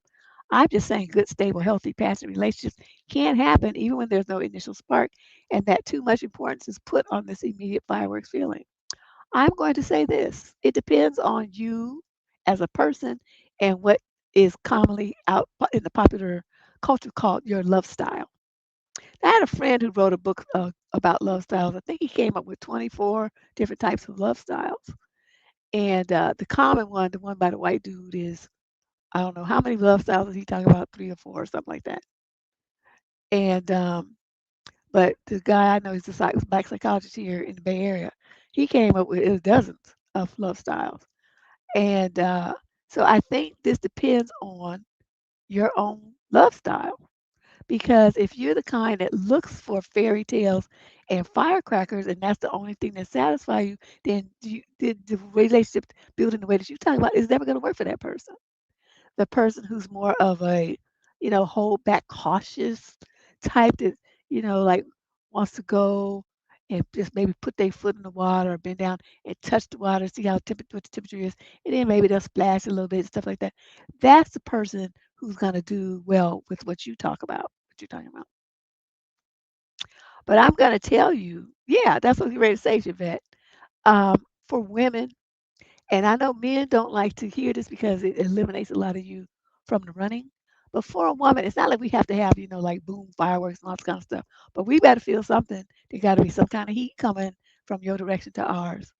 I'm just saying good, stable, healthy, passionate relationships can happen even when there's no initial spark, and that too much importance is put on this immediate fireworks feeling. I'm going to say this: it depends on you as a person and what is commonly out in the popular culture called your love style. I had a friend who wrote a book about love styles. I think he came up with 24 different types of love styles. And the common one, the one by the white dude, is I don't know how many love styles is he talking about, 3 or 4 or something like that. And but the guy I know, he's a black psychologist here in the Bay Area. He came up with dozens of love styles, and so I think this depends on your own love style. Because if you're the kind that looks for fairy tales and firecrackers, and that's the only thing that satisfies you, then the relationship building the way that you talk about is never going to work for that person. The person who's more of a, hold back, cautious type that, like wants to go and just maybe put their foot in the water or bend down and touch the water, see what the temperature is, and then maybe they'll splash a little bit, stuff like that. That's the person who's going to do well with what you talk about, what you're talking about. But I'm going to tell you, yeah, that's what you're ready to say, Javette. For women, and I know men don't like to hear this because it eliminates a lot of you from the running. But for a woman, it's not like we have to have, like boom, fireworks and all this kind of stuff. But we better feel something. There got to be some kind of heat coming from your direction to ours.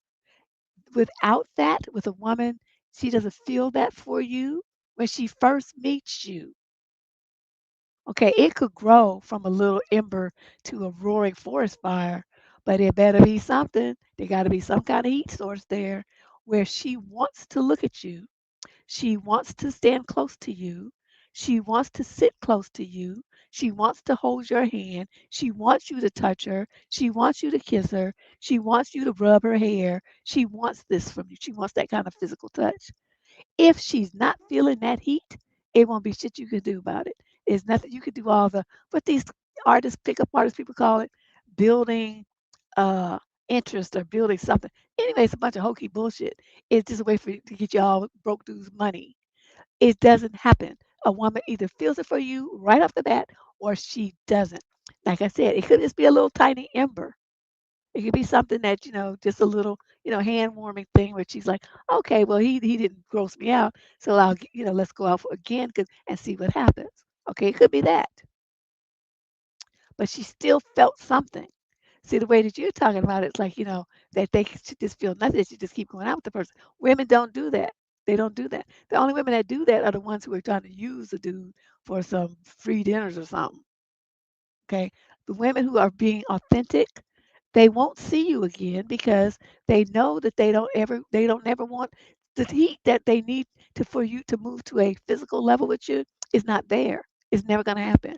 Without that, with a woman, she doesn't feel that for you when she first meets you. Okay, it could grow from a little ember to a roaring forest fire, but it better be something. There got to be some kind of heat source there where she wants to look at you. She wants to stand close to you. She wants to sit close to you. She wants to hold your hand. She wants you to touch her. She wants you to kiss her. She wants you to rub her hair. She wants this from you. She wants that kind of physical touch. If she's not feeling that heat, it won't be shit you can do about it. There's nothing you could do. All the what these artists, pickup artists, people call it, building uh interest or building something. Anyway, it's a bunch of hokey bullshit. It's just a way for you to get you all broke dudes money. It doesn't happen. A woman either feels it for you right off the bat or she doesn't. Like I said, it could just be a little tiny ember. It could be something that, just a little, hand warming thing where she's like, okay, well, he didn't gross me out. So let's go out again and see what happens. Okay, it could be that. But she still felt something. See, the way that you're talking about it's like, that they should just feel nothing. They should just keep going out with the person. Women don't do that. They don't do that. The only women that do that are the ones who are trying to use the dude for some free dinners or something. Okay. The women who are being authentic, they won't see you again because they know that they don't ever want the heat that they need for you to move to a physical level with you is not there. It's never going to happen.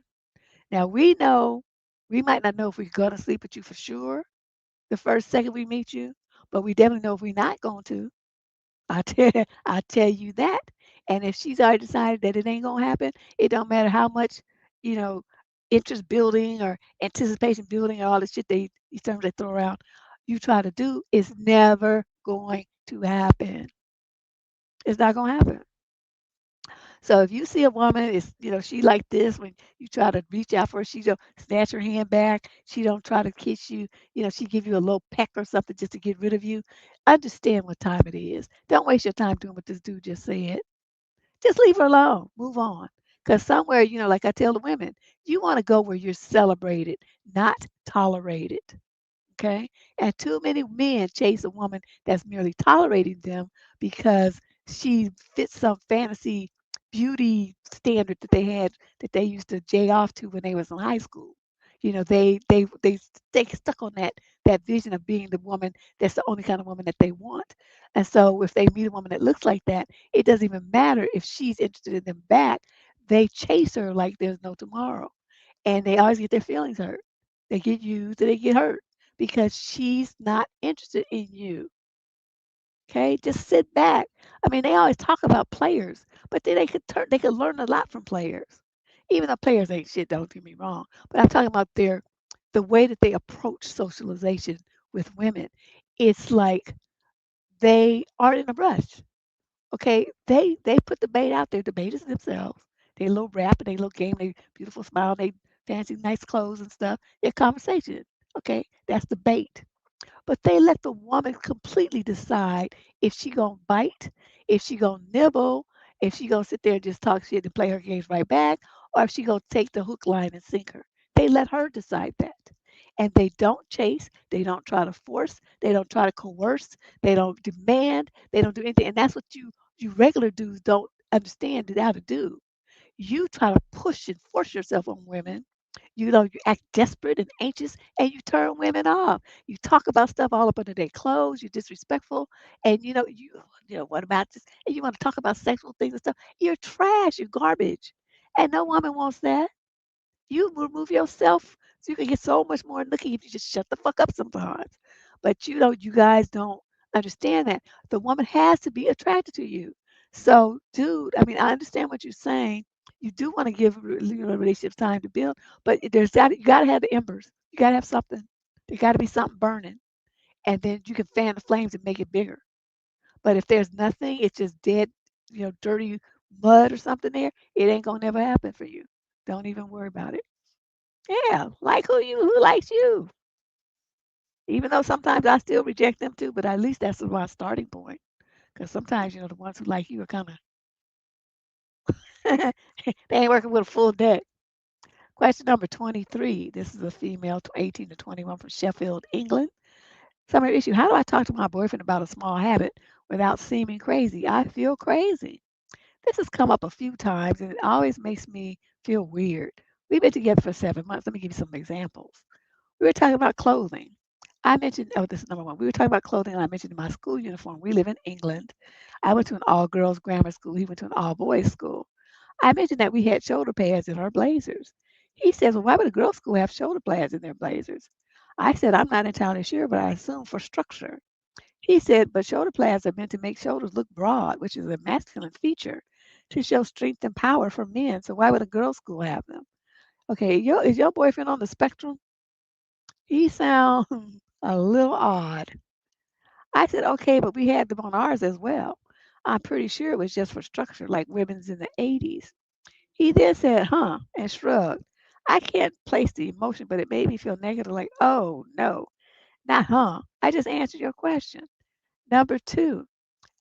Now we know we might not know if we're going to sleep with you for sure the first second we meet you, but we definitely know if we're not going to. I tell you that. And if she's already decided that it ain't gonna happen, it don't matter how much, you know, interest building or anticipation building or all the shit these terms they throw around, you try to do, it's never going to happen. It's not gonna happen. So if you see a woman is, she like this when you try to reach out for her, she don't snatch her hand back. She don't try to kiss you. She give you a little peck or something just to get rid of you. Understand what time it is. Don't waste your time doing what this dude just said. Just leave her alone. Move on. Because somewhere, like I tell the women, you want to go where you're celebrated, not tolerated. Okay. And too many men chase a woman that's merely tolerating them because she fits some fantasy beauty standard that they had that they used to jay off to when they was in high school. They stuck on that vision of being the woman that's the only kind of woman that they want. And so if they meet a woman that looks like that, it doesn't even matter if she's interested in them back. They chase her like there's no tomorrow. And they always get their feelings hurt. They get used and they get hurt because she's not interested in you. Okay, just sit back. I mean, they always talk about players, but then they could learn a lot from players. Even though players ain't shit, don't get me wrong. But I'm talking about the way that they approach socialization with women. It's like they aren't in a rush. Okay, they put the bait out there. The bait is themselves. They little rap and they little game. They beautiful smile. They fancy nice clothes and stuff. Their conversation. Okay, that's the bait. But they let the woman completely decide if she gonna bite, if she gonna nibble, if she gonna sit there and just talk shit and play her games right back, or if she gonna take the hook, line, and sinker. They let her decide that. And they don't chase, they don't try to force, they don't try to coerce, they don't demand, they don't do anything. And that's what you regular dudes don't understand how to do. You try to push and force yourself on women. You act desperate and anxious and you turn women off. You talk about stuff all up under their clothes, you're disrespectful, and what about this? And you want to talk about sexual things and stuff. You're trash, you're garbage. And no woman wants that. You remove yourself so you can get so much more looking if you just shut the fuck up sometimes. But you guys don't understand that. The woman has to be attracted to you. So, dude, I mean, I understand what you're saying. You do want to give relationships time to build, but you gotta have the embers. You gotta have something. There gotta be something burning. And then you can fan the flames and make it bigger. But if there's nothing, it's just dead, dirty mud or something there, it ain't gonna never happen for you. Don't even worry about it. Yeah, like who likes you? Even though sometimes I still reject them too, but at least that's my starting point. Because sometimes, the ones who like you are kind of, they ain't working with a full deck. Question number 23. This is a female, 18 to 21 from Sheffield, England. Summary issue. How do I talk to my boyfriend about a small habit without seeming crazy? I feel crazy. This has come up a few times and it always makes me feel weird. We've been together for 7 months. Let me give you some examples. We were talking about clothing. I mentioned, oh, this is number one. We were talking about clothing, and I mentioned my school uniform. We live in England. I went to an all girls grammar school. He went to an all boys school. I mentioned that we had shoulder pads in our blazers. He says, well, why would a girls' school have shoulder pads in their blazers? I said, I'm not entirely sure, but I assume for structure. He said, but shoulder pads are meant to make shoulders look broad, which is a masculine feature, to show strength and power for men. So why would a girls' school have them? Okay, is your boyfriend on the spectrum? He sounds a little odd. I said, okay, but we had them on ours as well. I'm pretty sure it was just for structure, like women's in the 80s. He then said, huh, and shrugged. I can't place the emotion, but it made me feel negative, like, oh, no, not huh. I just answered your question. Number two,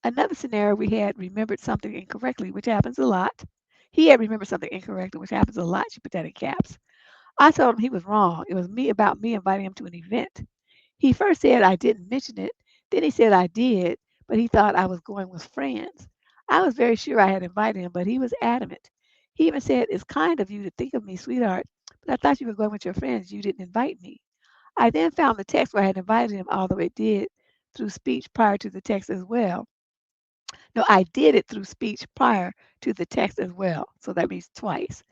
another scenario we had remembered something incorrectly, which happens a lot. He had remembered something incorrectly, which happens a lot. She put that in caps. I told him he was wrong. It was about me inviting him to an event. He first said I didn't mention it. Then he said I did, but he thought I was going with friends. I was very sure I had invited him, but he was adamant. He even said, it's kind of you to think of me, sweetheart, but I thought you were going with your friends. You didn't invite me. I then found the text where I had invited him, although it did through speech prior to the text as well. No, I did it through speech prior to the text as well. So that means twice.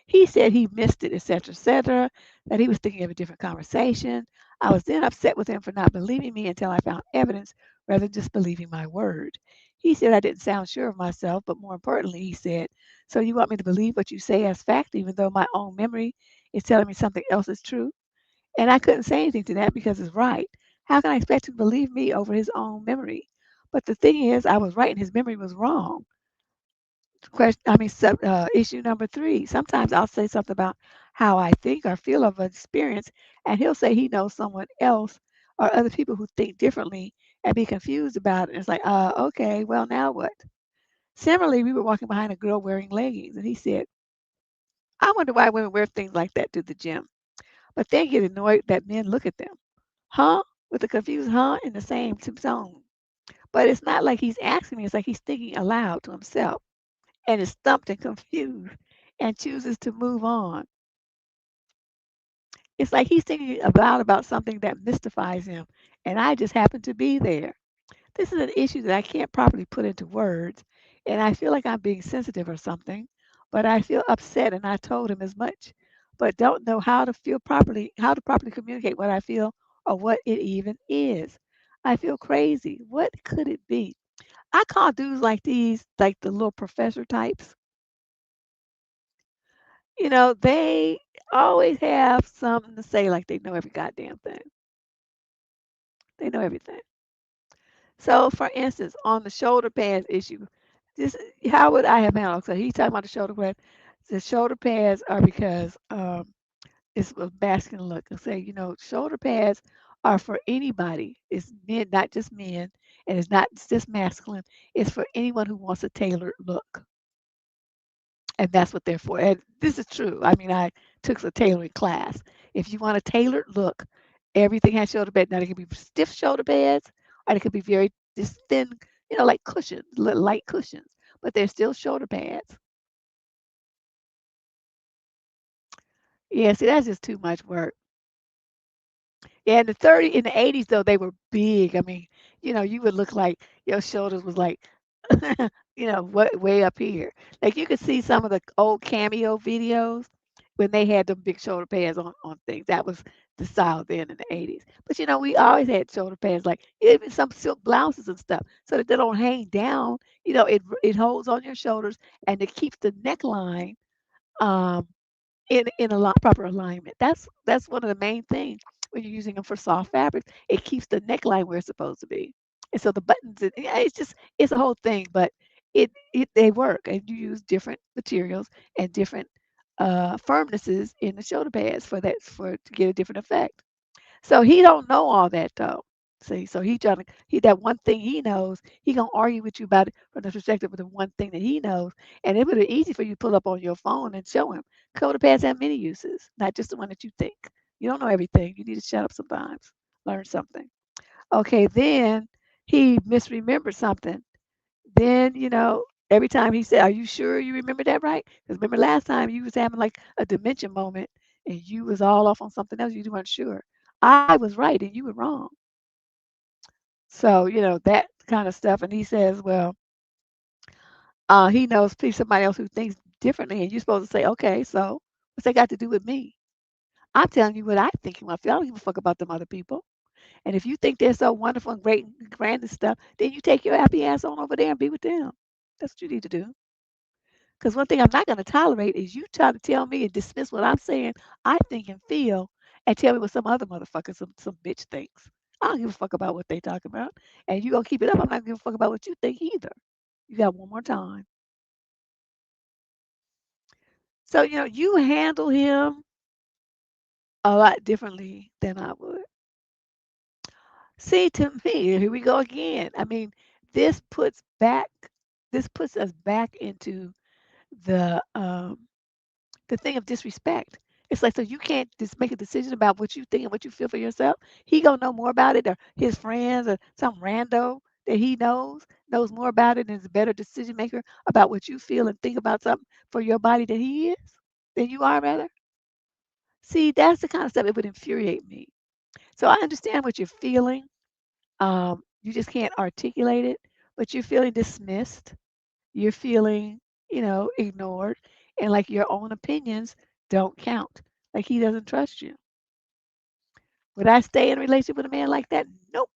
He said he missed it, etc., etc., that he was thinking of a different conversation. I was then upset with him for not believing me until I found evidence rather than just believing my word. He said I didn't sound sure of myself, but more importantly, he said, so you want me to believe what you say as fact, even though my own memory is telling me something else is true? And I couldn't say anything to that because it's right. How can I expect him to believe me over his own memory? But the thing is, I was right and his memory was wrong. Issue number three. Sometimes I'll say something about how I think or feel of an experience, and he'll say he knows someone else or other people who think differently and be confused about it. And it's like, okay, well, now what? Similarly, we were walking behind a girl wearing leggings, and he said, I wonder why women wear things like that to the gym. But they get annoyed that men look at them. Huh? With a confused huh in the same tone. But it's not like he's asking me, it's like he's thinking aloud to himself and is stumped and confused and chooses to move on. It's like he's thinking aloud about something that mystifies him, and I just happen to be there. This is an issue that I can't properly put into words, and I feel like I'm being sensitive or something, but I feel upset and I told him as much, but don't know how to properly communicate what I feel or what it even is. I feel crazy. What could it be? I call dudes like these, like the little professor types. They always have something to say like they know every goddamn thing. They know everything. So, for instance, on the shoulder pads issue, this how would I have handled? So he's talking about the shoulder pads. The shoulder pads are because it's a masculine look. I say, shoulder pads are for anybody. It's men, not just men, and it's not just masculine. It's for anyone who wants a tailored look. And that's what they're for. And this is true. I mean, I took a tailoring class. If you want a tailored look, everything has shoulder pads. Now, they can be stiff shoulder pads, or they could be very just thin, like cushions, light cushions, but they're still shoulder pads. Yeah, see, that's just too much work. Yeah, in the 80s though, they were big. I mean, you would look like your shoulders was like, way up here. Like you could see some of the old cameo videos when they had them big shoulder pads on things. That was the style then in the 80s. But we always had shoulder pads, like even some silk blouses and stuff, so that they don't hang down. It holds on your shoulders and it keeps the neckline um in a proper alignment. That's one of the main things when you're using them for soft fabrics. It keeps the neckline where it's supposed to be, and so the buttons. Yeah, it's a whole thing, but they work, and you use different materials and different firmnesses in the shoulder pads for to get a different effect. So he don't know all that though. See, so he that one thing he knows, he gonna argue with you about it from the perspective of the one thing that he knows. And it would be easy for you to pull up on your phone and show him. Codependency have many uses, not just the one that you think. You don't know everything. You need to shut up sometimes. Learn something. Okay, then he misremembered something. Then, every time he said, "Are you sure you remember that right?" Because remember last time you was having like a dementia moment and you was all off on something else. You weren't sure. I was right and you were wrong. So, that kind of stuff. And he says, well, he knows somebody else who thinks differently. And you're supposed to say, okay, so what's that got to do with me? I'm telling you what I think and what I feel. I don't give a fuck about them other people. And if you think they're so wonderful and great and grand and stuff, then you take your happy ass on over there and be with them. That's what you need to do. Because one thing I'm not going to tolerate is you try to tell me and dismiss what I'm saying, I think and feel, and tell me what some other motherfucker, some bitch thinks. I don't give a fuck about what they talk about. And you going to keep it up. I'm not giving a fuck about what you think either. You got one more time. So, you handle him a lot differently than I would. See, to me, here we go again. I mean, this puts back, this puts us back into the thing of disrespect. It's like, so you can't just make a decision about what you think and what you feel for yourself. He gonna know more about it, or his friends, or some rando that he knows more about it and is a better decision maker about what you feel and think about something for your body than he is, than you are, rather. See, that's the kind of stuff that would infuriate me. So I understand what you're feeling. You just can't articulate it, but you're feeling dismissed. You're feeling, ignored, and like your own opinions don't count. Like he doesn't trust you. Would I stay in a relationship with a man like that? Nope.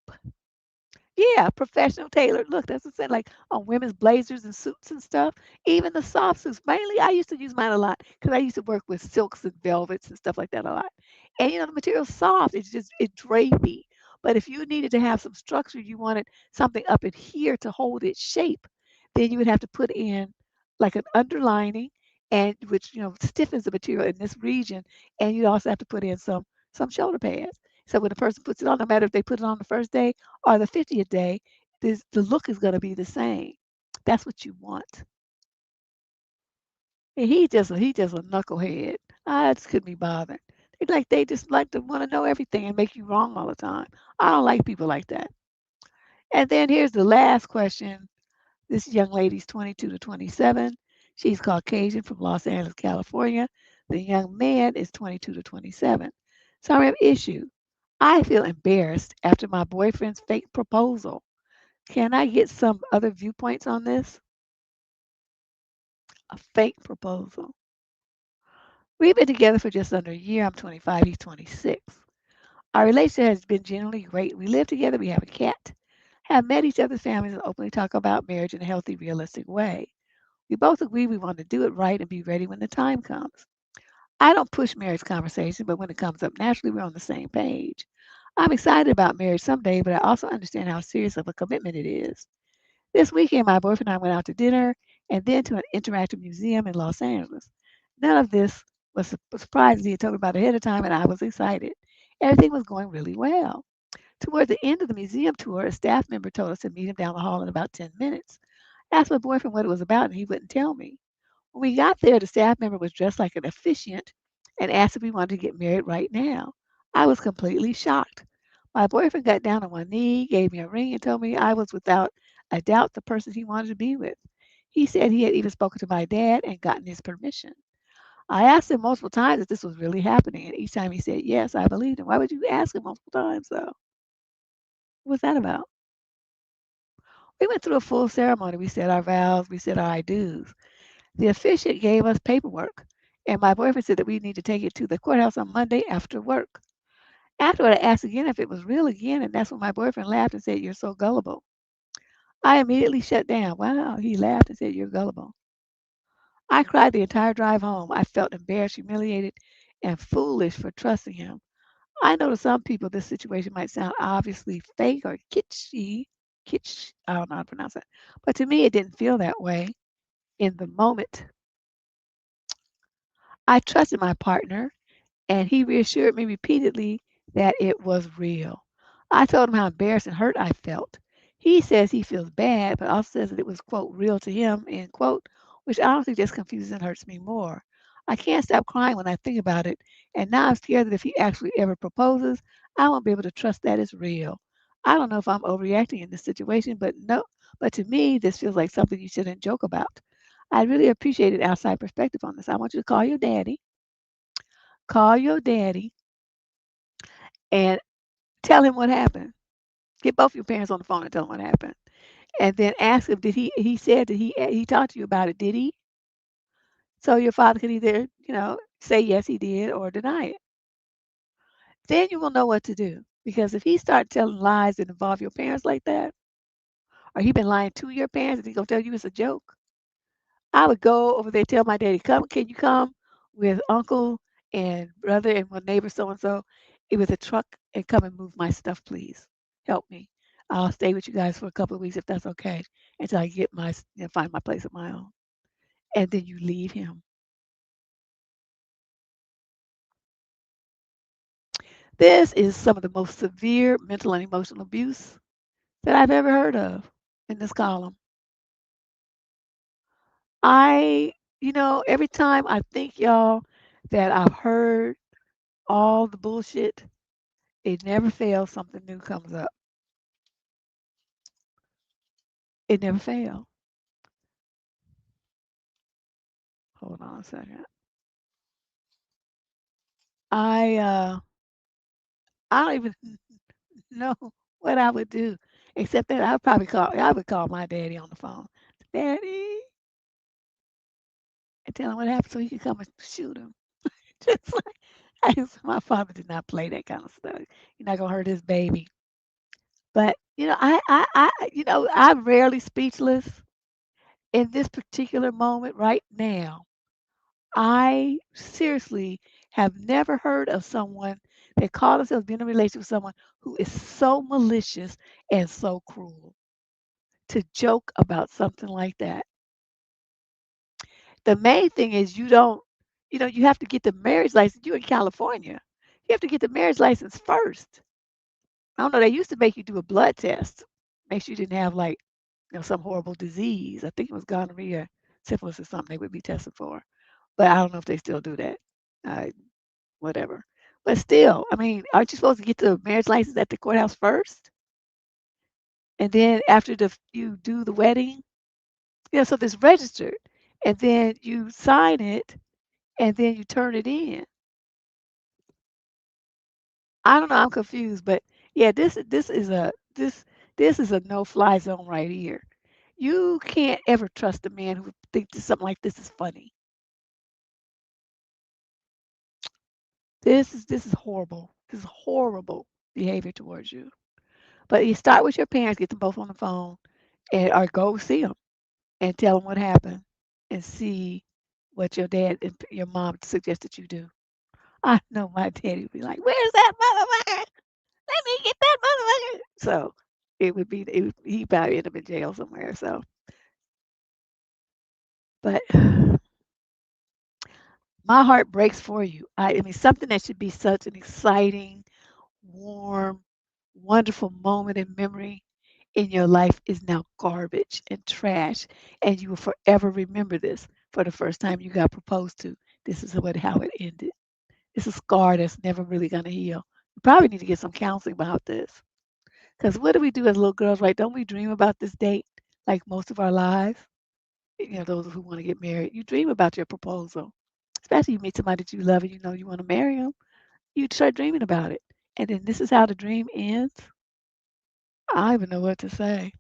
Yeah, professional tailored. Look, that's what I'm saying. Like on women's blazers and suits and stuff. Even the soft suits. Mainly, I used to use mine a lot because I used to work with silks and velvets and stuff like that a lot. And the material's soft. It's drapey. But if you needed to have some structure, you wanted something up in here to hold its shape, then you would have to put in like an underlining, and which stiffens the material in this region, and you also have to put in some shoulder pads. So when the person puts it on, no matter if they put it on the first day or the 50th day, the look is going to be the same. That's what you want. And he just a knucklehead. I just couldn't be bothered. They just like to want to know everything and make you wrong all the time. I don't like people like that. And then here's the last question. This young lady's 22 to 27. She's Caucasian from Los Angeles, California. The young man is 22 to 27. So I have issue. I feel embarrassed after my boyfriend's fake proposal. Can I get some other viewpoints on this? A fake proposal. We've been together for just under a year. I'm 25, he's 26. Our relationship has been generally great. We live together, we have a cat, have met each other's families, and openly talk about marriage in a healthy, realistic way. We both agree we want to do it right and be ready when the time comes. I don't push marriage conversation, but when it comes up naturally, we're on the same page. I'm excited about marriage someday, but I also understand how serious of a commitment it is. This weekend, my boyfriend and I went out to dinner and then to an interactive museum in Los Angeles. None of this was a surprise. He had told me about it ahead of time, and I was excited. Everything was going really well. Toward the end of the museum tour, a staff member told us to meet him down the hall in about 10 minutes. I asked my boyfriend what it was about, and he wouldn't tell me. When we got there, the staff member was dressed like an officiant and asked if we wanted to get married right now. I was completely shocked. My boyfriend got down on one knee, gave me a ring, and told me I was without a doubt the person he wanted to be with. He said he had even spoken to my dad and gotten his permission. I asked him multiple times if this was really happening, and each time he said yes, I believed him. Why would you ask him multiple times, though? What's that about? We went through a full ceremony. We said our vows, we said our I do's. The officiant gave us paperwork, and my boyfriend said that we need to take it to the courthouse on Monday after work. Afterward, I asked again if it was real again, and that's when my boyfriend laughed and said, "You're so gullible." I immediately shut down. Wow, he laughed and said, "You're gullible." I cried the entire drive home. I felt embarrassed, humiliated, and foolish for trusting him. I know to some people this situation might sound obviously fake or kitschy. Kitsch, I don't know how to pronounce it. But to me, it didn't feel that way in the moment. I trusted my partner, and he reassured me repeatedly that it was real. I told him how embarrassed and hurt I felt. He says he feels bad, but also says that it was, quote, real to him, end quote, which honestly just confuses and hurts me more. I can't stop crying when I think about it, and now I'm scared that if he actually ever proposes, I won't be able to trust that it's real. I don't know if I'm overreacting in this situation, but to me, this feels like something you shouldn't joke about. I'd really appreciate an outside perspective on this. I want you to call your daddy, and tell him what happened. Get both your parents on the phone and tell them what happened. And then ask him, did he said that he talked to you about it, did he? So your father can either, say yes he did or deny it. Then you will know what to do. Because if he start telling lies that involve your parents like that, or he been lying to your parents and he gonna tell you it's a joke, I would go over there, tell my daddy, can you come with uncle and brother and one neighbor so and so with a truck and come and move my stuff, please. Help me. I'll stay with you guys for a couple of weeks if that's okay until I get find my place of my own. And then you leave him. This is some of the most severe mental and emotional abuse that I've ever heard of in this column. Every time I think, y'all, that I've heard all the bullshit, it never fails, something new comes up. It never fails. Hold on a second. I I don't even know what I would do, except that I would call my daddy on the phone. Daddy, and tell him what happened so he could come and shoot him. Just like my father did not play that kind of stuff. You're not gonna hurt his baby. But I'm rarely speechless in this particular moment right now. I seriously have never heard of someone that called themselves being in a relationship with someone who is so malicious and so cruel to joke about something like that. The main thing is you have to get the marriage license. You're in California. You have to get the marriage license first. I don't know. They used to make you do a blood test, make sure you didn't have like some horrible disease. I think it was gonorrhea, syphilis, or something they would be tested for. But I don't know if they still do that. Uh, Whatever. But still, I mean, aren't you supposed to get the marriage license at the courthouse first? And then after you do the wedding, so it's registered. And then you sign it and then you turn it in. I don't know, I'm confused, but yeah, this is a no-fly zone right here. You can't ever trust a man who thinks that something like this is funny. This is horrible. This is horrible behavior towards you. But you start with your parents, get them both on the phone, or go see them and tell them what happened, and see what your dad and your mom suggest that you do. I know my daddy would be like, "Where's that motherfucker? Let me get that motherfucker." So he probably end up in jail somewhere. So, but my heart breaks for you. I mean, something that should be such an exciting, warm, wonderful moment in memory in your life is now garbage and trash, and you will forever remember this. For the first time you got proposed to, this is how it ended. It's a scar that's never really going to heal. You probably need to get some counseling about this. Because what do we do as little girls, right? Don't we dream about this date like most of our lives? Those who want to get married, you dream about your proposal. Especially you meet somebody that you love and you know you want to marry them. You start dreaming about it. And then this is how the dream ends. I don't even know what to say.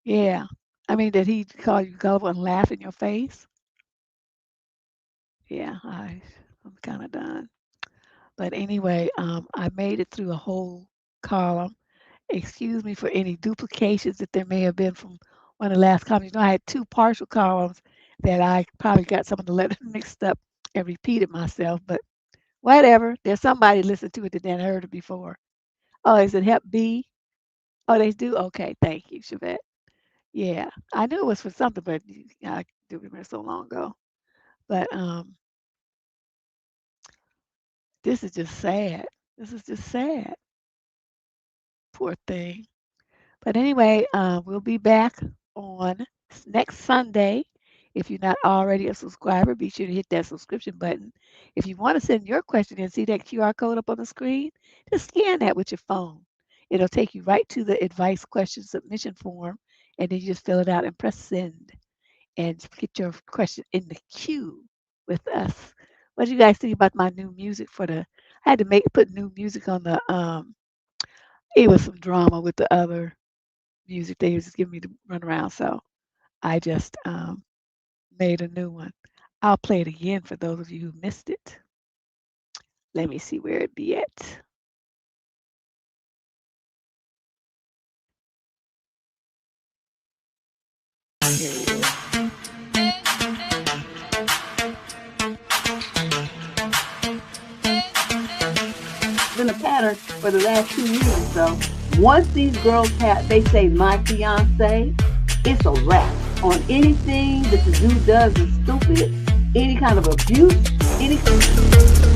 Yeah. I mean, did he call you gullible and laugh in your face? Yeah, I'm kind of done. But anyway, I made it through a whole column. Excuse me for any duplications that there may have been from one of the last columns. I had two partial columns that I probably got some of the letters mixed up and repeated myself, but whatever. There's somebody listened to it that didn't heard it before. Oh, is it Hep B? Oh, they do? Okay, thank you, Chevette. Yeah, I knew it was for something, but I do remember so long ago. But this is just sad. This is just sad. Poor thing. But anyway, we'll be back on next Sunday. If you're not already a subscriber, be sure to hit that subscription button. If you want to send your question and see that QR code up on the screen, just scan that with your phone. It'll take you right to the advice question submission form, and then you just fill it out and press send and get your question in the queue with us. What do you guys think about my new music for the? I had to put new music on the. It was some drama with the other music they was just giving me to run around, so I just made a new one. I'll play it again for those of you who missed it. Let me see where it be at. Here it is. It's been a pattern for the last 2 years or so. Once these girls they say my fiance, it's a wrap on anything that the dude does is stupid, any kind of abuse, anything.